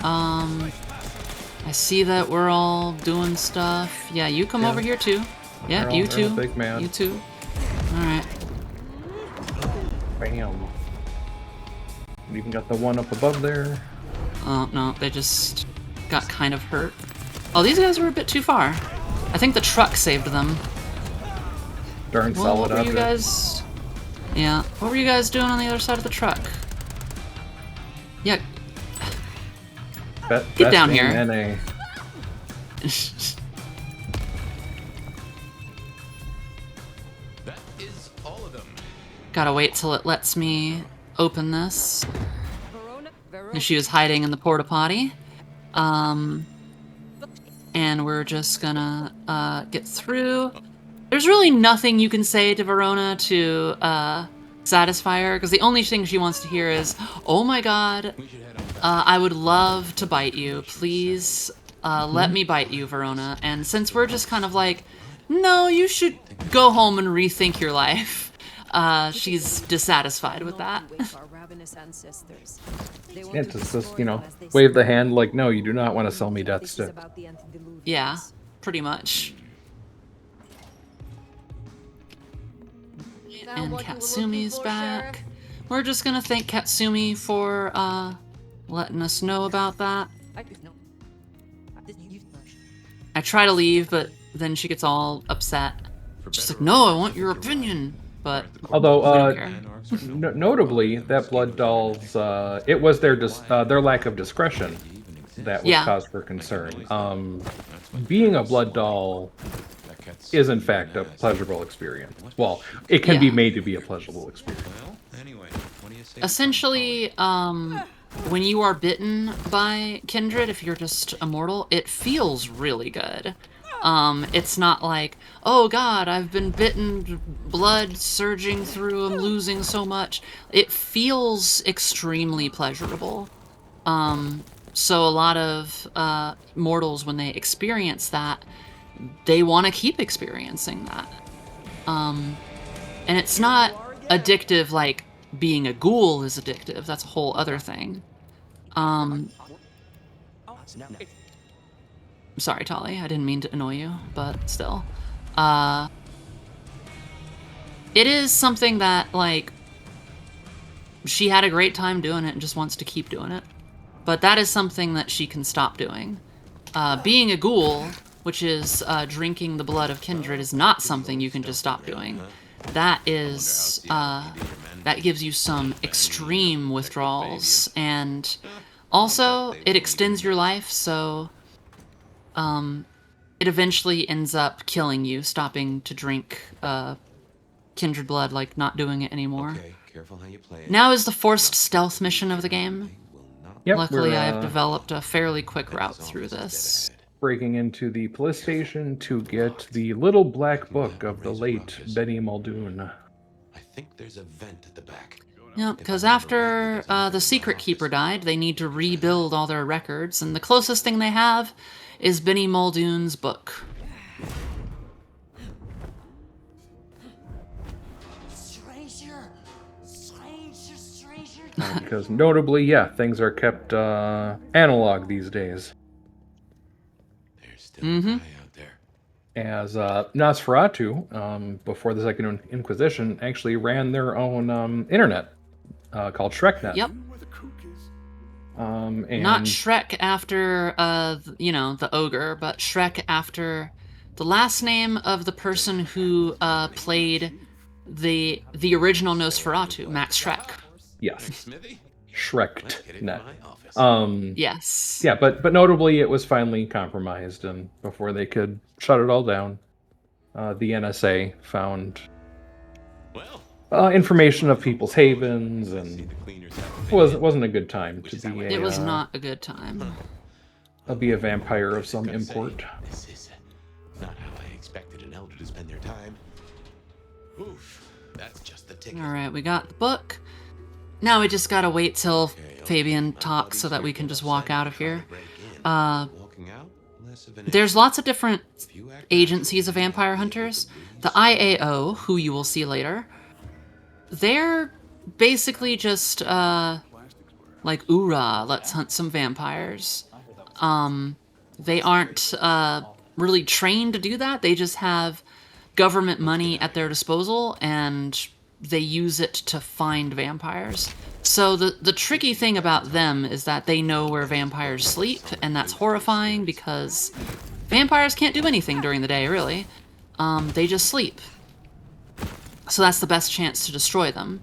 I see that we're all doing stuff. Yeah, you come over here too. Yeah, you too. Big man. You too. Alright. Bam. We even got the one up above there. Oh, no, they just got kind of hurt. Oh, these guys were a bit too far. I think the truck saved them. Darn solid what were object. you guys... Yeah, what were you guys doing on the other side of the truck? Yeah. Get down here. NA. That is all of them. Gotta wait till it lets me open this. And she was hiding in the porta potty. And we're just gonna get through. There's really nothing you can say to Verona to satisfy her, because the only thing she wants to hear is, "Oh my god, I would love to bite you. Please, let me bite you, Verona." And since we're just kind of like, "No, you should go home and rethink your life," she's dissatisfied with that. And to just, you know, wave the hand like, "No, you do not want to sell me death stick." Yeah, pretty much. And Katsumi's back. We're just gonna thank Katsumi for letting us know about that. I try to leave, but then she gets all upset. She's like, "No, I want your opinion." But although, notably, that Blood Dolls, it was their lack of discretion that was cause for concern. Being a Blood Doll is in fact a pleasurable experience. Well, it can be made to be a pleasurable experience. Essentially, when you are bitten by Kindred, if you're just immortal, it feels really good. It's not like, "Oh god, I've been bitten, blood surging through, I'm losing so much." It feels extremely pleasurable. So a lot of mortals, when they experience that, they want to keep experiencing that. And it's not addictive like being a ghoul is addictive. That's a whole other thing. Sorry, Tolly, I didn't mean to annoy you, but still. It is something that, like, she had a great time doing it and just wants to keep doing it. But that is something that she can stop doing. Being a ghoul, which is drinking the blood of Kindred, is not something you can just stop doing. That is, that gives you some extreme withdrawals, and also, it extends your life, so it eventually ends up killing you, stopping to drink Kindred blood, like not doing it anymore. Now is the forced stealth mission of the game. Yep, Luckily, I have developed a fairly quick route through this. Breaking into the police station to get the little black book of the late Benny Muldoon. I think there's a vent at the back. Yep, because after the Secret Keeper died, they need to rebuild all their records, and the closest thing they have is Benny Muldoon's book. Because notably, yeah, things are kept analog these days. There's still a guy out there. As Nosferatu, before the Second Inquisition, actually ran their own internet called ShrekNet. Yep. And Not Shrek after, the ogre, but Shrek after the last name of the person who played the original Nosferatu, Max Shrek. Yes. ShrekNet. Yes. Yeah, but notably, it was finally compromised, and before they could shut it all down, the NSA found information of people's havens, and it wasn't a good time to be It was not a good time. Be a vampire of some import. This is not how I expected an elder to spend their time. Oof, that's just the ticket. All right, we got the book. Now we just gotta wait till Fabian talks so that we can just walk out of here. There's lots of different agencies of vampire hunters. The IAO, who you will see later, they're basically just like, oorah, let's hunt some vampires. They aren't really trained to do that. They just have government money at their disposal, and they use it to find vampires. So the tricky thing about them is that they know where vampires sleep, and that's horrifying because vampires can't do anything during the day, really. They just sleep. So that's the best chance to destroy them.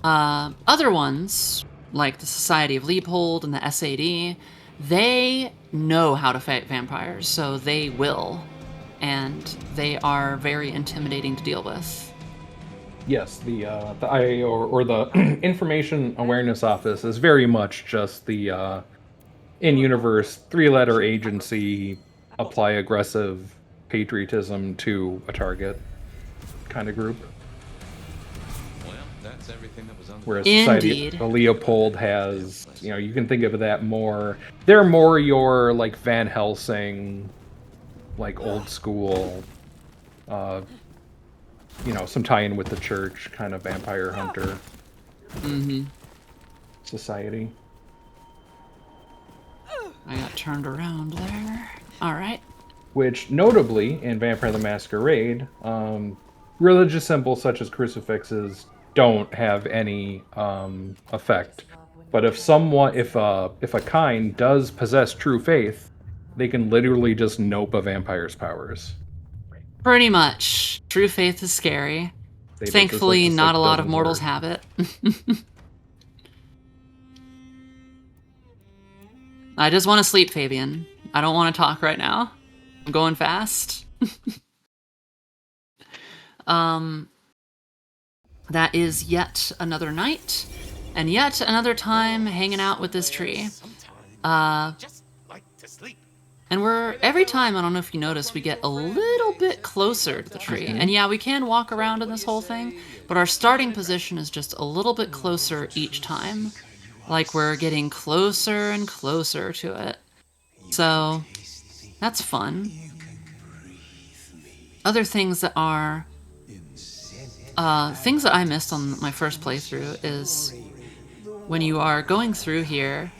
Other ones, like the Society of Leopold and the SAD, they know how to fight vampires, so they will. And they are very intimidating to deal with. Yes, the IAO or the Information Awareness Office is very much just the in-universe three-letter agency, apply aggressive patriotism to a target kind of group. Well, that's everything that was on the Whereas Society of Leopold has, you can think of that more. They're more your like Van Helsing, like old school. Some tie-in with the church, kind of vampire hunter society. I got turned around there. All right. Which, notably, in Vampire the Masquerade, religious symbols such as crucifixes don't have any effect. But if a kind does possess true faith, they can literally just nope a vampire's powers. Pretty much. True faith is scary. Thankfully, not a lot of mortals have it. I just want to sleep, Fabian. I don't want to talk right now. I'm going fast. That is yet another night, and yet another time hanging out with this tree. And every time, I don't know if you notice, we get a little bit closer to the tree. And yeah, we can walk around in this whole thing, but our starting position is just a little bit closer each time. Like we're getting closer and closer to it. So, that's fun. Other things that are... things that I missed on my first playthrough is when you are going through here,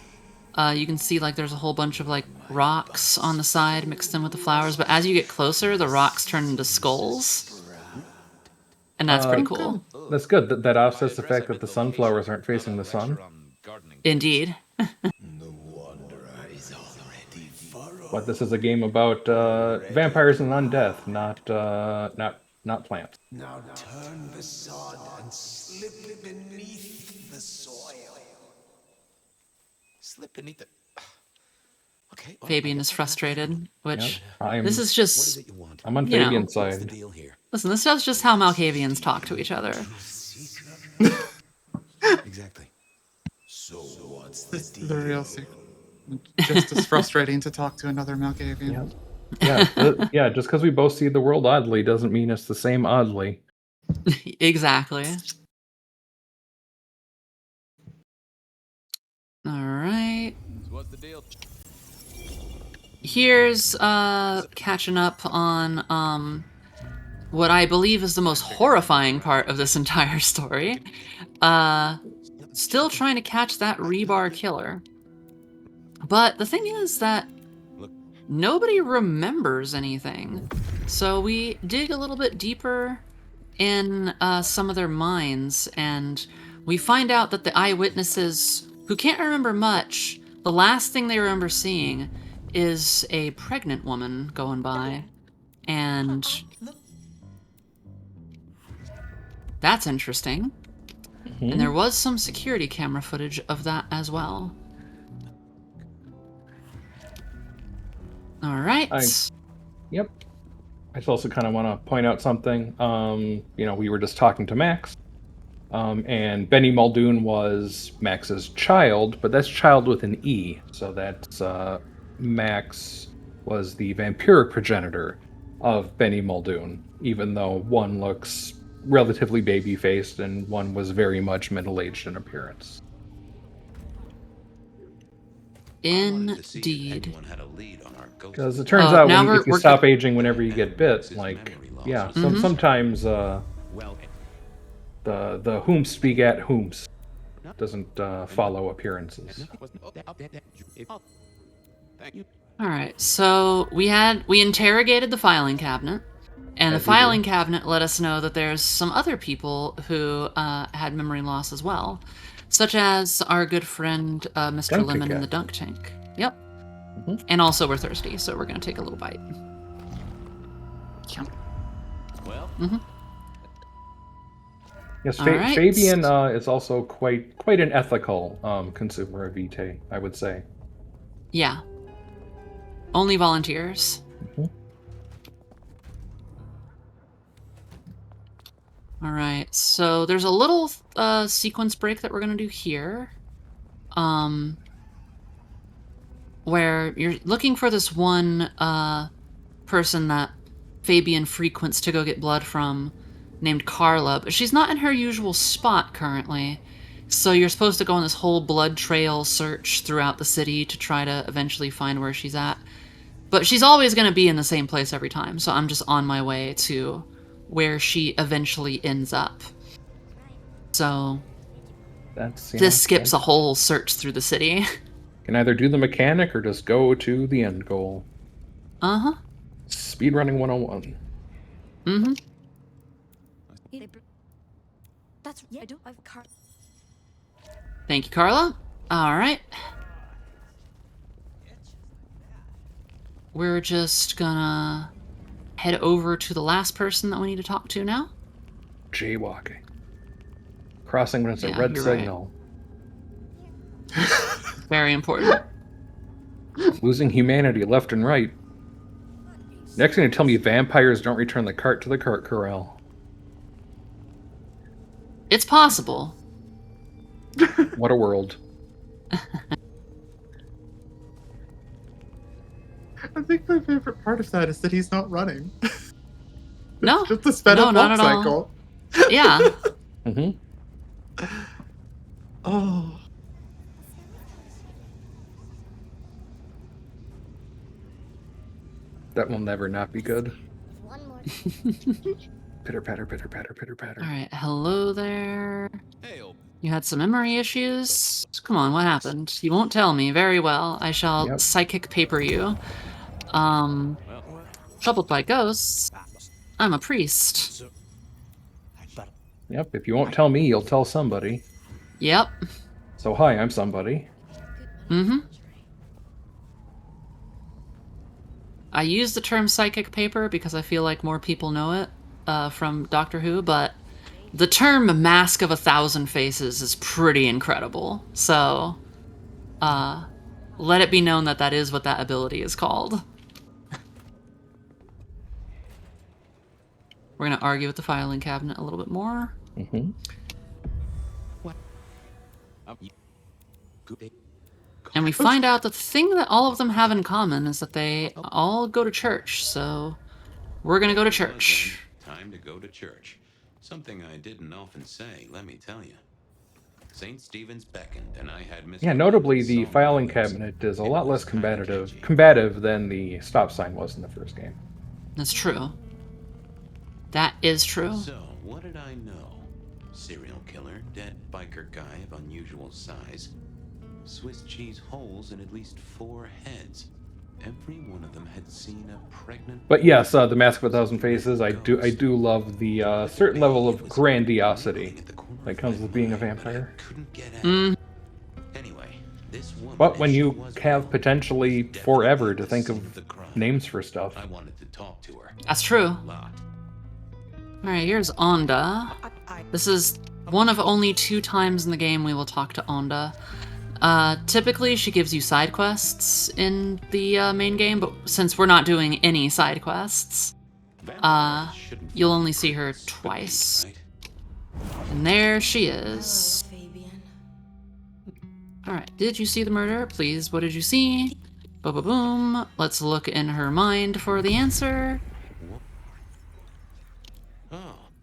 you can see like there's a whole bunch of like rocks on the side mixed in with the flowers, but as you get closer, the rocks turn into skulls. And that's pretty cool. That's good. That offsets the fact that the sunflowers aren't facing the sun. Indeed. But this is a game about vampires and undeath, not plants. Now turn the sod and slip beneath the soil. Slip beneath the... Okay. Fabian is frustrated, which this is just... I'm on Fabian's side. Listen, this is just how Malkavians talk to each other. Exactly. So what's the real secret? Just as frustrating to talk to another Malkavian. Yeah, just because we both see the world oddly doesn't mean it's the same oddly. Exactly. All right. What's the deal? Here's catching up on what I believe is the most horrifying part of this entire story. Still trying to catch that rebar killer. But the thing is that nobody remembers anything. So we dig a little bit deeper in some of their minds, and we find out that the eyewitnesses, who can't remember much, the last thing they remember seeing is a pregnant woman going by. And that's interesting. And there was some security camera footage of that as well. All right. Yep. I just also kind of want to point out something. We were just talking to Max, and Benny Muldoon was Max's child, but that's child with an E. So that's Max was the vampiric progenitor of Benny Muldoon, even though one looks relatively baby-faced and one was very much middle-aged in appearance. Indeed. Because it turns out if you stop aging whenever you get bit, sometimes the whomst speak at whomst doesn't follow appearances. All right, so we interrogated the filing cabinet, and the filing cabinet let us know that there's some other people who had memory loss as well, such as our good friend Mr. Lemon in the dunk tank. Yep. And also we're thirsty, so we're gonna take a little bite. Well. Yes, Fabian is also quite an ethical consumer of Vitae, I would say. Yeah. Only volunteers. All right, so there's a little sequence break that we're gonna do here, where you're looking for this one person that Fabian frequents to go get blood from, named Carla, but she's not in her usual spot currently. So you're supposed to go on this whole blood trail search throughout the city to try to eventually find where she's at. But she's always going to be in the same place every time, so I'm just on my way to where she eventually ends up. So this skips a whole search through the city. Can either do the mechanic or just go to the end goal. Speedrunning 101. That's yeah. I don't. I've Thank you, Carla. All right. We're just gonna head over to the last person that we need to talk to now. Jaywalking. Crossing when it's a red signal. Right. Very important. Losing humanity left and right. Next thing to tell me vampires don't return the cart to the cart corral. It's possible. What a world. I think my favorite part of that is that he's not running. No. Just a sped up walk cycle. Yeah. Oh. That will never not be good. Pitter patter, pitter patter, pitter patter. All right, hello there. You had some memory issues? Come on, what happened? You won't tell me. Very well. I shall psychic paper you. Troubled by ghosts. I'm a priest. Yep, if you won't tell me, you'll tell somebody. Yep. So hi, I'm somebody. I use the term psychic paper because I feel like more people know it from Doctor Who, but the term Mask of 1,000 Faces is pretty incredible. So, let it be known that that is what that ability is called. We're going to argue with the filing cabinet a little bit more. And we find out that the thing that all of them have in common is that they all go to church, so we're gonna go to church. Time to go to church. Something I didn't often say, let me tell you. St. Stephen's beckoned, and I had Mr. Yeah, notably the filing cabinet is a lot less combative than the stop sign was in the first game. That's true. That is true. So, what did I know? serial killer, dead biker guy of unusual size, Swiss cheese holes in at least 4 heads. Every one of them had seen a pregnant. But yes, the Mask of a Thousand Faces. I do love the certain level of grandiosity that comes with being a vampire. Anyway, this woman, But when if she you was have wrong, potentially was forever definitely to the think scene of the crime. names for stuff. I wanted to talk to her. That's true. A lot. Alright, here's Onda. This is one of only 2 times in the game we will talk to Onda. Typically, she gives you side quests in the main game, but since we're not doing any side quests, you'll only see her twice. And there she is. Alright, did you see the murder? Please, what did you see? Boom. Let's look in her mind for the answer.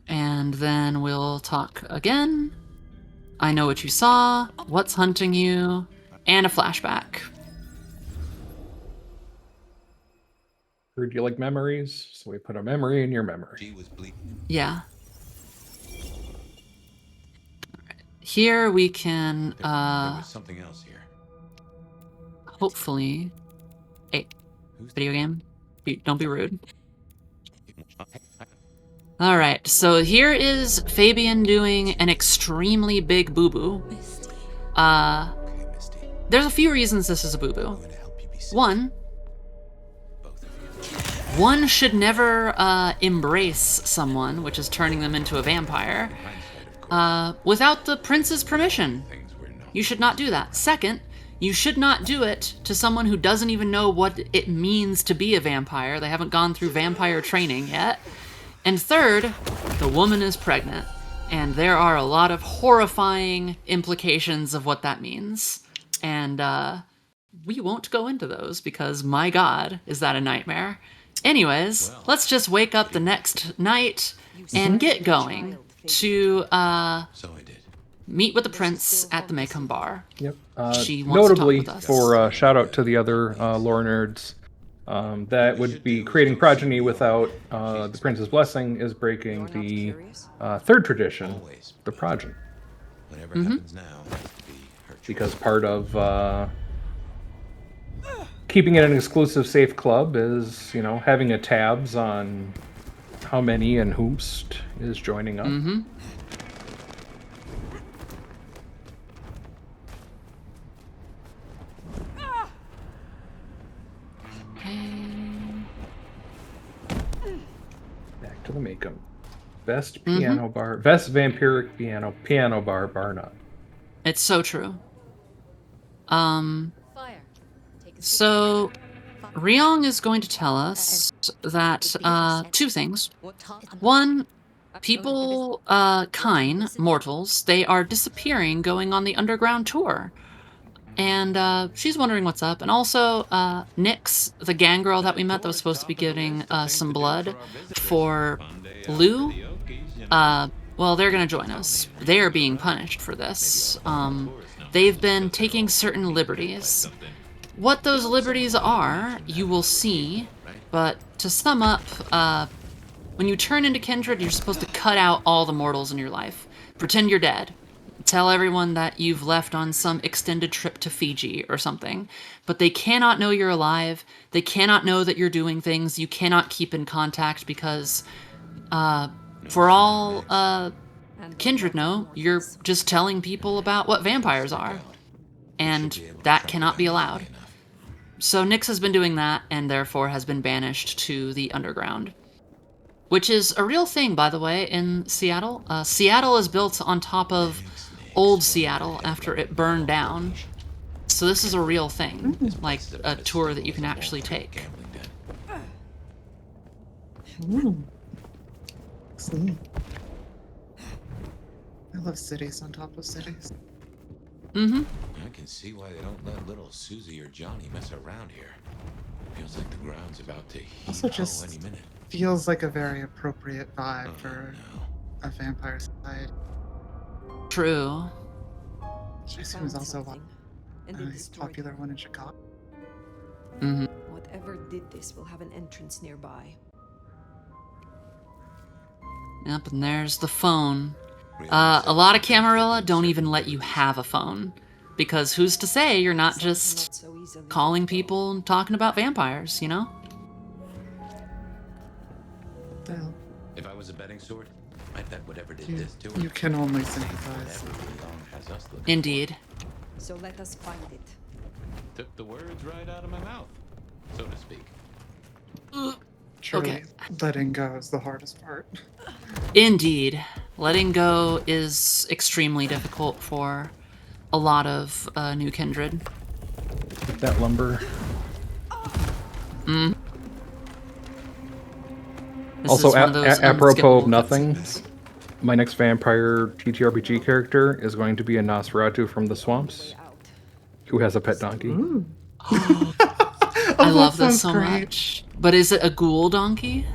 And then we'll talk again. I know what you saw, what's hunting you, and a flashback. Heard you like memories, so we put a memory in your memory. Yeah. Here we can, There was something else here. hopefully... Hey, video game, don't be rude. Alright, so here is Fabian doing an extremely big boo-boo. There's a few reasons this is a boo-boo. One should never embrace someone, which is turning them into a vampire, without the prince's permission. You should not do that. Second, you should not do it to someone who doesn't even know what it means to be a vampire. They haven't gone through vampire training yet. And third, the woman is pregnant, and there are a lot of horrifying implications of what that means. And we won't go into those because, my God, is that a nightmare. Anyways, let's just wake up the next night and get going to meet with the prince at the Maycomb bar. Yep. She wants Notably, to talk with us. for shout out to the other lore nerds, that would be creating progeny without the prince's blessing is breaking the third tradition, the progeny. Whatever happens now, Because part of keeping it an exclusive safe club is, having a tabs on how many and whomst is joining up. Back to the Maycomb. Best piano bar, best vampiric piano bar, bar none. It's so true. So Ryong is going to tell us that 2 things. One, people, mortals, they are disappearing going on the underground tour. And she's wondering what's up. And also, Nyx, the gang girl that we met that was supposed to be getting some blood for Lou, well, they're going to join us. They are being punished for this. They've been taking certain liberties. What those liberties are, you will see. But to sum up, when you turn into Kindred, you're supposed to cut out all the mortals in your life. Pretend you're dead. Tell everyone that you've left on some extended trip to Fiji or something. But they cannot know you're alive. They cannot know that you're doing things. You cannot keep in contact because, for all Kindred know, you're just telling people about what vampires are. And that cannot be allowed. So Nyx has been doing that, and therefore has been banished to the underground. Which is a real thing, by the way, in Seattle. Seattle is built on top of old Seattle after it burned down. So this is a real thing, like a tour that you can actually take. Excellent. I love cities on top of cities. I can see why they don't let little Susie or Johnny mess around here. Feels like the ground's about to heat Also up just any minute. feels like a very appropriate vibe for a vampire society. True. Which I assume is also a popular one in Chicago. Whatever did this will have an entrance nearby. Yep, and there's the phone. A lot of Camarilla don't even let you have a phone. Because who's to say you're not just calling people and talking about vampires, you know? Well, If I was a betting sort, I'd bet whatever did you, this to you it. can only sympathize. Whatever Leon has us looking Indeed. So let us find it. for. Took the words right out of my mouth, so to speak. Truly, Okay. letting go is the hardest part. Indeed. Letting go is extremely difficult for a lot of new kindred. Get that lumber. Mm. This Also, is one of those apropos of unskippable nothing, cutscenes. my next vampire TTRPG character is going to be a Nosferatu from the swamps, who has a pet donkey. Ooh. I that love this sounds so great. much. But is it a ghoul donkey?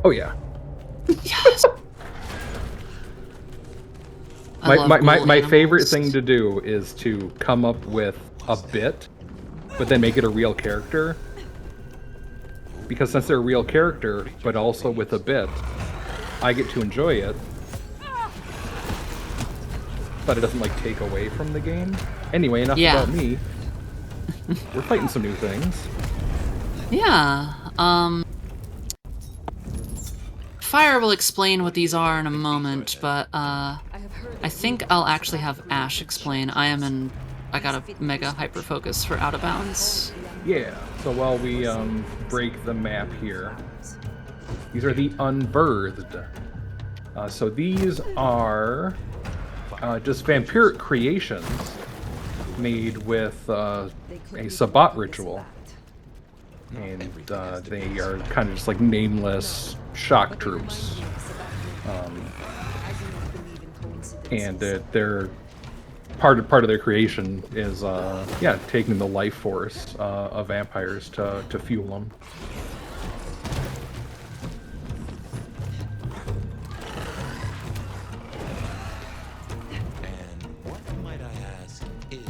Oh yeah. Yes. I love My ghoul favorite animals. thing to do is to come up with a bit, but then make it a real character. Because since they're a real character, but also with a bit, I get to enjoy it. But it doesn't like take away from the game. Anyway, enough Yeah. about me. We're fighting some new things. Yeah. Fire will explain what these are in a moment, but I think I'll actually have Ash explain. I got a mega hyper focus for Out of Bounds. Yeah, so while we break the map here, these are the Unbirthed. So these are just vampiric creations made with a Sabbat ritual. And they are kind of just like nameless shock troops. And they're part of their creation is taking the life force of vampires to fuel them.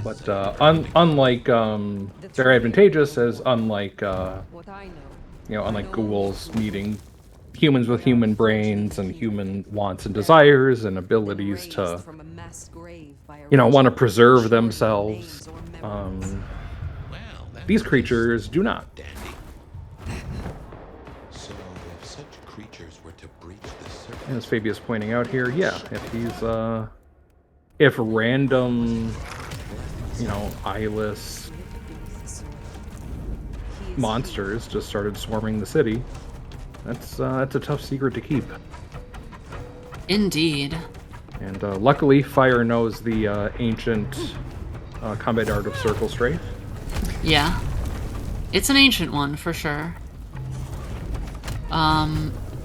But unlike they're advantageous as unlike unlike ghouls needing humans with human brains and human wants and desires and abilities to want to preserve themselves. These creatures do not. So if such creatures were to breach the surface, As Fabius pointing out here, if random, eyeless monsters just started swarming the city, that's a tough secret to keep. Indeed. And luckily, Fire knows the ancient combat art of Circle Strafe. Yeah. It's an ancient one, for sure.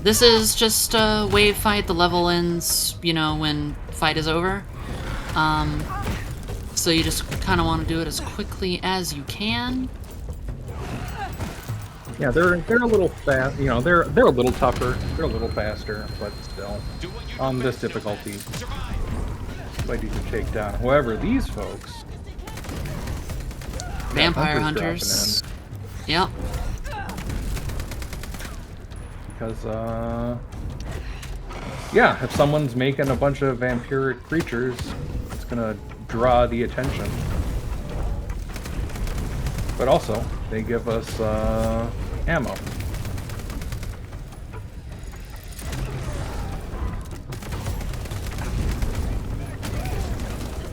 This is just a wave fight. The level ends, when fight is over. So you just kind of want to do it as quickly as you can. Yeah, they're a little fast. They're a little tougher. They're a little faster, but still, on this difficulty, quite easy to take down. However, these folks, Vampire hunters. Yep. Because if someone's making a bunch of vampiric creatures, it's gonna draw the attention. But also, they give us ammo.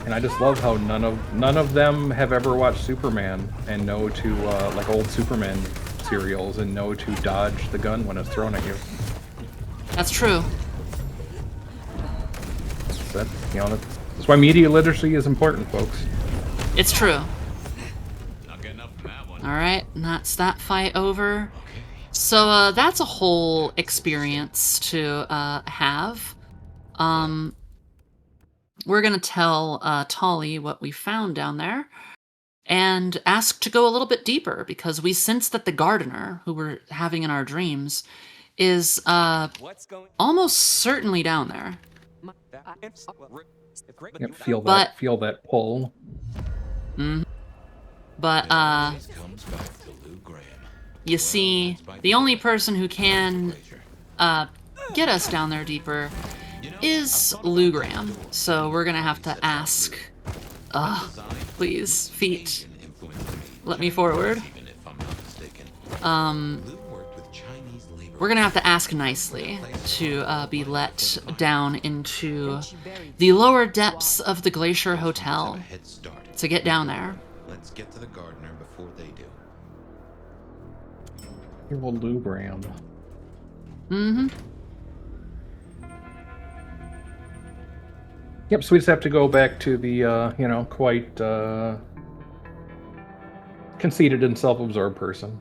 And I just love how none of them have ever watched Superman and know to like old Superman serials and know to dodge the gun when it's thrown at you. That's true. That's why media literacy is important, folks. It's true. not getting up from that one. Alright, and that's that fight over. So that's a whole experience to have. We're gonna tell Tolly what we found down there and ask to go a little bit deeper because we sense that the gardener, who we're having in our dreams, is almost certainly down there. Yep, feel that pull. But you see, the only person who can get us down there deeper is Lugram. So we're gonna have to ask. Please, feet. Let me forward. We're gonna have to ask nicely to be let down into the lower depths of the Glacier Hotel to get down there. Let's get to the gardener before they do. Here will Lugram. Mm-hmm. Yep, so we just have to go back to the, quite conceited and self-absorbed person.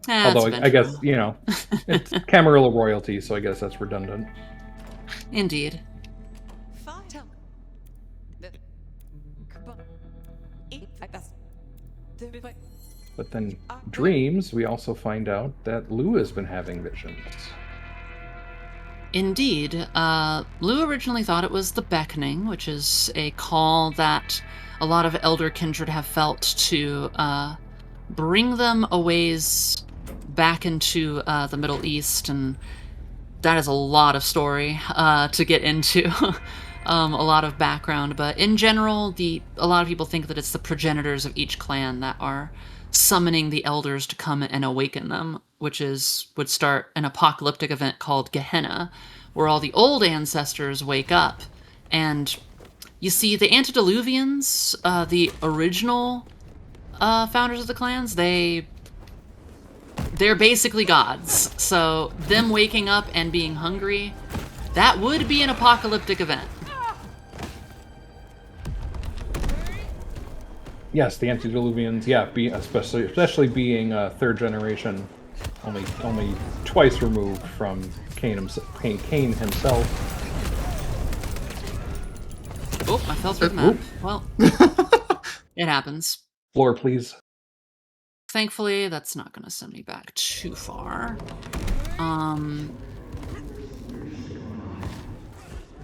Although, I guess, it's Camarilla royalty, so I guess that's redundant. Indeed. But then, dreams, we also find out that Lou has been having visions. Indeed. Lou originally thought it was the Beckoning, which is a call that a lot of Elder Kindred have felt to bring them a ways back into the Middle East, and that is a lot of story to get into, a lot of background. But in general, a lot of people think that it's the progenitors of each clan that are summoning the elders to come and awaken them, which would start an apocalyptic event called Gehenna, where all the old ancestors wake up. And you see, the Antediluvians, the original founders of the clans, they're basically gods. So them waking up and being hungry, that would be an apocalyptic event. Yes, the Antediluvians, especially being third generation, only twice removed from Cain himself. Oh, I fell through the map. Well, it happens. Floor, please. Thankfully, that's not going to send me back too far.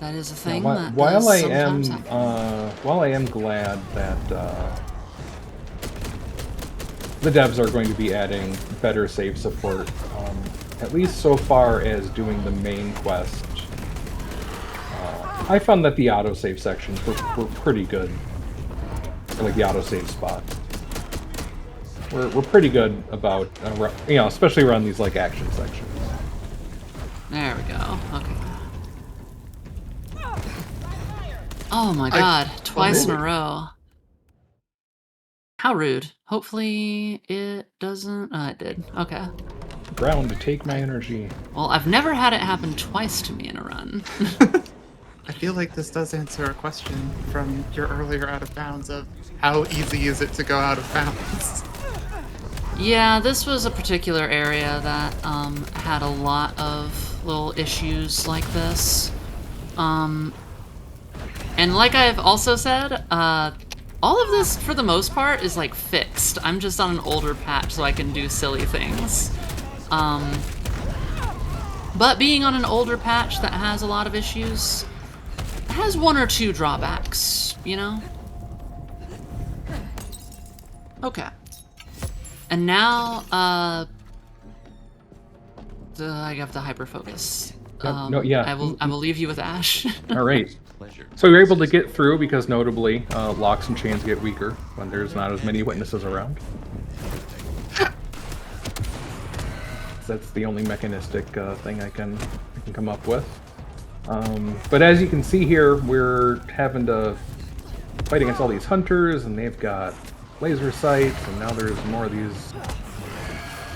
That is a thing. While I am glad that the devs are going to be adding better save support, at least so far as doing the main quest. I found that the autosave sections were pretty good. Or like the autosave spot. We're pretty good about, especially around these like action sections. There we go. Okay. Oh my god, twice in a row. How rude. Hopefully it doesn't... it did. Okay. Ground to take my energy. Well, I've never had it happen twice to me in a run. I feel like this does answer a question from your earlier out of bounds of how easy is it to go out of bounds? Yeah, this was a particular area that had a lot of little issues like this. And like I've also said, all of this, for the most part, is like fixed. I'm just on an older patch so I can do silly things. But being on an older patch that has a lot of issues, has one or two drawbacks, you know? Okay. And now, I have the hyper-focus. I will leave you with Ash. Alright. So you're able to get through because, notably, locks and chains get weaker when there's not as many witnesses around. That's the only mechanistic thing I can come up with. But as you can see here, we're having to fight against all these hunters, and they've got laser sights, and now there's more of these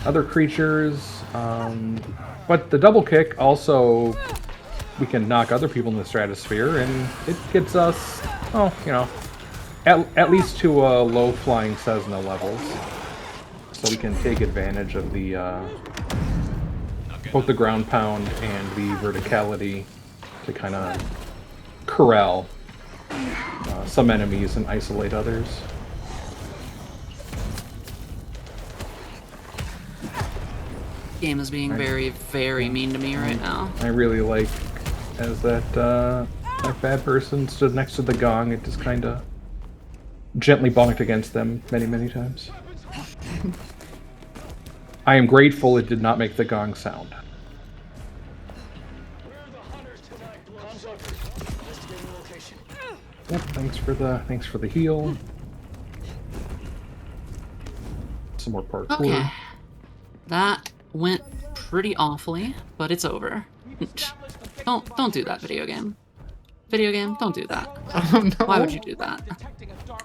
other creatures. But the double kick also, we can knock other people in the stratosphere, and it gets us, at least to low flying Cessna levels, so we can take advantage of the both the ground pound and the verticality to kind of corral some enemies and isolate others. Game is being very, very mean to me right now. I really like as that bad person stood next to the gong, it just kind of gently bonked against them many, many times. I am grateful it did not make the gong sound. Yep, thanks for the heal. Some more parkour. Okay. That went pretty awfully, but it's over. Don't do that, video game. Video game, don't do that. Oh no. Why would you do that?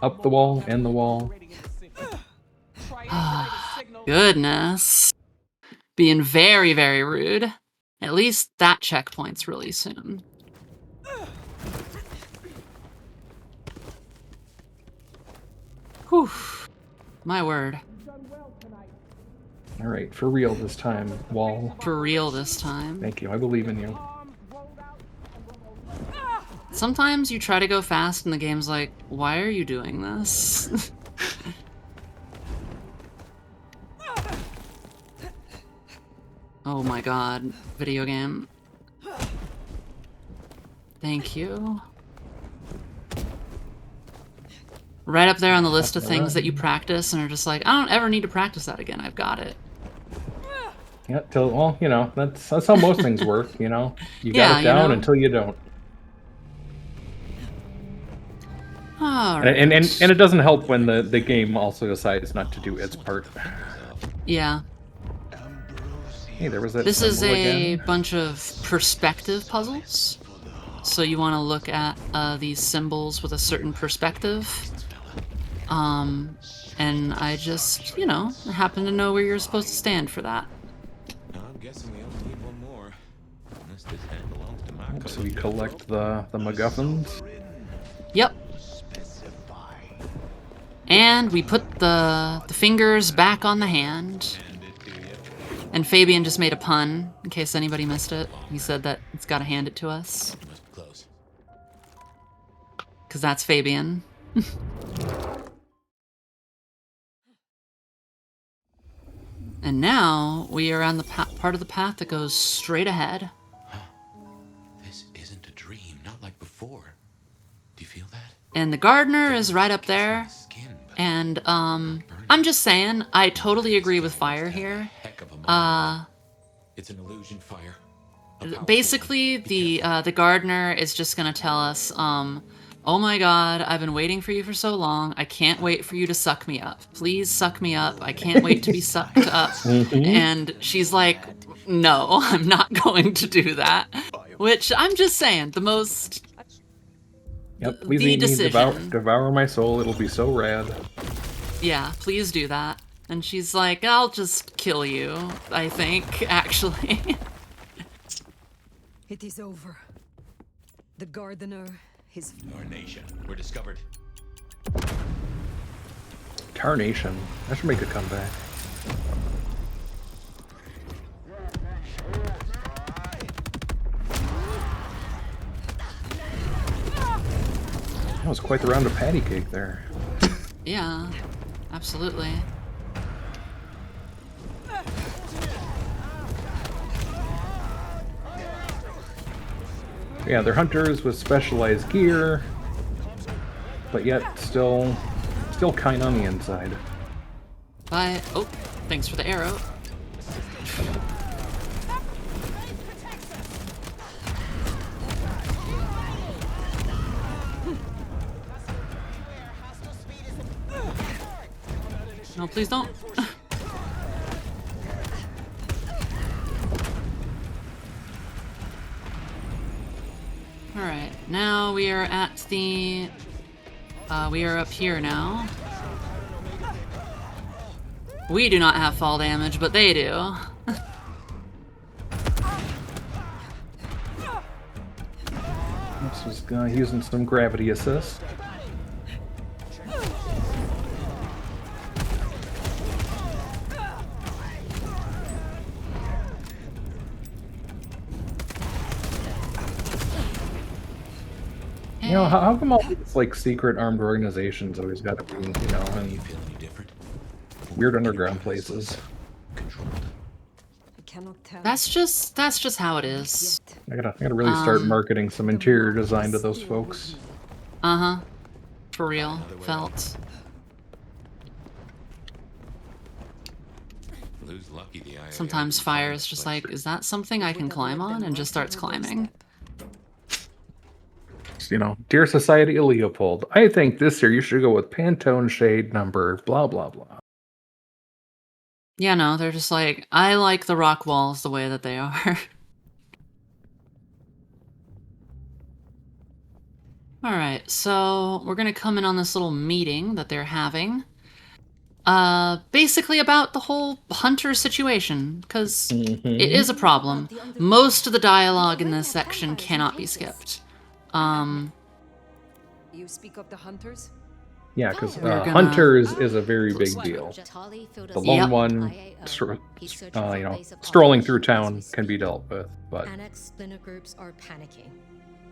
Up the wall, and the wall. Goodness. Being very, very rude. At least that checkpoint's really soon. Whew. My word. Alright, for real this time, wall. For real this time. Thank you, I believe in you. Sometimes you try to go fast and the game's like, why are you doing this? Oh my god, video game. Thank you. Right up there on the list of things that you practice and are just like, I don't ever need to practice that again, I've got it. Yeah, well, you know, that's how most things work, you know? You got it down until you don't. Right. And it doesn't help when the game also decides not to do its part. Yeah. Hey, there was that. This is a again. bunch of perspective puzzles. So you want to look at these symbols with a certain perspective. And I just, you know, happen to know where you're supposed to stand for that. I'm guessing we only need one more. Unless this hand belongs to my So we collect the MacGuffins. Yep. And we put the fingers back on the hand. And Fabian just made a pun, in case anybody missed it. He said that it's gotta hand it to us. Close. Because that's Fabian. And now we are on the part of the path that goes straight ahead. This isn't a dream, not like before. Do you feel that? And the gardener is right up there. And I'm just saying, I totally agree with Fire here. It's an illusion, Fire. Basically, the gardener is just gonna tell us, oh my god, I've been waiting for you for so long. I can't wait for you to suck me up. Please suck me up. I can't wait to be sucked up. And she's like, no, I'm not going to do that. Which, I'm just saying, the most... Yep, please eat me, devour my soul. It'll be so rad. Yeah, please do that. And she's like, I'll just kill you, I think, actually. It is over. The gardener, his... Tarnation. We're discovered. Tarnation. I should make a comeback. That was quite the round of patty cake there. Yeah, absolutely. Yeah, they're hunters with specialized gear, but yet still kind on the inside. But, oh, thanks for the arrow. No, please don't. Alright, now we are at the... we are up here now. We do not have fall damage, but they do. This is using some gravity assist. You know, how come all these like secret armed organizations always got to be, you know, in weird underground places? That's just how it is. I gotta really start marketing some interior design to those folks. Uh-huh. For real. Felt. Sometimes Fire is just like, is that something I can climb on? And just starts climbing. Dear Society of Leopold, I think this year you should go with Pantone shade number blah blah blah. Yeah, no, they're just like, I like the rock walls the way that they are. Alright, so we're gonna come in on this little meeting that they're having. Basically about the whole hunter situation, because it is a problem. Most of the dialogue in this section cannot be skipped. You speak of the hunters? Yeah, because gonna- hunters is a very big deal. The lone Yep. one, strolling through town can be dealt with, but Annex splinter groups are panicking,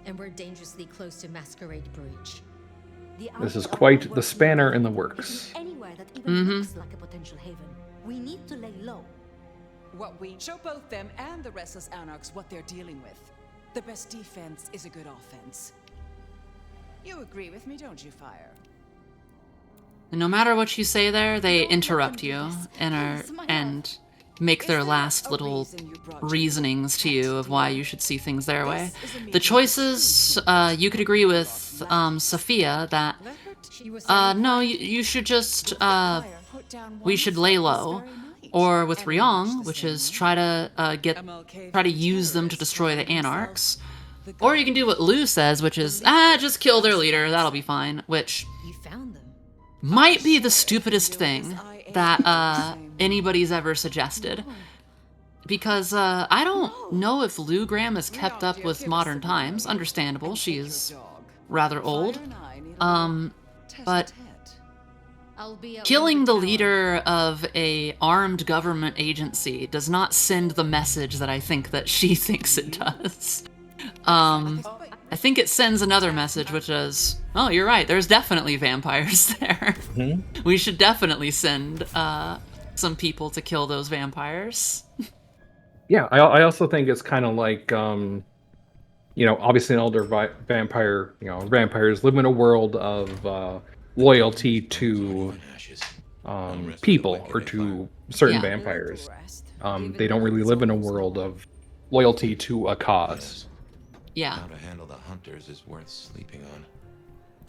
and we're dangerously close to Masquerade Bridge. this is quite the spanner in the works. Anywhere that even looks like a potential haven. We need to lay low. What we show both them and the restless anarchs what they're dealing with. The best defense is a good offense. You agree with me, don't you, Fire? And no matter what you say there, they interrupt you and make their last little reasonings to you of why you should see things their way. The choices, you could agree with Sophia that, no, you should just, we should lay low. Or with Ryong, which is try to use them to destroy the Anarchs. Or you can do what Lou says, which is, just kill their leader, that'll be fine, which might be the stupidest thing that anybody's ever suggested. Because I don't know if Lou Graham has kept up with modern times. Understandable, she's rather old. But killing the leader of a armed government agency does not send the message that I think that she thinks it does. I think it sends another message, which is, oh, you're right, there's definitely vampires there. We should definitely send some people to kill those vampires. Yeah, I also think it's kind of like, obviously an older vampire, vampires live in a world of loyalty to people or to certain vampires. They don't really live in a world of loyalty to a cause. Yeah. How to handle the hunters is worth sleeping on.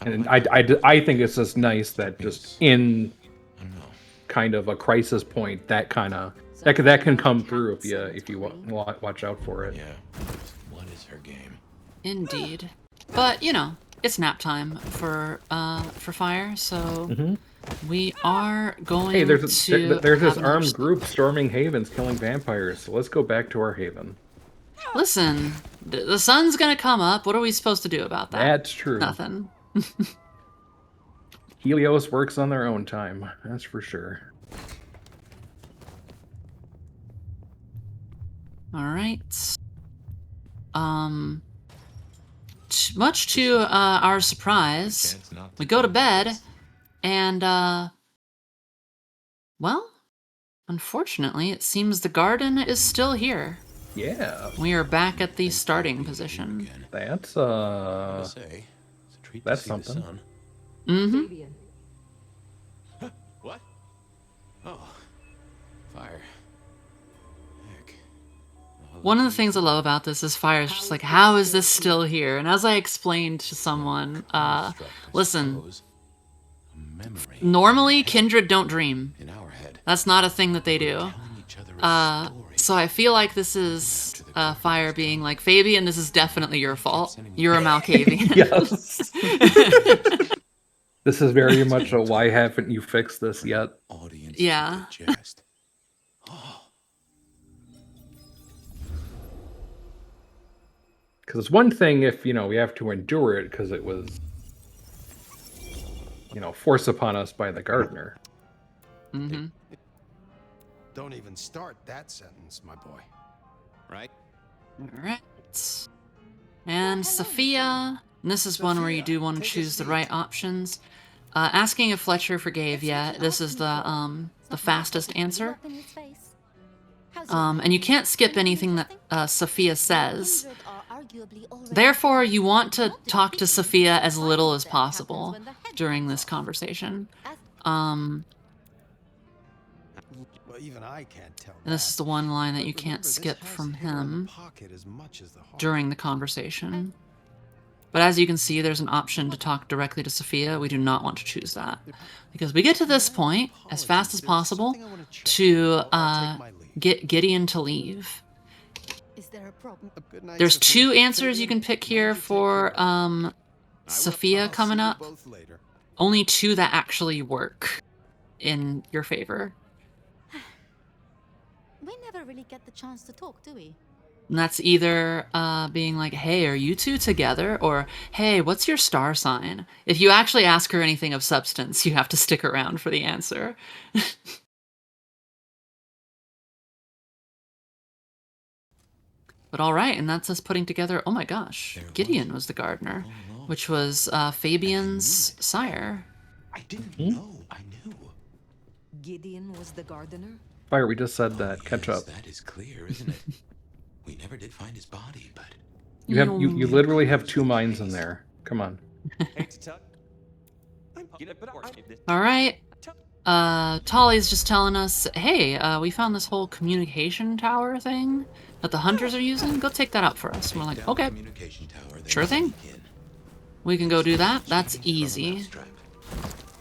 And I think it's just nice that just in kind of a crisis point, that can come through if you watch out for it. Yeah. What is her game? Indeed. But it's nap time for Fire, so we are going Hey, there's this have armed group storming havens, killing vampires. So let's go back to our haven. Listen, the sun's gonna come up. What are we supposed to do about that? That's true. Nothing. Helios works on their own time. That's for sure. All right. Much to our surprise, we go to bed, and well, unfortunately, it seems the garden is still here. Yeah. We are back at the starting position. That's something. What? Oh, Fire. Heck. One of the things I love about this is Fire's just like, how is this still here? And as I explained to someone, listen, normally Kindred don't dream. That's not a thing that they do. So I feel like this is Fire being like, Fabian, this is definitely your fault. You're a Malkavian. Yes. This is very much a why haven't you fixed this yet? Yeah. Because it's one thing if, we have to endure it because it was, forced upon us by the gardener. Don't even start that sentence, my boy. Right? Alright. And Sophia, and this is one where you do want to choose the right options. Asking if Fletcher forgave yet, this is the fastest answer. And you can't skip anything that Sophia says. Therefore, you want to talk to Sophia as little as possible during this conversation. Even I can't tell. This is the one line that you can't skip from him during the conversation. But as you can see, there's an option to talk directly to Sophia. We do not want to choose that. Because we get to this point as fast as possible to get Gideon to leave. Is there a problem? There's 2 answers you can pick here for Sophia coming up. Only 2 that actually work in your favor. We never really get the chance to talk, do we? And that's either being like, hey, are you 2 together? Or, hey, what's your star sign? If you actually ask her anything of substance, you have to stick around for the answer. But all right, and that's us putting together, oh my gosh, Gideon was the gardener, which was Fabian's sire. I didn't know. I knew. Gideon was the gardener? Fire, we just said that. Catch up. That is clear, isn't it? We never did find his body, but You literally have 2 minds in there. Come on. All right. Tolly's just telling us, hey, we found this whole communication tower thing that the hunters are using. Go take that out for us. And we're like, okay, sure thing. We can go do that. That's easy.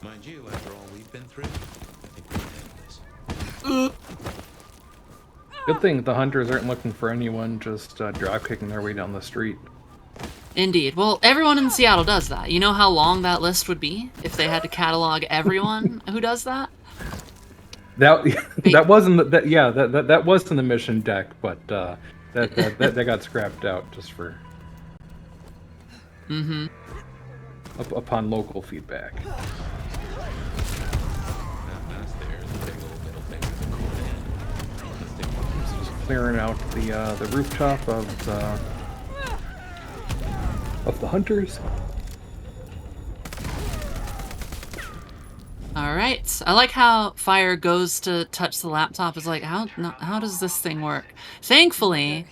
mind you, after all we've been through, I think we can handle this. Good thing the hunters aren't looking for anyone just drop kicking their way down the street. Indeed. Well, everyone in Seattle does that. You know how long that list would be if they had to catalog everyone who does that? That wasn't that was in the mission deck, but that got scrapped out just for upon local feedback. Just clearing out the rooftop of the hunters. All right. I like how Fire goes to touch the laptop. Is like, how does this thing work? Thankfully,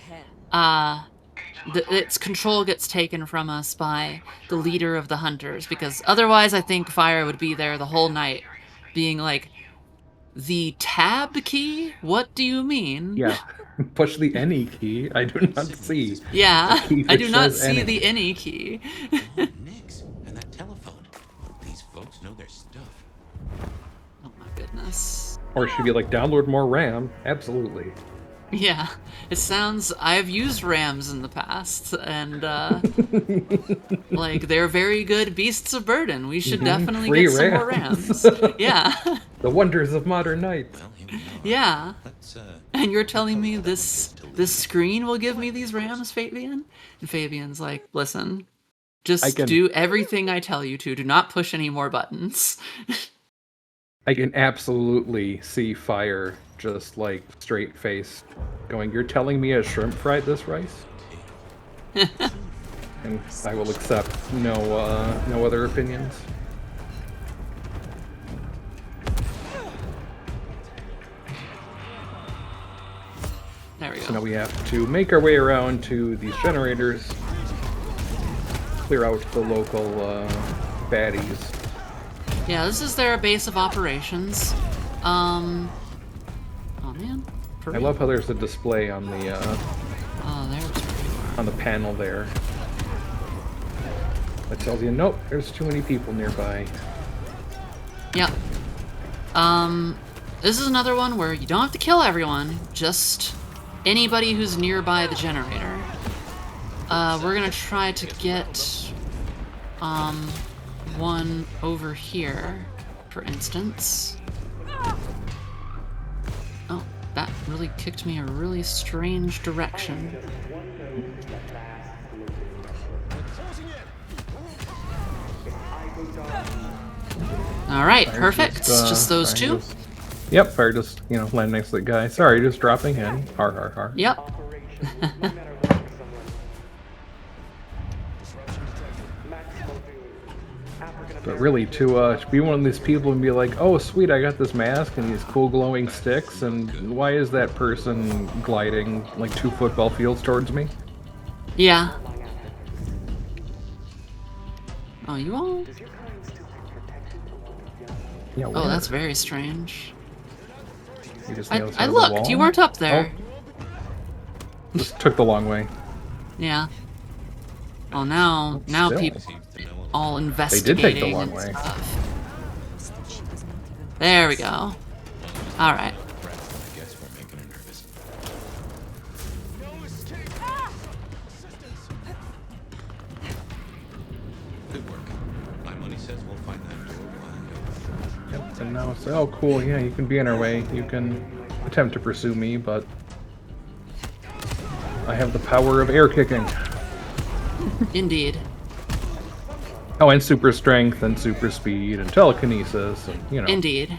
its control gets taken from us by the leader of the hunters, because otherwise I think Fire would be there the whole night being like, the tab key? What do you mean? Yeah. Push the any key. I do not see. Yeah, I do not see the any key. Nix and that telephone. These folks know their stuff. Oh my goodness. Or should be like, download more RAM. Absolutely. Yeah, it sounds. I've used RAMs in the past, and like they're very good beasts of burden. We should definitely Free get some more RAMs. Yeah. The wonders of modern night. Yeah. And you're telling me this screen will give me these RAMs, Fabian? And Fabian's like, listen, just do everything I tell you to. Do not push any more buttons. I can absolutely see Fire just like straight faced going, you're telling me a shrimp fried this rice? And I will accept no other opinions. There we go. So now we have to make our way around to these generators, clear out the local baddies. Yeah, this is their base of operations. Oh man. I love how there's a display on the there's on the panel there that tells you, nope, there's too many people nearby. Yep. This is another one where you don't have to kill everyone, just anybody who's nearby the generator. We're gonna try to get one over here, for instance. Oh, that really kicked me a really strange direction. All right, perfect. Just those two. Yep, Fire just, land next to the guy. Sorry, just dropping in. Har, har, har. Yep. But really, to be one of these people and be like, oh, sweet, I got this mask and these cool glowing sticks, and why is that person gliding like 2 football fields towards me? Yeah. Oh, you all? Yeah, oh, that's very strange. I looked. You weren't up there. Oh. Just took the long way. Yeah. Well, now Still. people all They did investigating take the long and way. stuff. There we go. All right. I guess we're making her nervous. Good work. My money says we'll find that door wide open. Yep, and now it's, oh cool, yeah, you can be in our way. You can attempt to pursue me, but I have the power of air kicking. Indeed. Oh, and super strength, and super speed, and telekinesis, and, you know. Indeed.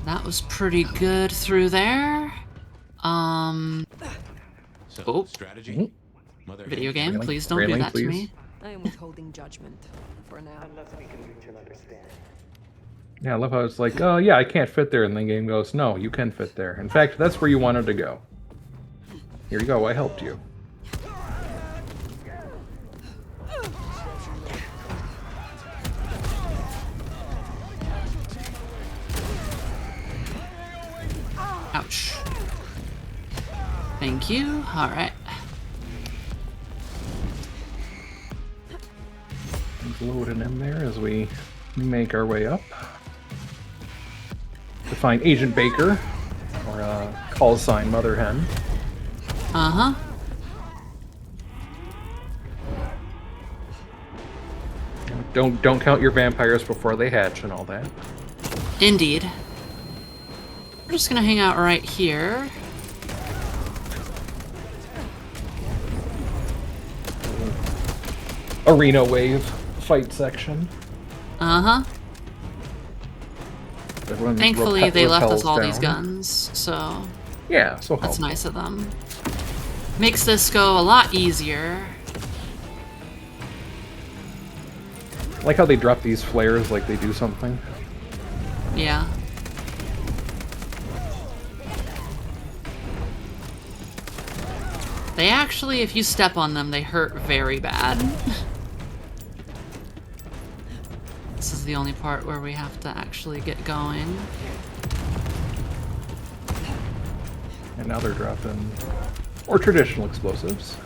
That was pretty good through there. So, strategy? Mother Video hen- game, Railing? please don't Railing, do that to please. me. I am withholding judgment for now. Unless we can reach an understanding. Yeah, I love how it's like, oh yeah, I can't fit there, and the game goes, no, you can fit there. In fact, that's where you wanted to go. Here you go, I helped you. Ouch. Thank you. All right. Things loading in there as we make our way up. To find Agent Baker, or call sign Mother Hen. Uh-huh. Don't count your vampires before they hatch and all that. Indeed. We're just gonna hang out right here. Arena wave fight section. Uh-huh. Everyone Thankfully, they left us repels all these down. guns, so Yeah, so that's helpful. nice of them. Makes this go a lot easier. I like how they drop these flares like they do something. Yeah. They actually, if you step on them, they hurt very bad. This is the only part where we have to actually get going. And now they're dropping more traditional explosives.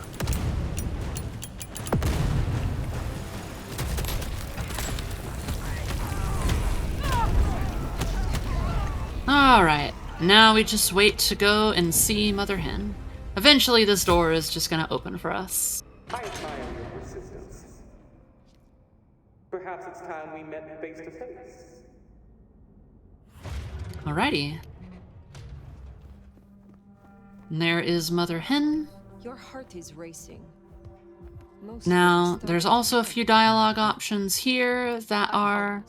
Alright, now we just wait to go and see Mother Hen. Eventually this door is just gonna open for us. I admire your persistence. Perhaps it's time we met face to face. Alrighty. And there is Mother Hen. Your heart is racing. Most Now, folks there's don't. also a few dialogue options here that are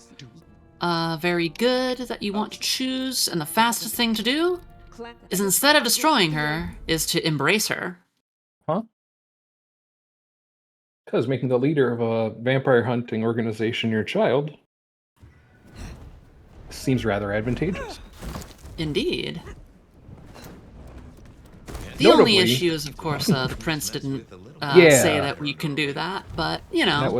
very good that you want to choose, and the fastest thing to do is instead of destroying her, is to embrace her. Huh? Because making the leader of a vampire hunting organization your child seems rather advantageous. Indeed. The only Notably- issue is, of course, the prince didn't Yeah. say that we can do that, but, you know. That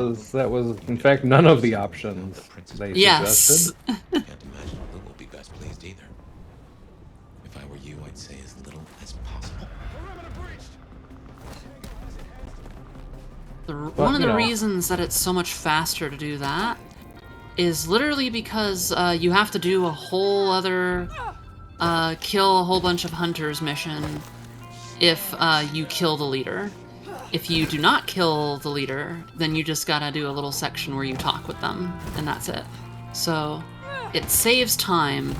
was in fact none of the options they Yes. suggested. Can't imagine Blue will be best pleased either. If I were you, I'd say as little as possible. One of you the know. reasons that it's so much faster to do that is literally because you have to do a whole other kill a whole bunch of hunters mission if you kill the leader. If you do not kill the leader, then you just gotta do a little section where you talk with them, and that's it. So it saves time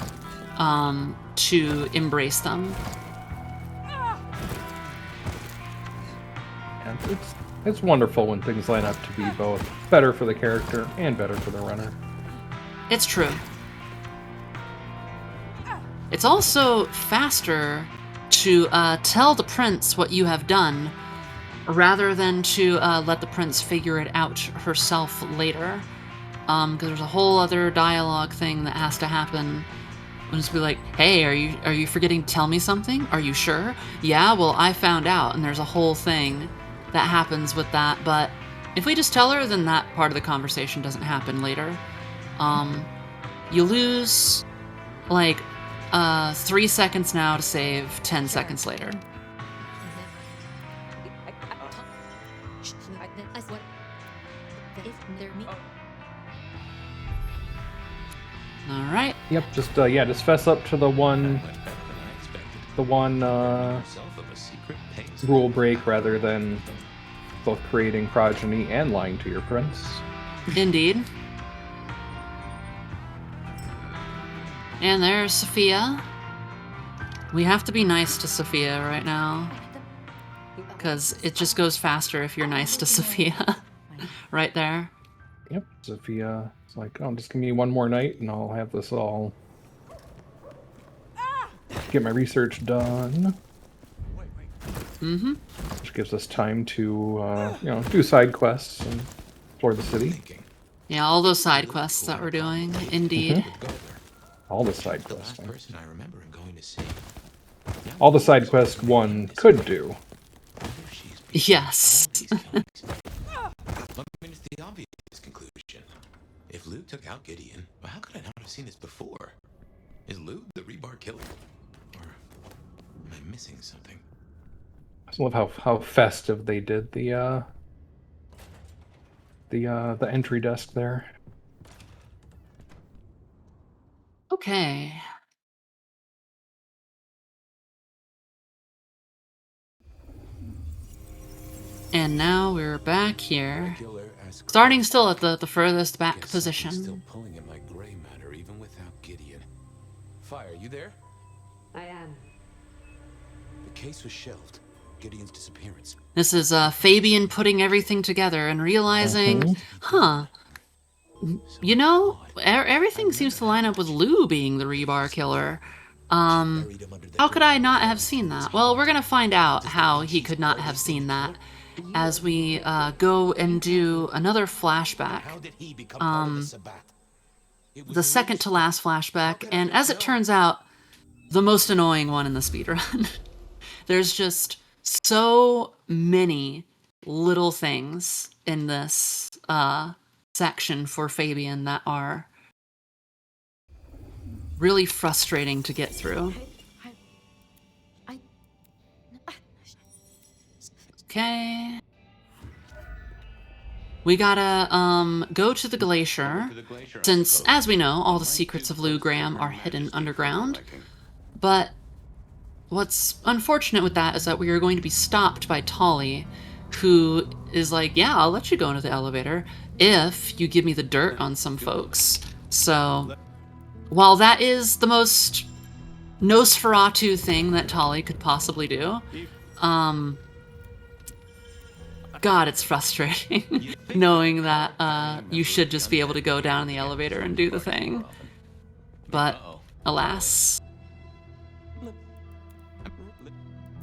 to embrace them. And it's wonderful when things line up to be both better for the character and better for the runner. It's true. It's also faster to tell the prince what you have done rather than to let the prince figure it out herself later. Because there's a whole other dialogue thing that has to happen. And just be like, hey, are you forgetting to tell me something? Are you sure? Yeah, well, I found out, and there's a whole thing that happens with that. But if we just tell her, then that part of the conversation doesn't happen later. You lose like 3 seconds now to save 10 seconds later. Yep, just just fess up to the one rule break rather than both creating progeny and lying to your prince. Indeed. And there's Sophia. We have to be nice to Sophia right now, because it just goes faster if you're nice to Sophia. Right there. Yep, Sophia is like, oh, just give me one more night and I'll have this all... get my research done. Mm-hmm. Which gives us time to, do side quests and explore the city. Yeah, all those side quests that we're doing, indeed. All the side quests. The person I remember him going to see. All the side quests one could do. Yes. I mean, it's the obvious conclusion. If Luke took out Gideon, well, how could I not have seen this before? Is Luke the rebar killer? Or am I missing something? I just love how festive they did the entry desk there. Okay. And now we're back here. Starting still at the furthest back position. Still pulling at my gray matter even without Gideon. Fire, you there? I am. The case was shelved. Gideon's disappearance. This is Fabian putting everything together and realizing, you know, everything seems to line up with Lou being the rebar killer. How could I not have seen that? Well, we're gonna find out how he could not have seen that as we go and do another flashback. The second to last flashback, and as it turns out, the most annoying one in the speedrun. There's just so many little things in this section for Fabian that are really frustrating to get through. Okay. We gotta go to the glacier, since, as we know, all the secrets of Lou Graham are hidden underground. But what's unfortunate with that is that we are going to be stopped by Tolly, who is like, yeah, I'll let you go into the elevator if you give me the dirt on some folks. So, while that is the most Nosferatu thing that Tolly could possibly do, God, it's frustrating knowing that you should just be able to go down in the elevator and do the thing. But, alas.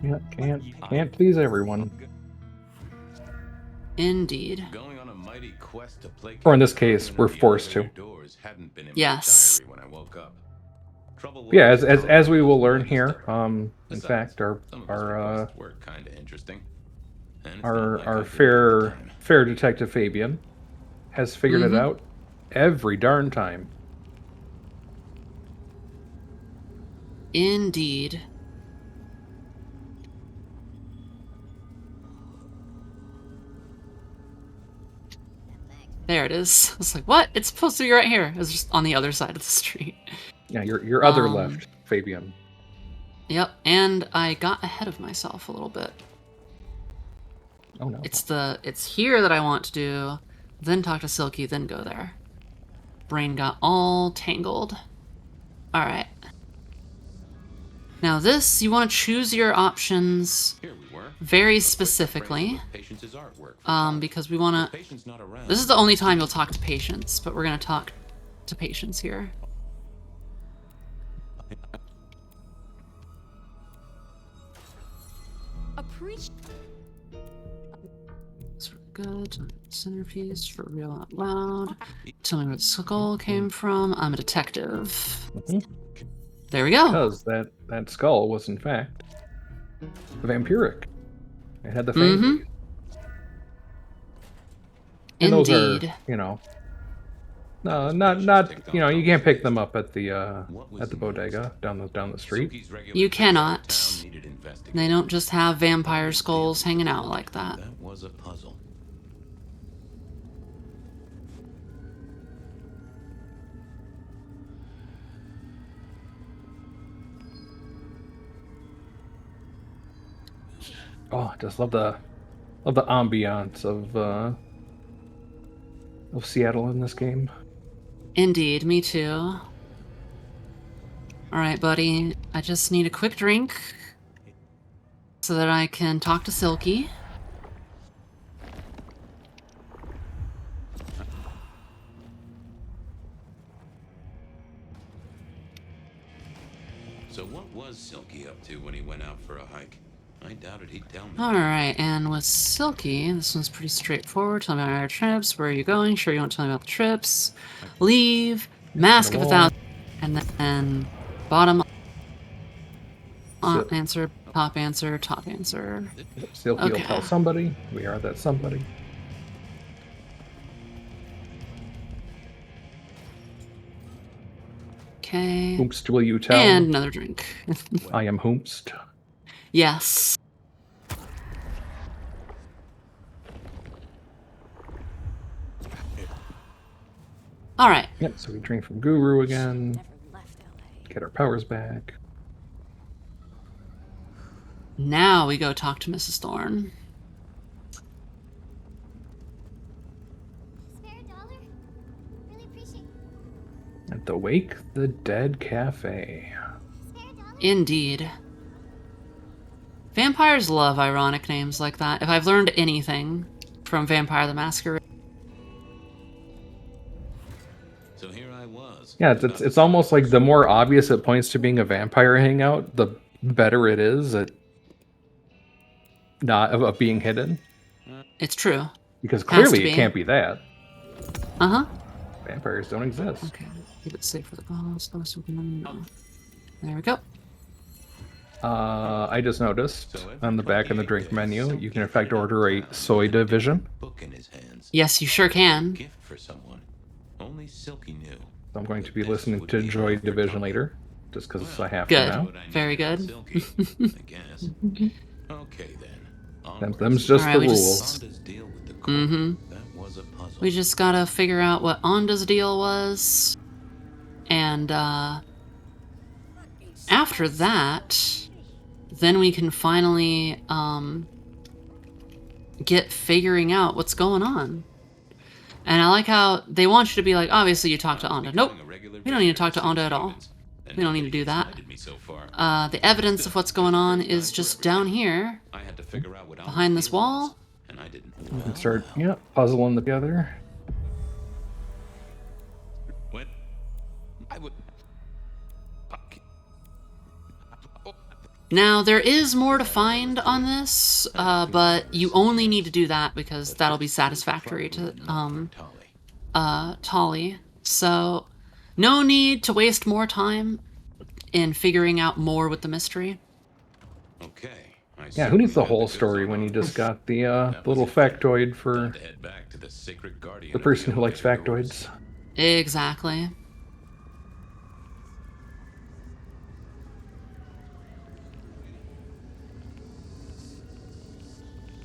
Yeah, can't please everyone. Indeed. Or in this case, we're forced to. Yes. Yeah, as we will learn here, in fact, our fair detective Fabian has figured it out every darn time. Indeed. There it is. I was like, what? It's supposed to be right here. It's just on the other side of the street. Yeah, your other left, Fabian. Yep, and I got ahead of myself a little bit. Oh no. It's here that I want to do, then talk to Silky, then go there. Brain got all tangled. Alright. Now this, you want to choose your options very specifically, because we want to... This is the only time you'll talk to Patience, but we're going to talk to Patience here. Good. Centerpiece for real out loud. Tell me where the skull came from. I'm a detective. There we go. Because that skull was in fact vampiric. It had the fangs. And those are, no, not you can't pick them up at the bodega down the street. You cannot. They don't just have vampire skulls hanging out like that. That was a puzzle. Oh, I just love the ambiance of Seattle in this game. Indeed, me too. All right, buddy. I just need a quick drink so that I can talk to Silky. So what was Silky up to when he went out for a hike? I doubted he'd tell me. Alright, and with Silky, this one's pretty straightforward. Tell me about our trips. Where are you going? Sure, you won't tell me about the trips. Leave. Mask of 1,000. And then bottom answer, top answer, top answer. Silky will tell somebody. We are that somebody. Okay. Whomst will you tell? And another drink. I am Whomst. Yes. All right. Yep, so we drink from Guru again. Get our powers back. Now we go talk to Mrs. Thorne. At the Wake the Dead Cafe. Indeed. Vampires love ironic names like that. If I've learned anything from Vampire the Masquerade. So here I was. Yeah, it's almost like the more obvious it points to being a vampire hangout, the better it is at not of being hidden. It's true. Because clearly it can't be that. Uh-huh. Vampires don't exist. Okay, keep it safe for the boss. There we go. I just noticed on the back of the drink menu, you can in fact order a soy division. Yes, you sure can. Gift for someone. Only Silky knew. So I'm going to be listening to Joy Division later, just because I have to now. Good. Very good. I guess. Okay then. Them's just the rules. Mm-hmm. We just gotta figure out what Onda's deal was. And, after that, then we can finally, get figuring out what's going on. And I like how they want you to be like, obviously you talk to Onda. Nope. We don't need to talk to Onda at all. We don't need to do that. The evidence of what's going on is just down here, behind this wall. You can start, puzzling together. What? I would. Now, there is more to find on this, but you only need to do that because that'll be satisfactory to Tolly. So, no need to waste more time in figuring out more with the mystery. Okay. Yeah, who needs the whole story when you just got the little factoid for the person who likes factoids? Exactly.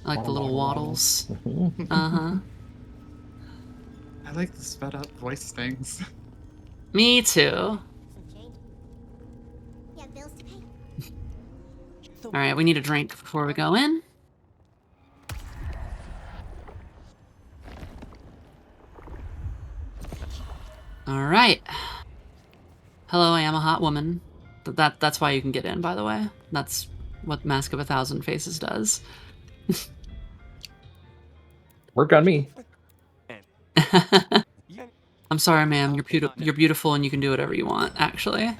I like the little waddles. Uh-huh. I like the sped up voice things. Me too. Alright, we need a drink before we go in. Alright. Hello, I am a hot woman. That's why you can get in, by the way. That's what Mask of 1,000 Faces does. Work on me. I'm sorry, ma'am. You're beautiful and you can do whatever you want, actually.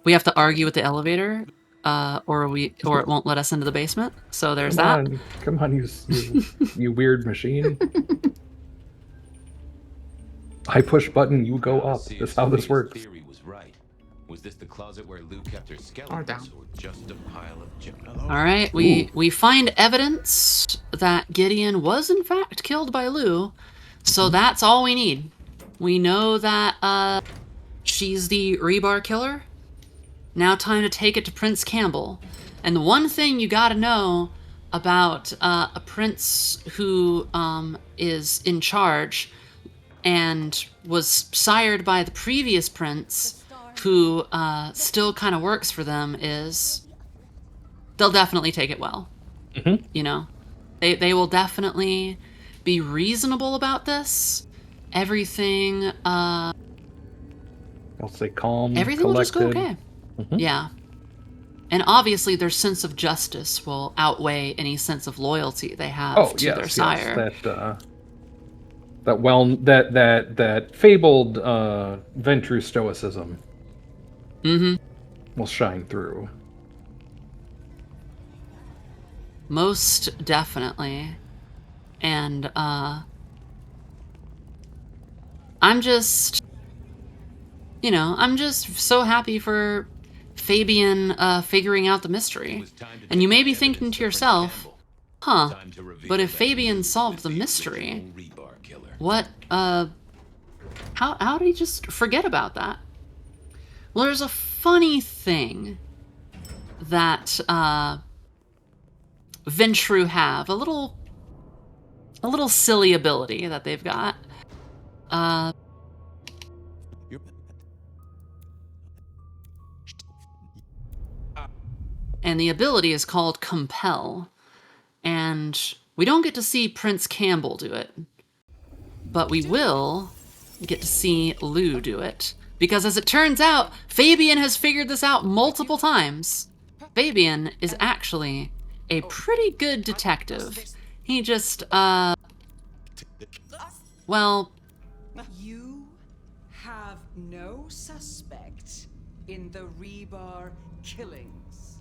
We have to argue with the elevator, or it won't let us into the basement. So there's that. Come on, you weird machine. I push button, you go up. That's how this works. Was this the closet where Lou kept her skeletons, or just a pile of junk? All right, we find evidence that Gideon was in fact killed by Lou, so that's all we need. We know that she's the rebar killer. Now time to take it to Prince Campbell. And the one thing you gotta know about a prince who is in charge and was sired by the previous prince who still kind of works for them is they'll definitely take it well. Mm-hmm. You know, they will definitely be reasonable about this. Everything, I'll say calm, everything will just go okay. Mm-hmm. Yeah. And obviously their sense of justice will outweigh any sense of loyalty they have to their sire. Yes. That fabled Ventru stoicism will shine through. Most definitely. And I'm just so happy for Fabian figuring out the mystery. And you may be thinking to yourself, huh, but if Fabian solved the mystery, what, how did he just forget about that? Well, there's a funny thing that Ventru have, a little silly ability that they've got. And the ability is called Compel. And we don't get to see Prince Campbell do it. But we will get to see Lou do it. Because as it turns out, Fabian has figured this out multiple times. Fabian is actually a pretty good detective. He just, well... You have no suspect in the Rebar killings.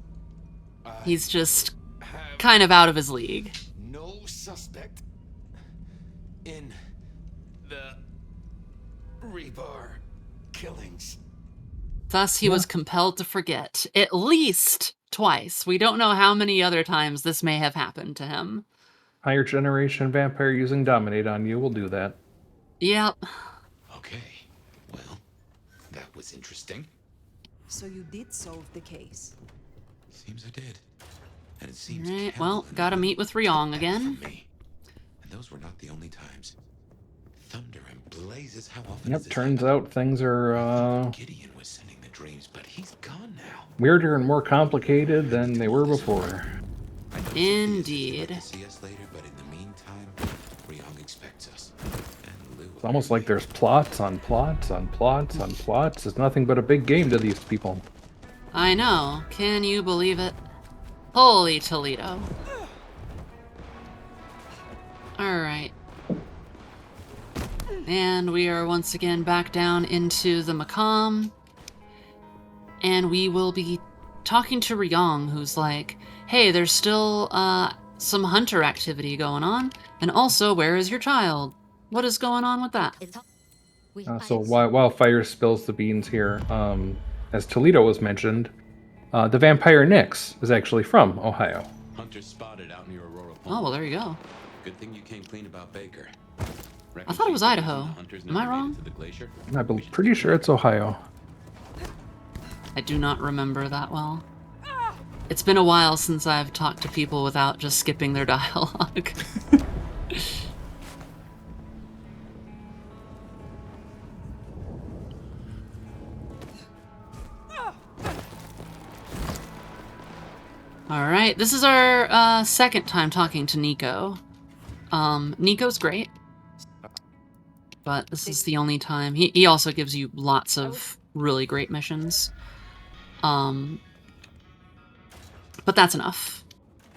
He's just kind of out of his league. No suspect in the Rebar killings. Thus, he was compelled to forget, at least twice. We don't know how many other times this may have happened to him. Higher generation vampire using Dominate on you will do that. Yep. Okay, well, that was interesting. So you did solve the case. Seems I did. And it seems Alright, well, gotta meet with Ryong again. And those were not the only times. Thunder and blazes, how often Yep, turns out things are Gideon was sending the dreams, but he's gone now. weirder and more complicated than they were before. Indeed. See us later, but in the meantime, Ryong expects us. And Lou, It's almost like there's plots on plots on plots on plots. It's nothing but a big game to these people. I know. Can you believe it? Holy Toledo. Alright. And we are once again back down into the Macam. And we will be talking to Ryong, who's like, hey, there's still some hunter activity going on. And also, where is your child? What is going on with that? So while Fire spills the beans here, as Toledo was mentioned, the vampire Nyx is actually from Ohio. Hunter spotted out near Aurora Point. Oh, well, there you go. Good thing you came clean about Baker. I thought it was Idaho. Am I wrong? I'm pretty sure it's Ohio. I do not remember that well. It's been a while since I've talked to people without just skipping their dialogue. Alright, this is our second time talking to Nico. Nico's great. But this is the only time. He also gives you lots of really great missions. But that's enough.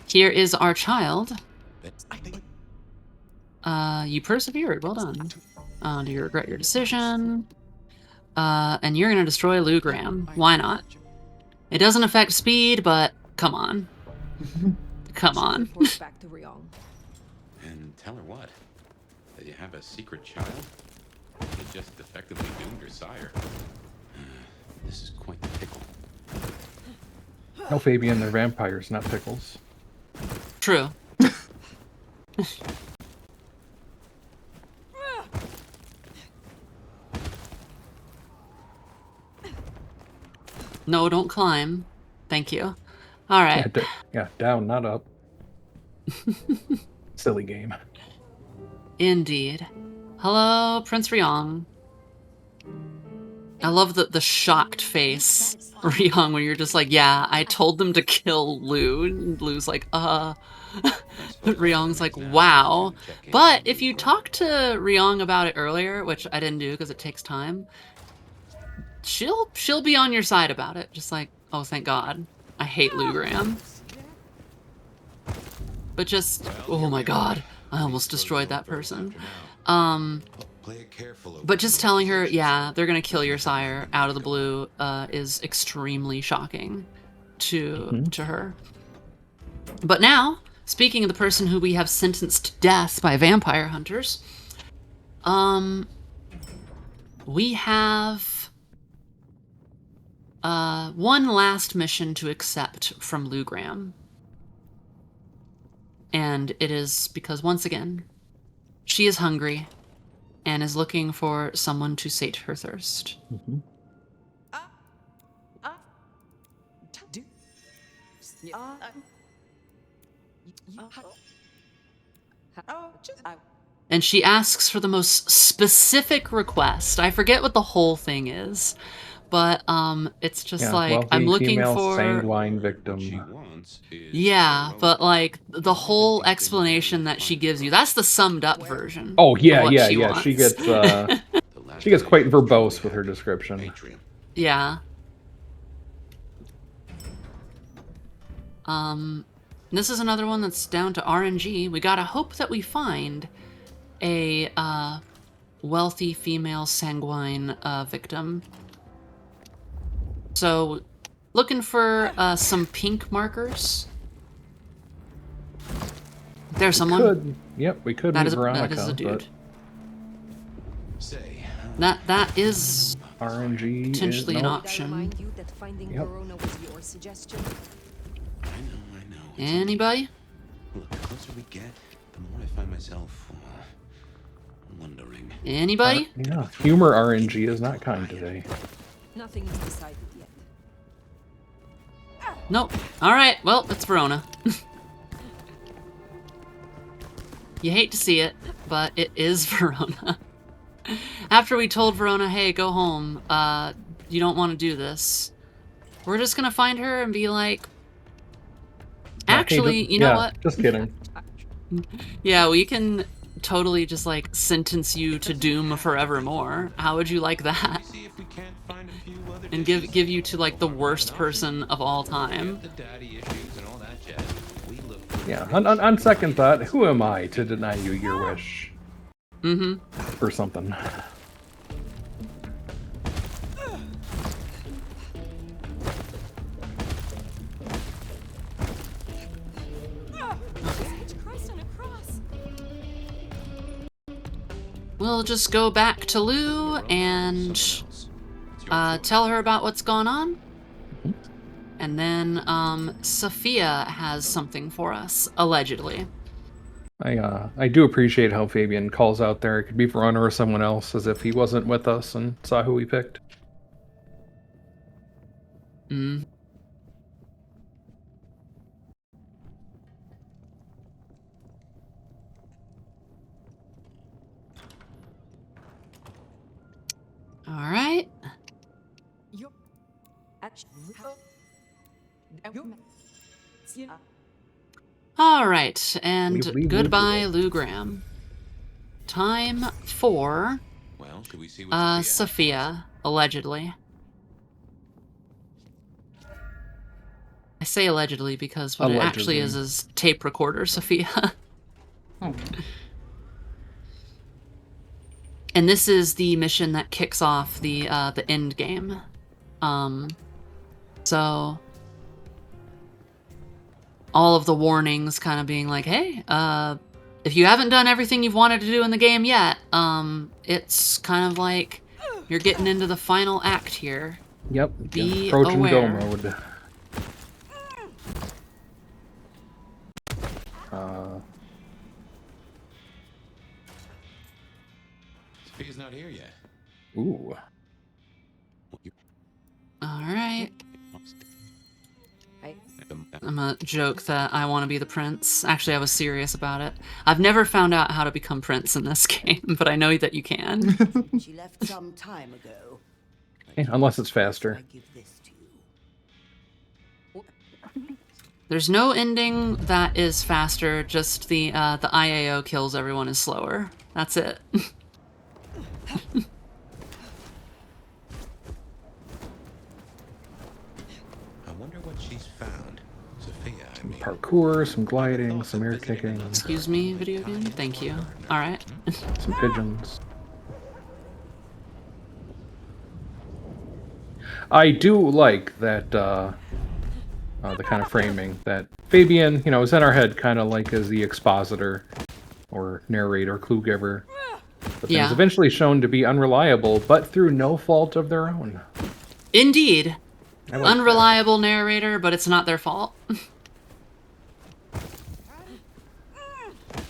Here is our child. You persevered. Well done. Do you regret your decision? And you're gonna destroy Lou Graham. Why not? It doesn't affect speed, but come on. Come on. Back to Ryong. And tell her what? That you have a secret child? You just effectively doomed your sire. This is quite the pickle. No, Fabian, they're vampires, not pickles. True. No, don't climb. Thank you. All right. Yeah, down, not up. Silly game. Indeed. Hello, Prince Ryong. I love the shocked face, Ryong, when you're just like, yeah, I told them to kill Lu. And Lu's like, Ryong's like, wow. But if you talk to Ryong about it earlier, which I didn't do because it takes time, she'll be on your side about it. Just like, oh, thank God. I hate Lu Graham. But just, oh my God, I almost destroyed that person. But just telling her, yeah, they're gonna kill your sire out of the blue is extremely shocking to her. But now, speaking of the person who we have sentenced to death by vampire hunters, we have one last mission to accept from Lu Graham. And it is because, once again, she is hungry and is looking for someone to sate her thirst. And she asks for the most specific request. I forget what the whole thing is, but it's just like, I'm looking for sanguine victim. Yeah, but like the whole explanation that she gives you, that's the summed up version. Oh yeah, of what yeah, she yeah. wants. She gets quite verbose with her description. Yeah. This is another one that's down to RNG. We gotta hope that we find a wealthy female sanguine victim. So, looking for some pink markers. There's someone. Yep, we could. That is Veronica, a dude. But that is RNG potentially an nope. option. Yep. Anybody? Look, the closer we get, the more I find myself wondering. Anybody? Yeah, humor RNG is not kind today. Nothing is decided yet. Nope. Alright, well, it's Verona. You hate to see it, but it is Verona. After we told Verona, hey, go home, you don't want to do this, we're just gonna find her and be like, actually, you know what? Just kidding. Yeah, we can totally just like sentence you to doom forevermore. How would you like that? And give you to like the worst person of all time. Yeah, on second thought, who am I to deny you your wish? Or something. We'll just go back to Lu and tell her about what's gone on. And then Sophia has something for us, allegedly. I do appreciate how Fabian calls out there. It could be Verona or someone else, as if he wasn't with us and saw who we picked. All right. All right, and goodbye, Lu Graham. Time for Sophia, allegedly. I say allegedly because what it actually is tape recorder Sophia. And this is the mission that kicks off the end game. So all of the warnings kind of being like, hey, if you haven't done everything you've wanted to do in the game yet, it's kind of like you're getting into the final act here. Yep. Be Approach and go aware. mode. Sophia's not here yet. Ooh. All right. I'm gonna joke that I want to be the prince. Actually, I was serious about it. I've never found out how to become prince in this game, but I know that you can. She left some time ago. Unless it's faster. There's no ending that is faster, just the IAO kills everyone is slower. That's it. I wonder what she's found. Sophia, I mean. Parkour, some gliding, some air kicking. Excuse me, video game? Thank you. Alright. Some pigeons. I do like that, the kind of framing that Fabian, is in our head kind of like as the expositor or narrator, clue giver. But then is eventually shown to be unreliable, but through no fault of their own. Indeed. Like Unreliable narrator, but it's not their fault.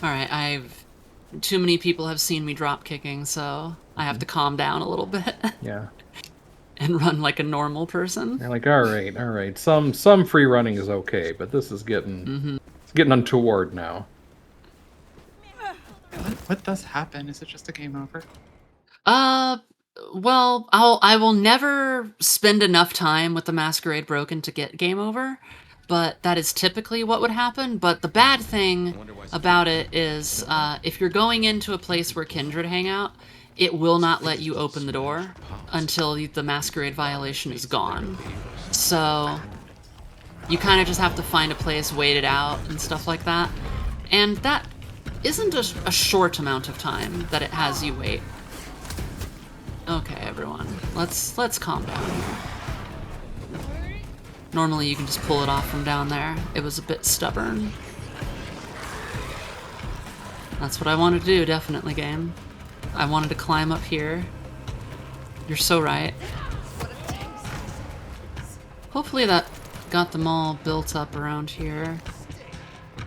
Alright, too many people have seen me drop kicking, so I have to calm down a little bit. Yeah. And run like a normal person. They're like, all right. Some free running is okay, but this is getting it's getting untoward now. What does happen? Is it just a game over? Well, I will never spend enough time with the Masquerade broken to get game over, but that is typically what would happen. But the bad thing about it is, if you're going into a place where Kindred hang out, it will not let you open the door until the Masquerade violation is gone. So you kind of just have to find a place, wait it out, and stuff like that. And that isn't a short amount of time that it has you wait. Okay, everyone, let's calm down here. Normally you can just pull it off from down there. It was a bit stubborn. That's what I wanted to do, definitely, game. I wanted to climb up here. You're so right. Hopefully that got them all built up around here.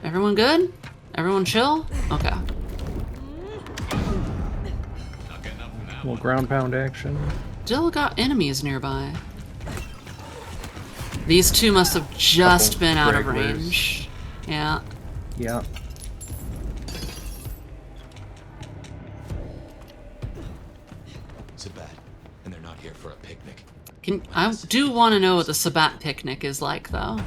Everyone good? Everyone chill? Okay. A little ground pound action. Still got enemies nearby. These two must have just been out of range. Yeah. Yeah. Sabat, and they're not here for a picnic. I do want to know what the Sabat picnic is like, though.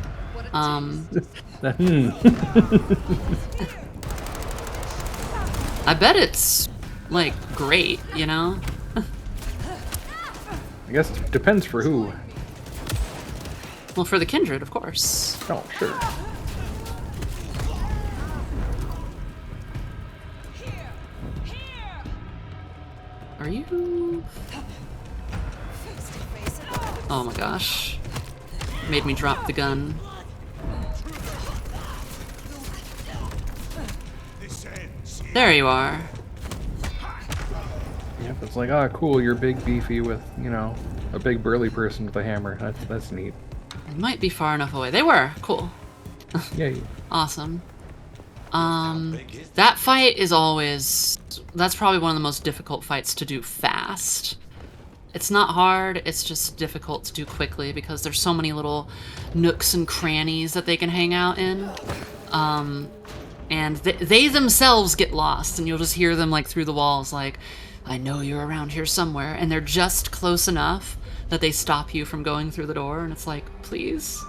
I bet it's, like, great, you know? I guess it depends for who. Well, for the Kindred, of course. Oh, sure. Are you... Oh my gosh. Made me drop the gun. There you are. Yep, it's like, ah, cool, you're big beefy with, a big burly person with a hammer. That's neat. They might be far enough away. They were. Cool. Yay. Awesome. That fight is always... That's probably one of the most difficult fights to do fast. It's not hard, it's just difficult to do quickly because there's so many little nooks and crannies that they can hang out in. And they themselves get lost, and you'll just hear them, like, through the walls, like, I know you're around here somewhere, and they're just close enough that they stop you from going through the door, and it's like, please?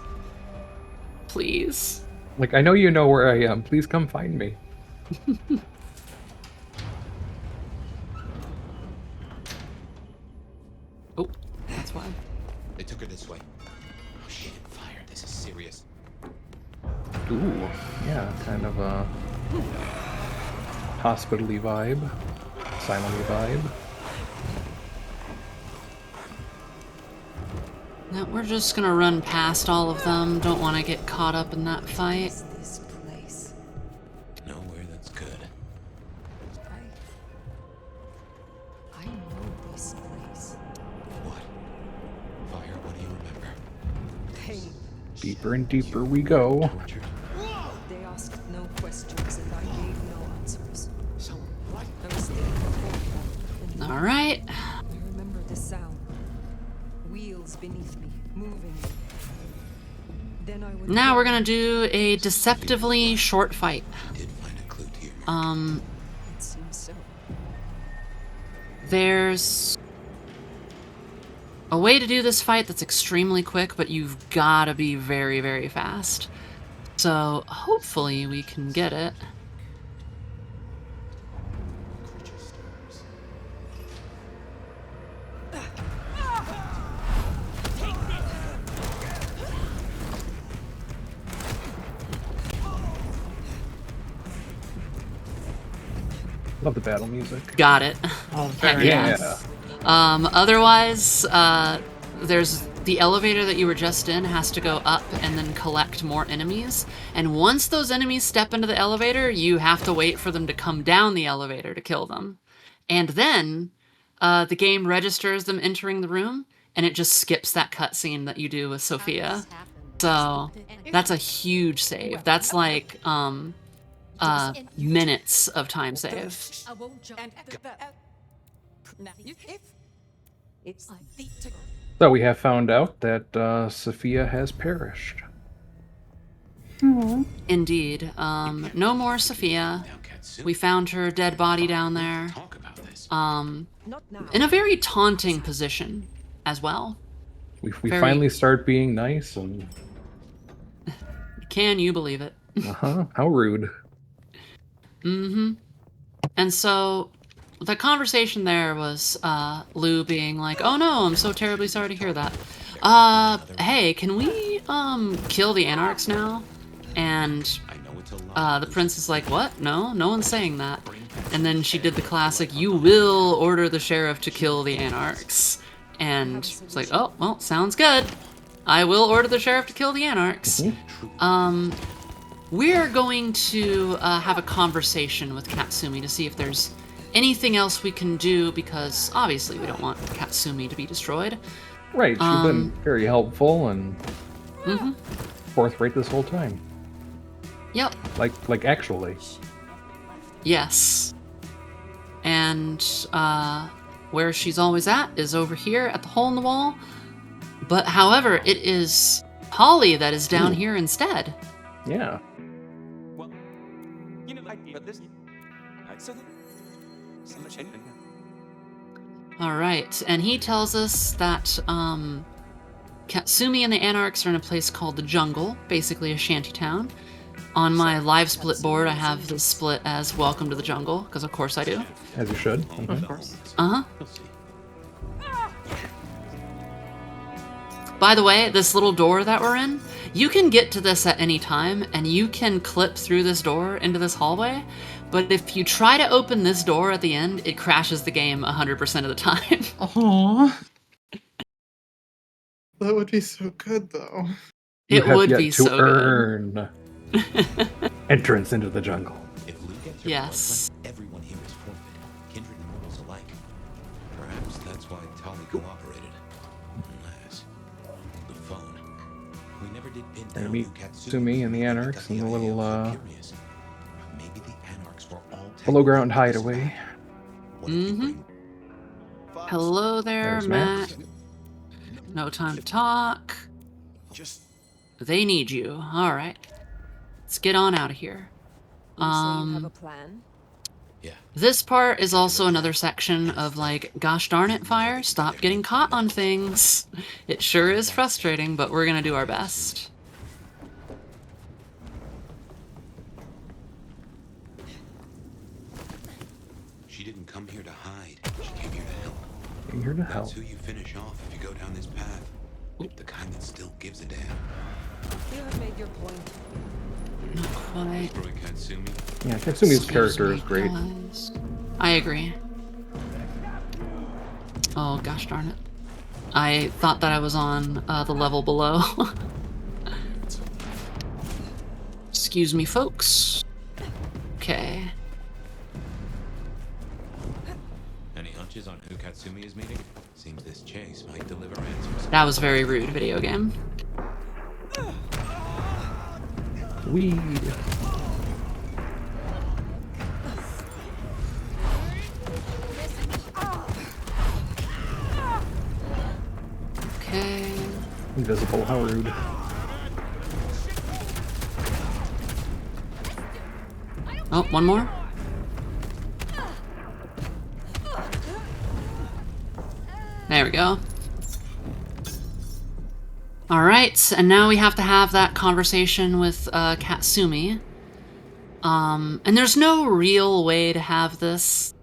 Please? Like, I know you know where I am. Please come find me. Oh, that's why. They took her this way. Oh shit, fire. This is serious. Ooh, yeah, kind of a hospital-y vibe. Asylum-y vibe. Now, we're just gonna run past all of them. Don't want to get caught up in that fight. This place. Nowhere that's good. I know this place. What? Fire, what do you remember? Pain. Deeper and deeper we go. Tortured? They asked no questions and I gave no answers. I was thinking of all. All right. I remember the sound. Wheels beneath me, moving. Then I would Now we're gonna do a deceptively short fight. Did find a clue to your It seems so. There's a way to do this fight that's extremely quick, but you've got to be very, very fast. So hopefully we can get it. Love the battle music. Got it. Oh, Heck very yeah. nice. Otherwise, there's the elevator that you were just in has to go up and then collect more enemies. And once those enemies step into the elevator, you have to wait for them to come down the elevator to kill them. And then the game registers them entering the room, and it just skips that cutscene that you do with Sophia. So that's a huge save. That's like minutes of time save. So we have found out that Sophia has perished. Indeed. No more Sophia. We found her dead body down there. In a very taunting position as well. We finally start being nice and... Can you believe it? Uh-huh. How rude. Mm-hmm. And so the conversation there was Lou being like, "Oh no, I'm so terribly sorry to hear that. Hey, can we kill the Anarchs now?" And the prince is like, "What? No one's saying that." And then she did the classic, "You will order the sheriff to kill the Anarchs." And it's like, "Oh, well, sounds good. I will order the sheriff to kill the Anarchs." We're going to have a conversation with Katsumi to see if there's anything else we can do, because obviously we don't want Katsumi to be destroyed. Right, she's been very helpful and Mm-hmm. forthright this whole time. Yep. Like actually. Yes. And where she's always at is over here at the hole in the wall. But however, it is Holly that is down here instead. Yeah. Well, you know, but this. So much. All right, and he tells us that Katsumi and the Anarchs are in a place called the Jungle, basically a shanty town. On my live split board, I have the split as "Welcome to the Jungle," because of course I do. As you should. Of course. Uh-huh. By the way, this little door that we're in, you can get to this at any time, and you can clip through this door into this hallway, but if you try to open this door at the end, it crashes the game 100% of the time. Aww. That would be so good, though. It would be so good. earn entrance into the jungle. If Lou gets her Yes. blood, everyone here is forfeit, kindred and mortals alike. Perhaps that's why Tali cooperated. Unless the phone. We never did pin Gonna down meet who Katsumi and the Anarchs in a little curious. Maybe the Anarchs were all below ground hideaway. Mm-hmm. Hello there, There's Matt. Max. No time to talk. They need you. All right. Let's get on out of here. Have a plan? This part is also another section of like, gosh darn it, Fire, stop getting caught on things. It sure is frustrating, but we're gonna do our best. She didn't come here to hide. She came here to help. Came here to help. That's who you finish off if you go down this path. The kind that still gives a damn. You have made your point. Not quite. Destroy Katsumi. Yeah, Katsumi's character is great. Guys. I agree. Oh, gosh darn it. I thought that I was on the level below. Excuse me, folks. Okay. Any hunches on who Katsumi is meeting? Seems this chase might deliver answers. That was very rude, video game. Weed. Okay. Invisible, how rude. Oh, one more. There we go. All right, and now we have to have that conversation with Katsumi. And there's no real way to have this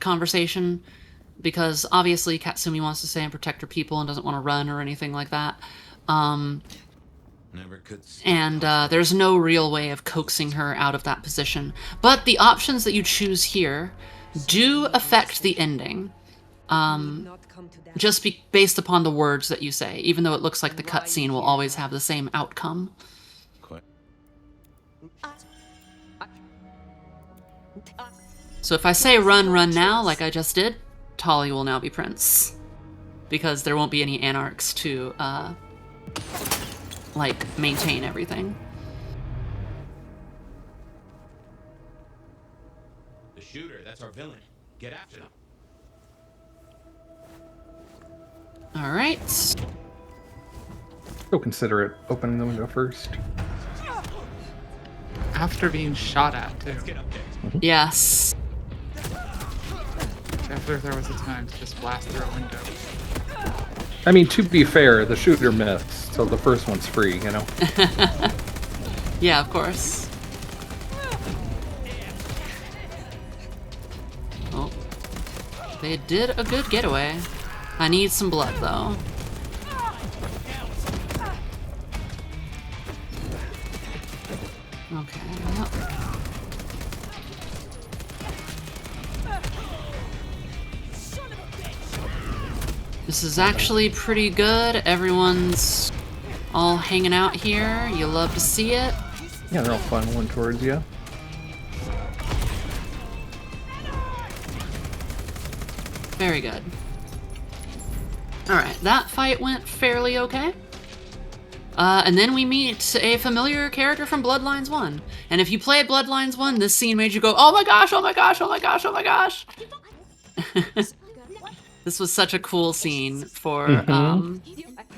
conversation because obviously Katsumi wants to stay and protect her people and doesn't want to run or anything like that. And there's no real way of coaxing her out of that position. But the options that you choose here do affect the ending. Just based upon the words that you say, even though it looks like the cutscene will always have the same outcome. So if I say run, run now, like I just did, Tali will now be prince. Because there won't be any anarchs to, like, maintain everything. The shooter, that's our villain. Get after them. Alright. Still consider it opening the window first. After being shot at, too. Yes. After there was a time to just blast through a window. I mean, to be fair, the shooter missed, so the first one's free, you know? Yeah, of course. Oh. They did a good getaway. I need some blood, though. Okay. Yep. This is actually pretty good. Everyone's all hanging out here. You love to see it. Yeah, they're all funneling towards you. Very good. Alright, that fight went fairly okay. And then we meet a familiar character from Bloodlines 1. And if you played Bloodlines 1, this scene made you go, oh my gosh, oh my gosh, oh my gosh, oh my gosh! This was such a cool scene for,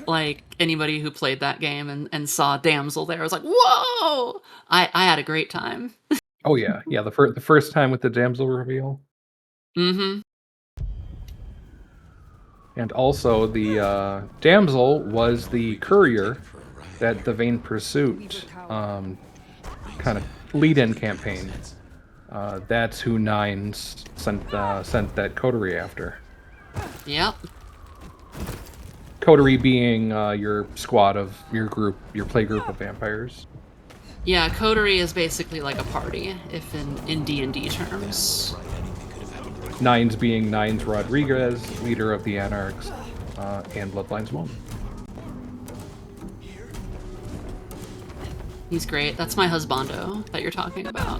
like, anybody who played that game and saw Damsel there. I was like, whoa! I had a great time. Oh yeah, yeah, the first time with the damsel reveal. Mm-hmm. And also, the damsel was the courier that the Vain Pursuit kind of lead-in campaign. That's who Nines sent that coterie after. Yep. Coterie being your squad of your play group of vampires. Yeah, coterie is basically like a party, if in D&D terms. Nines being Nines Rodriguez, leader of the Anarchs, and Bloodlines 1. He's great. That's my husbando that you're talking about.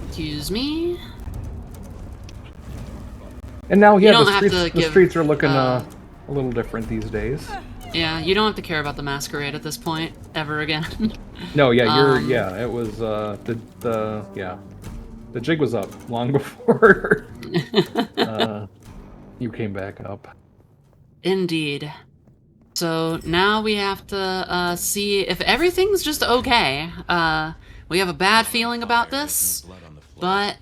Excuse me. And now, yeah, You don't the have to give, streets are looking a little different these days. Yeah, you don't have to care about the Masquerade at this point ever again. No, yeah, it was the jig was up long before you came back up. Indeed. So now we have to see if everything's just okay. We have a bad feeling about this, but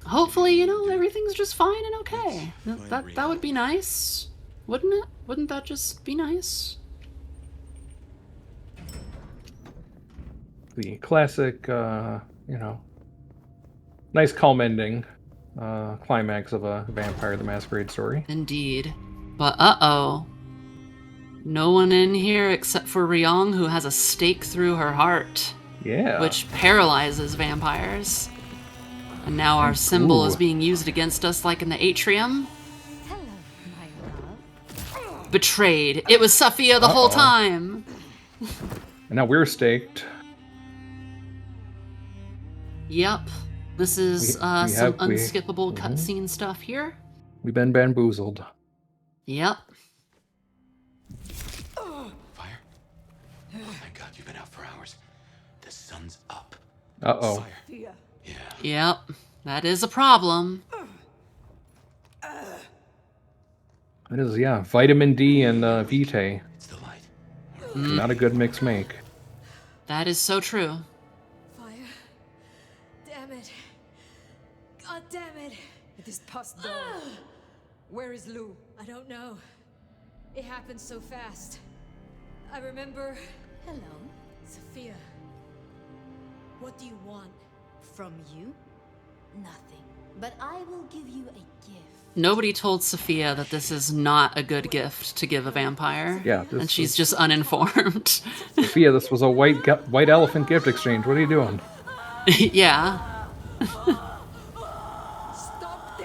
hopefully, you know, everything's just fine and okay. That would be nice, wouldn't it? Wouldn't that just be nice? The classic, you know, nice calm ending, climax of a Vampire the Masquerade story. Indeed. But uh-oh. No one in here except for Ryong, who has a stake through her heart. Yeah. Which paralyzes vampires. And now our symbol is being used against us like in the atrium. Betrayed. It was Safia the whole time. And now we're staked. Yep. This is some unskippable cutscene stuff here. We've been bamboozled. Yep. Fire? Thank God you've been out for hours. The sun's up. Uh-oh. Fire. Yeah. Yep. That is a problem. It is, yeah. Vitamin D and Vitae. It's the light. Not a good mix make. That is so true. Fire. Damn it. Ah, damn it. It is past dawn. Where is Lou? I don't know. It happened so fast. I remember... Hello. Sophia. What do you want? From you? Nothing. But I will give you a gift. Nobody told Sophia that this is not a good gift to give a vampire. Yeah, and she's just uninformed. Sophia, this was a white elephant gift exchange. What are you doing? Yeah. Stop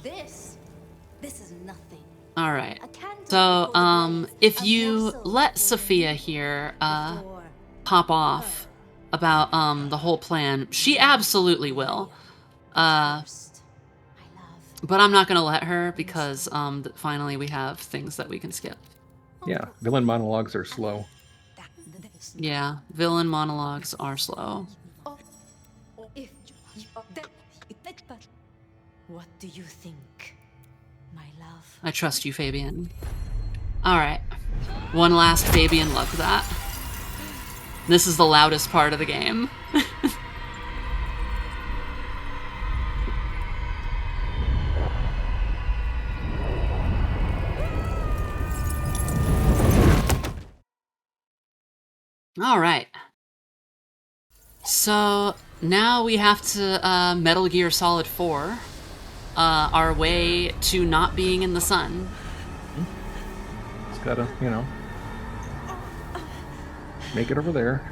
this! This is nothing. All right. So, if you let Sophia here pop off about the whole plan, she absolutely will. But I'm not gonna let her because finally we have things that we can skip. Yeah, villain monologues are slow. Yeah, villain monologues are slow. What do you think, my love? I trust you, Fabian. Alright. One last Fabian look that. This is the loudest part of the game. Alright. So, now we have to Metal Gear Solid 4 our way to not being in the sun. Just gotta, you know, make it over there.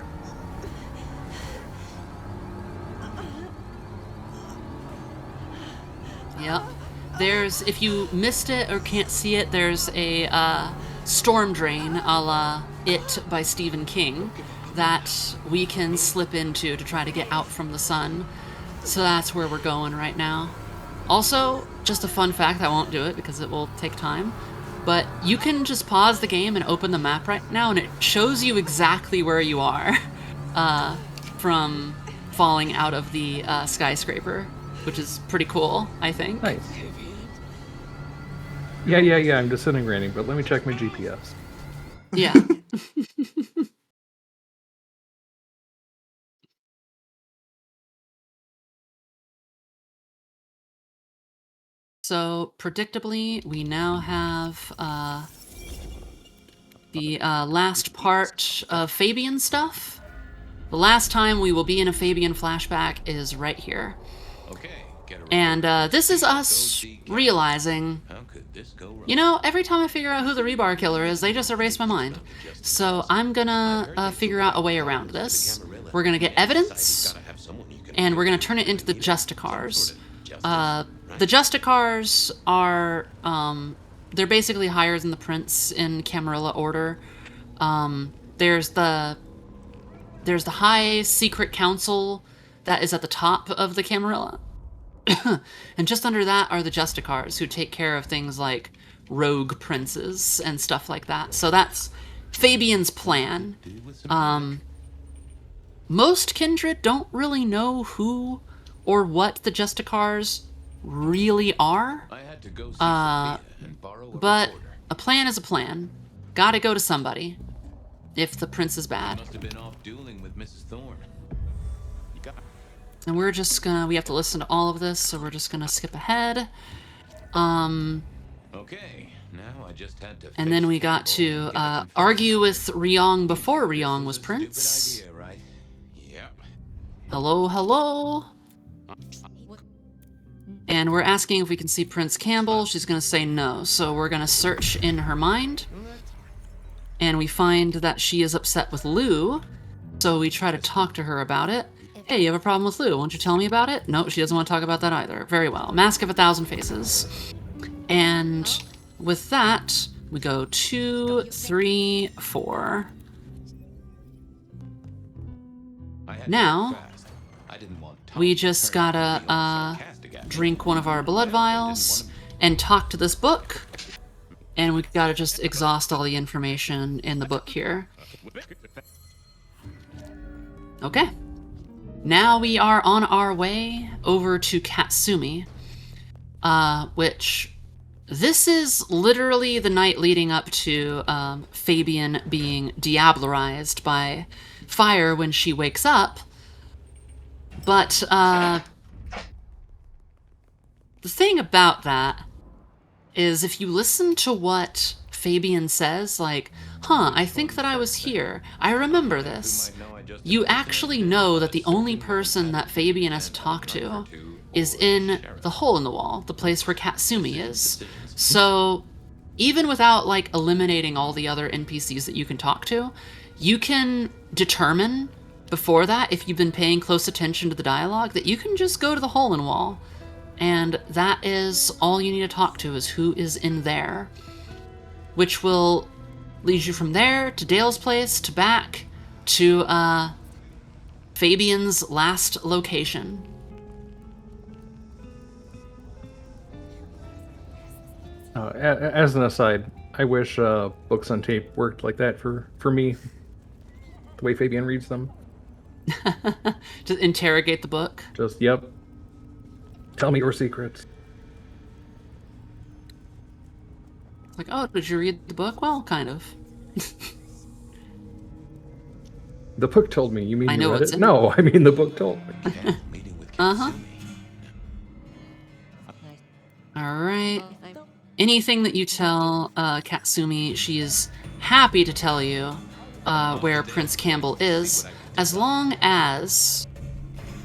Yep. There's, if you missed it or can't see it, there's a storm drain a la It by Stephen King that we can slip into to try to get out from the sun. So that's where we're going right now. Also, just a fun fact, I won't do it because it will take time, but you can just pause the game and open the map right now and it shows you exactly where you are from falling out of the skyscraper, which is pretty cool, I think. Nice. Yeah, I'm disintegrating, but let me check my GPS. Yeah. So, predictably, we now have the last part of Fabian stuff. The last time we will be in a Fabian flashback is right here. Okay, and this is us realizing, you know, every time I figure out who the rebar killer is, they just erase my mind. So I'm gonna figure out a way around this. We're gonna get evidence, and we're gonna turn it into the Justicars. The Justicars are, they're basically higher than the Prince in Camarilla order. There's the High Secret Council that is at the top of the Camarilla. And just under that are the Justicars, who take care of things like rogue princes and stuff like that. So that's Fabian's plan. Most Kindred don't really know who or what the Justicars really are. But a plan is a plan. Gotta go to somebody. If the prince is bad. Must have been off dueling with Mrs. Thorne. And we're just gonna, we have to listen to all of this, so we're just gonna skip ahead. Okay, now I just had to. And then we got to argue with Ryong before Ryong was prince. Good idea, right? Yep. Hello, hello. And we're asking if we can see Prince Campbell. She's gonna say no, so we're gonna search in her mind. And we find that she is upset with Lou, so we try to talk to her about it. Hey, you have a problem with Lou, won't you tell me about it? No, she doesn't want to talk about that either. Very well. Mask of 1,000 Faces. And with that, we go 2, 3, 4. Now, we just gotta drink one of our blood vials and talk to this book. And we gotta just exhaust all the information in the book here. Okay. Now we are on our way over to Katsumi, which this is literally the night leading up to Fabian being diablerized by fire when she wakes up. But the thing about that is if you listen to what Fabian says, like, I think that I was here. I remember this. You actually know that the only person that Fabian has to talk to is in the hole in the wall, the place where Katsumi is. So even without, like, eliminating all the other NPCs that you can talk to, you can determine before that, if you've been paying close attention to the dialogue, that you can just go to the hole in the wall. And that is all you need to talk to, is who is in there. Which will lead you from there to Dale's place, to back to Fabian's last location. As an aside, I wish books on tape worked like that for me. The way Fabian reads them. Just interrogate the book? Just, yep. Tell me your secrets. It's like, oh, did you read the book? Well, kind of. The book told me. You mean I you know read what's it? in No, I mean the book told me. Uh-huh. Alright. Anything that you tell Katsumi, she is happy to tell you where Prince Campbell is, as long as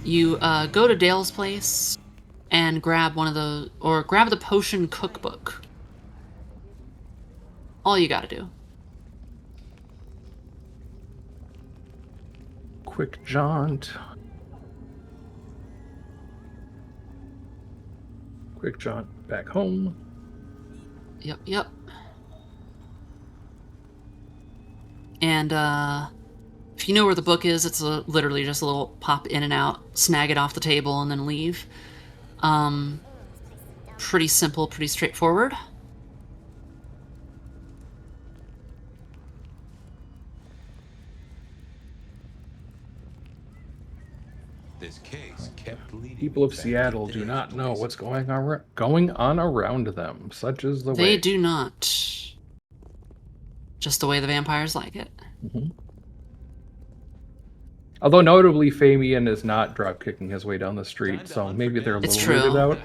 you go to Dale's place and grab one of the, or grab the potion cookbook. All you gotta do. Quick jaunt. Quick jaunt back home. Yep. And if you know where the book is, it's literally just a little pop in and out, snag it off the table, and then leave. Pretty simple, pretty straightforward. This case kept leading. People of Seattle do not know what's going on around them. Such is the way. They do not. Just the way the vampires like it. Mm-hmm. Although notably, Fabian is not drop kicking his way down the street, so maybe they're a little weirded out.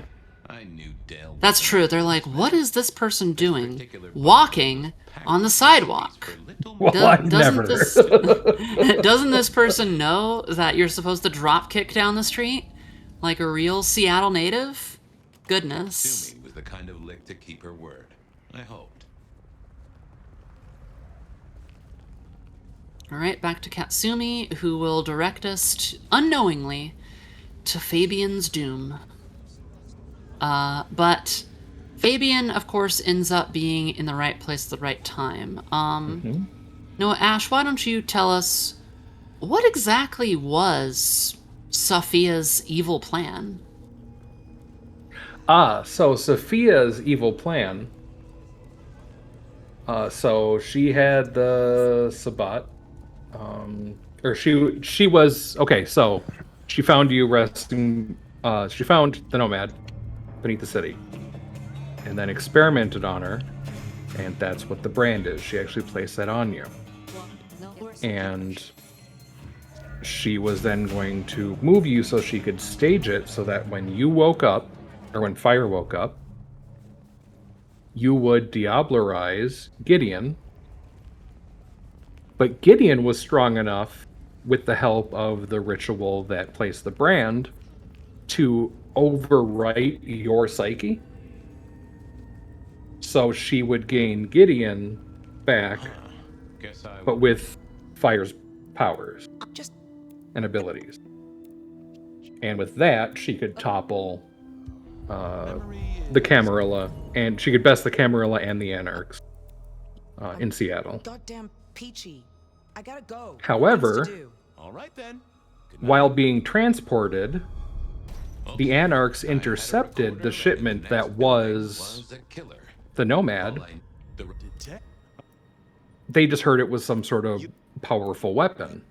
I knew Dale. That's true. They're like, what is this person doing? Walking on the sidewalk. Well, never. Doesn't this person know that you're supposed to drop kick down the street? Like a real Seattle native? Goodness. Katsumi was the kind of lick to keep her word. I hoped. Alright, back to Katsumi, who will direct us unknowingly to Fabian's doom. But Fabian, of course, ends up being in the right place at the right time. Noah, Ash, why don't you tell us what exactly was Sophia's evil plan? So Sophia's evil plan. So she had the Sabbat. Or she was okay. So she found you resting. She found the Nomad beneath the city, and then experimented on her, and that's what the brand is. She actually placed that on you, and she was then going to move you so she could stage it so that when you woke up, or when Fire woke up, you would Diablerize Gideon. But Gideon was strong enough, with the help of the ritual that placed the brand, to overwrite your psyche. So she would gain Gideon back, but with Fire's powers and abilities. And with that, she could topple the Camarilla, and she could best the Camarilla and the Anarchs in Seattle. Goddamn Peachy. I gotta go. However, all right then. While being transported, the Anarchs intercepted the shipment that was the Nomad. They just heard it was some sort of powerful weapon.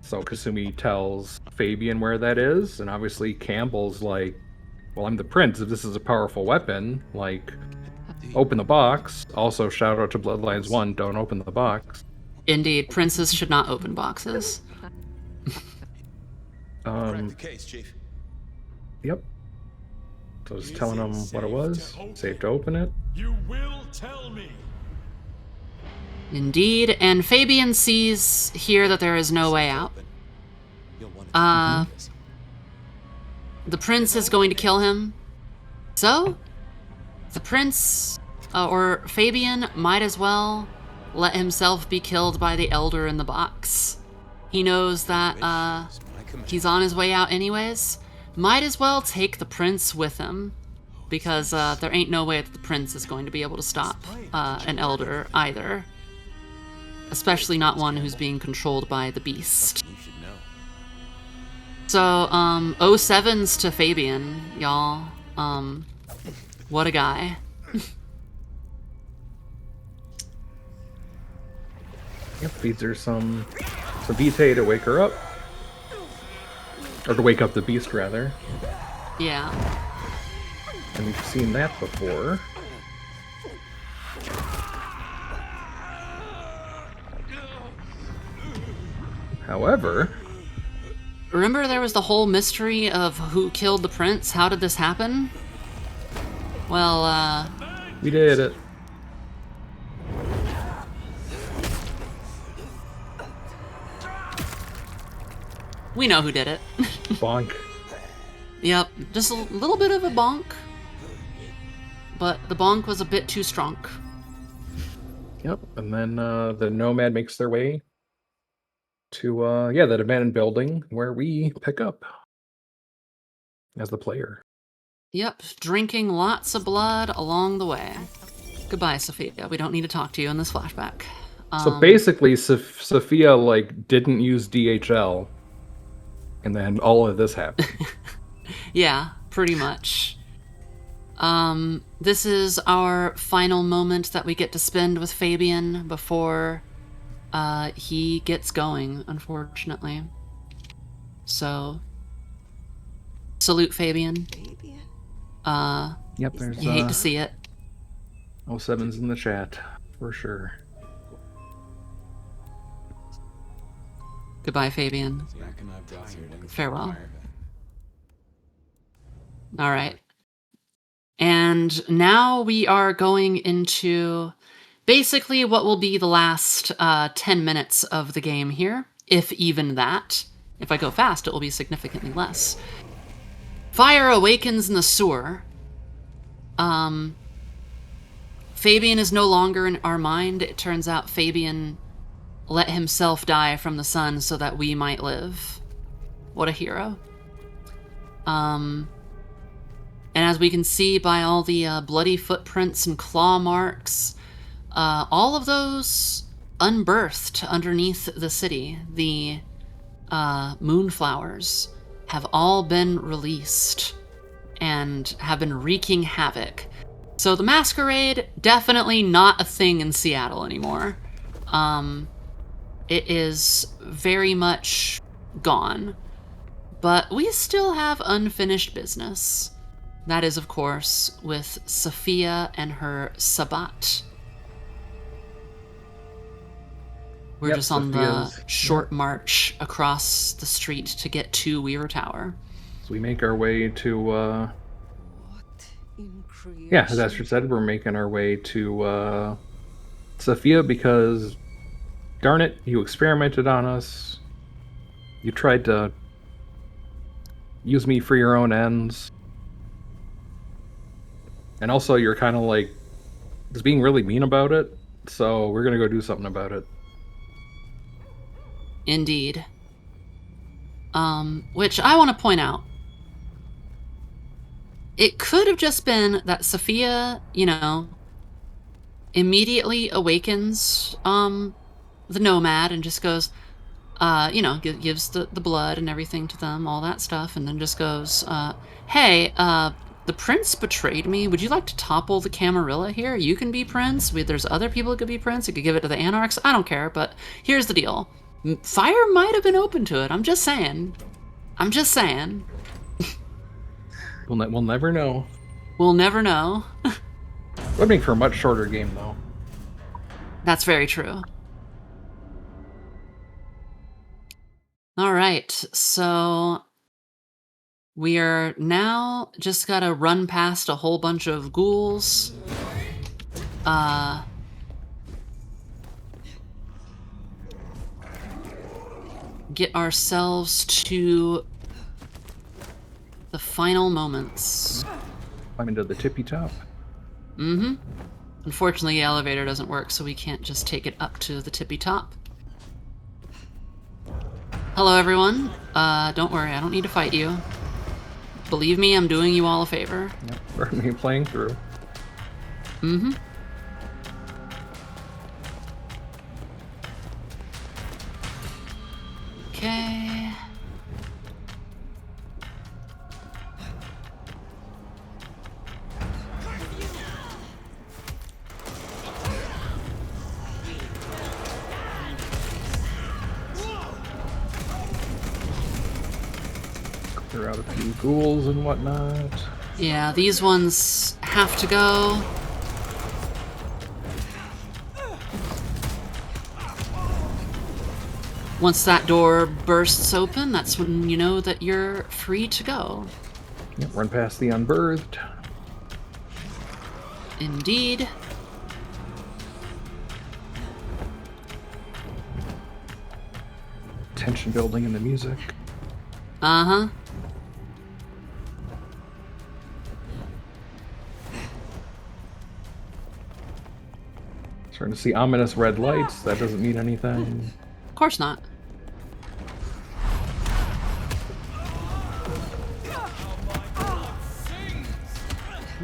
So Kasumi tells Fabian where that is, and obviously Campbell's like, well, I'm the prince. If this is a powerful weapon, like, open the box. Also, shout out to Bloodlines 1, don't open the box. Indeed, princes should not open boxes. Crack the case, Chief. Yep. So I was telling him what it was. Safe to open it. You will tell me. Indeed, and Fabian sees here that there is no way out. The prince is going to kill him. So, the prince, or Fabian, might as well let himself be killed by the elder in the box. He knows that he's on his way out anyways. Might as well take the prince with him, because there ain't no way that the prince is going to be able to stop an elder either. Especially not one who's being controlled by the beast. So, 07s to Fabian, y'all. What a guy. Yep, feeds her some vitae to wake her up. Or to wake up the beast, rather. Yeah. And we've seen that before. However... Remember there was the whole mystery of who killed the prince? How did this happen? Well, we did it. We know who did it. Bonk. Yep, just a little bit of a bonk. But the bonk was a bit too strong. Yep, and then the Nomad makes their way to, that abandoned building where we pick up as the player. Yep, drinking lots of blood along the way. Goodbye, Sophia. We don't need to talk to you in this flashback. So basically, Sophia, didn't use DHL, and then all of this happened. Yeah, pretty much. This is our final moment that we get to spend with Fabian before he gets going, unfortunately. So, salute Fabian. Yep, there's... You hate to see it. 07's in the chat, for sure. Goodbye, Fabian. Farewell. All right. And now we are going into basically what will be the last 10 minutes of the game here, if even that. If I go fast, it will be significantly less. Fire awakens in the sewer. Fabian is no longer in our mind. It turns out Fabian let himself die from the sun so that we might live. What a hero. And as we can see by all the bloody footprints and claw marks, all of those unbirthed underneath the city, the moonflowers, have all been released and have been wreaking havoc. So the Masquerade, definitely not a thing in Seattle anymore. It is very much gone. But we still have unfinished business. That is, of course, with Sophia and her Sabat. We're just on the short march across the street to get to Weaver Tower. So we make our way to, as Astrid said, we're making our way to Sophia because, darn it, you experimented on us. You tried to use me for your own ends. And also, you're kind of just being really mean about it. So we're going to go do something about it. Indeed. Which I want to point out. It could have just been that Sophia, immediately awakens the Nomad and just goes, gives the blood and everything to them, all that stuff, and then just goes, hey, the prince betrayed me. Would you like to topple the Camarilla here? You can be prince. There's other people that could be prince. You could give it to the Anarchs. I don't care, but here's the deal. Fire might have been open to it. I'm just saying. We'll never know. We'll never know. Would make for a much shorter game, though. That's very true. All right, so We are now just gotta run past a whole bunch of ghouls. Get ourselves to the final moments. Climb into the tippy top. Mm-hmm. Unfortunately, the elevator doesn't work, so we can't just take it up to the tippy top. Hello, everyone. Don't worry, I don't need to fight you. Believe me, I'm doing you all a favor. Yep, for me playing through. Mm-hmm. Okay. Clear out a few ghouls and whatnot. Yeah, these ones have to go. Once that door bursts open, that's when you know that you're free to go. Yep, run past the unbirthed. Indeed. Tension building in the music. Uh-huh. Starting to see ominous red lights. That doesn't mean anything. Of course not.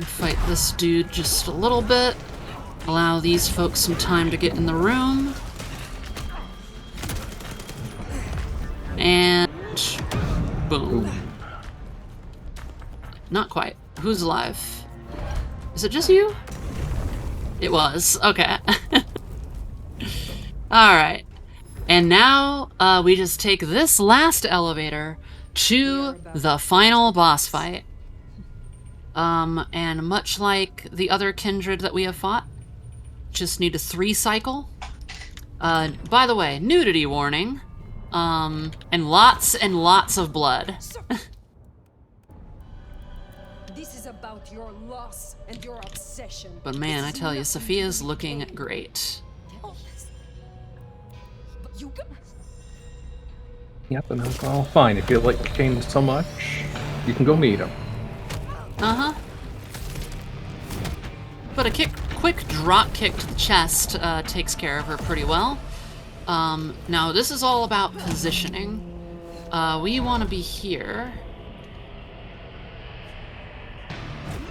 Fight this dude just a little bit. Allow these folks some time to get in the room. And boom. Not quite. Who's alive? Is it just you? It was. Okay. Alright. And now we just take this last elevator to the final boss fight. And much like the other kindred that we have fought, just need a 3 cycle. By the way, nudity warning. And lots of blood. This is about your loss and your obsession. But man, I tell you, Sophia's looking great. Yep, and that's all fine. If you like Kane so much, you can go meet him. Uh-huh. But a quick drop kick to the chest takes care of her pretty well. Now this is all about positioning. We want to be here.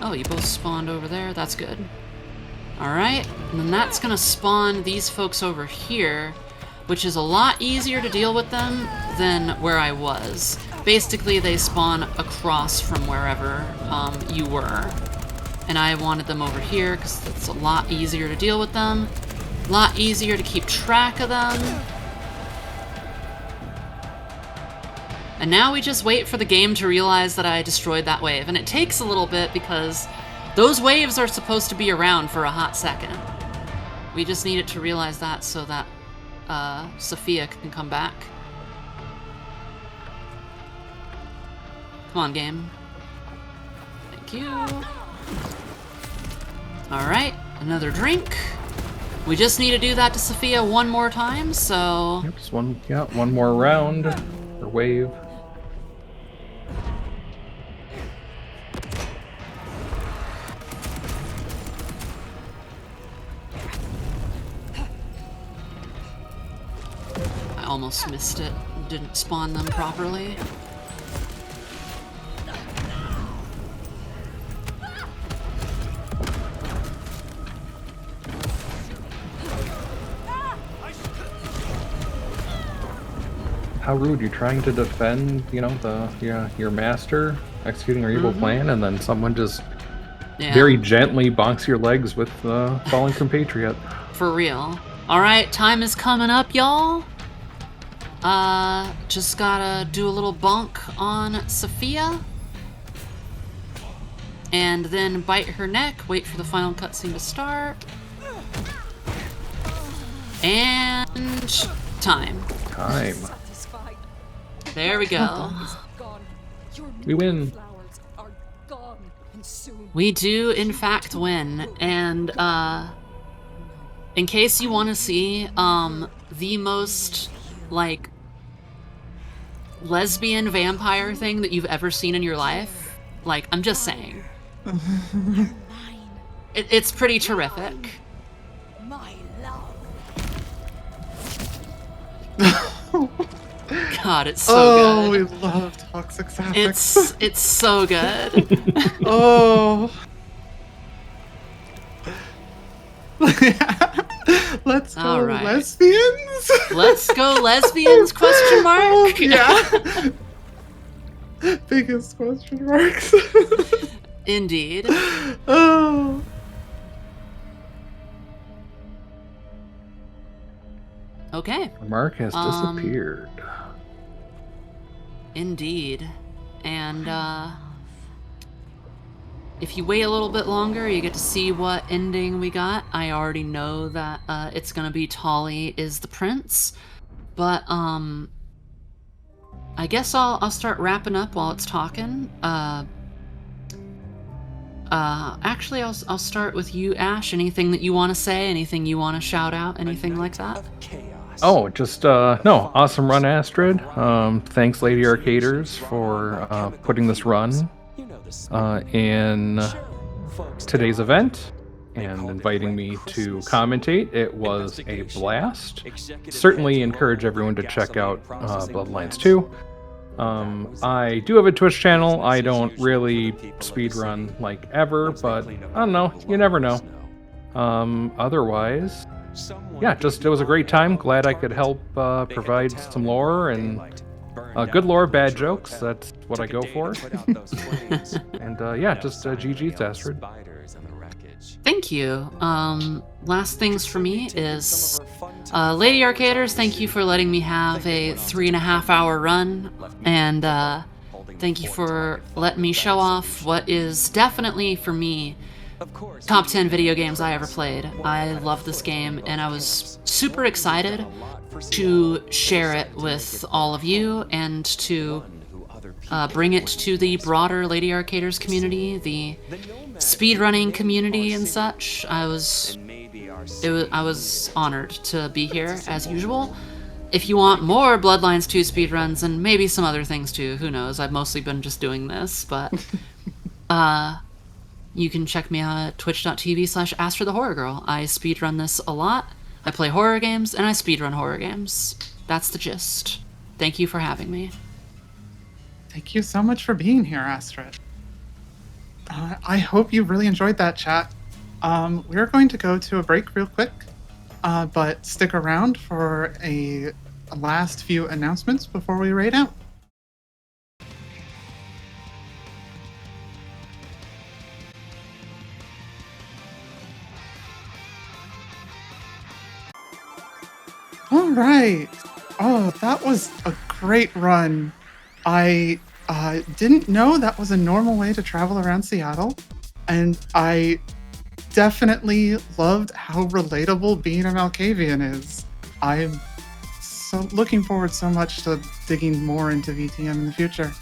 Oh, you both spawned over there. That's good. Alright, and then that's gonna spawn these folks over here, which is a lot easier to deal with them than where I was. Basically, they spawn across from wherever you were. And I wanted them over here because it's a lot easier to deal with them. A lot easier to keep track of them. And now we just wait for the game to realize that I destroyed that wave. And it takes a little bit because those waves are supposed to be around for a hot second. We just need it to realize that so that Sophia can come back. Come on, game. Thank you. Alright, another drink. We just need to do that to Sophia one more time, so... Yep, just one more round, or wave. I almost missed it. Didn't spawn them properly. How rude! You're trying to defend, you know, your master executing our evil plan, and then someone just very gently bonks your legs with the fallen compatriot. For real. Alright, time is coming up, y'all. Just gotta do a little bonk on Sophia. And then bite her neck, wait for the final cutscene to start. And... time. Time. There we go. We win. Flowers are gone, and soon. We do, in fact, win. And, in case you want to see, the most, like, lesbian vampire thing that you've ever seen in your life, like, I'm just saying. It's pretty terrific. My love. God, it's so good. Oh, we love toxic sapphics. It's so good. Oh. Let's go, All right. lesbians. Let's go, lesbians? Question mark. Oh, yeah. Biggest question marks. Indeed. Oh. Okay. Mark has disappeared. Indeed. And if you wait a little bit longer, you get to see what ending we got. I already know that it's gonna be Tolly is the prince, but I guess I'll start wrapping up while it's talking. Actually, I'll start with you, Ash. Anything that you want to say? Anything you want to shout out? Anything like that? Oh, just no, awesome run, Astrid. Thanks, Lady Arcaders, for putting this run in today's event and inviting me to commentate. It was a blast. Certainly encourage everyone to check out Bloodlines 2. I do have a Twitch channel. I don't really speedrun like ever, but I don't know. You never know. Otherwise, yeah, it was a great time. Glad I could help provide some lore and good lore, bad jokes. That's what I go for. And yeah, just GG's, Astrid. Thank you. Last things for me is Lady Arcaders, thank you for letting me have a 3.5-hour run, and thank you for letting me show off what is definitely, for me, top 10 video games I ever played. I love this game, and I was super excited to share it with all of you and to bring it to the broader Lady Arcaders community, the speedrunning community and such. I was honored to be here, as usual. If you want more Bloodlines 2 speedruns, and maybe some other things too, who knows, I've mostly been just doing this, but you can check me out at twitch.tv/AstridTheHorrorGirl. I speedrun this a lot. I play horror games, and I speedrun horror games. That's the gist. Thank you for having me. Thank you so much for being here, Astrid. I hope you really enjoyed that chat. We're going to go to a break real quick, but stick around for a last few announcements before we raid out. All right. Oh, that was a great run. I didn't know that was a normal way to travel around Seattle, and I definitely loved how relatable being a Malkavian is. I'm so looking forward so much to digging more into VTM in the future.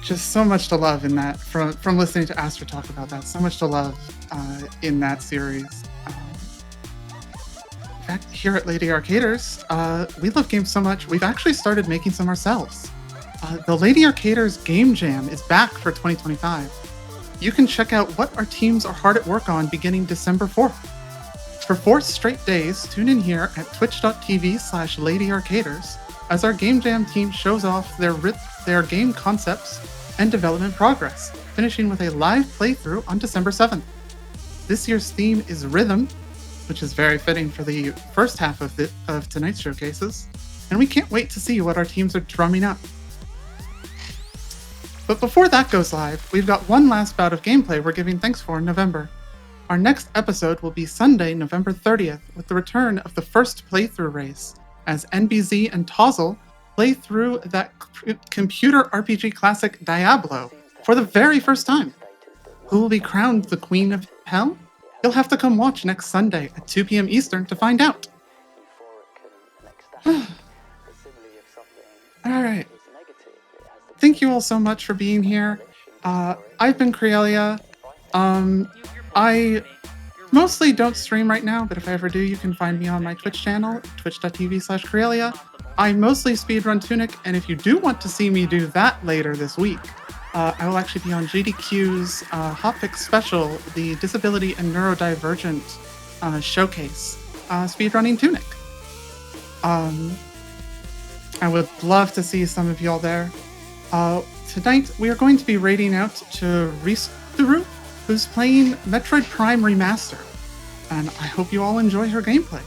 Just so much to love in that, from listening to Astrid talk about that, so much to love in that series. In fact, here at Lady Arcaders, we love games so much, we've actually started making some ourselves. The Lady Arcaders Game Jam is back for 2025. You can check out what our teams are hard at work on beginning December 4th. For 4 straight days, tune in here at twitch.tv/LadyArcaders as our Game Jam team shows off their game concepts and development progress, finishing with a live playthrough on December 7th. This year's theme is Rhythm, which is very fitting for the first half of tonight's showcases, and we can't wait to see what our teams are drumming up. But before that goes live, we've got one last bout of gameplay we're giving thanks for in November. Our next episode will be Sunday, November 30th, with the return of the first playthrough race, as NBZ and Tozzle play through that computer RPG classic Diablo for the very first time. Who will be crowned the Queen of Hell? You'll have to come watch next Sunday at 2 p.m. Eastern to find out. All right. Thank you all so much for being here. I've been Crealia. I mostly don't stream right now, but if I ever do, you can find me on my Twitch channel, twitch.tv/Crealia. I mostly speedrun Tunic, and if you do want to see me do that later this week, I will actually be on GDQ's Hotfix Special, the Disability and Neurodivergent Showcase, speedrunning Tunic. I would love to see some of y'all there. Tonight, we are going to be raiding out to Risuru, who's playing Metroid Prime Remaster, and I hope you all enjoy her gameplay.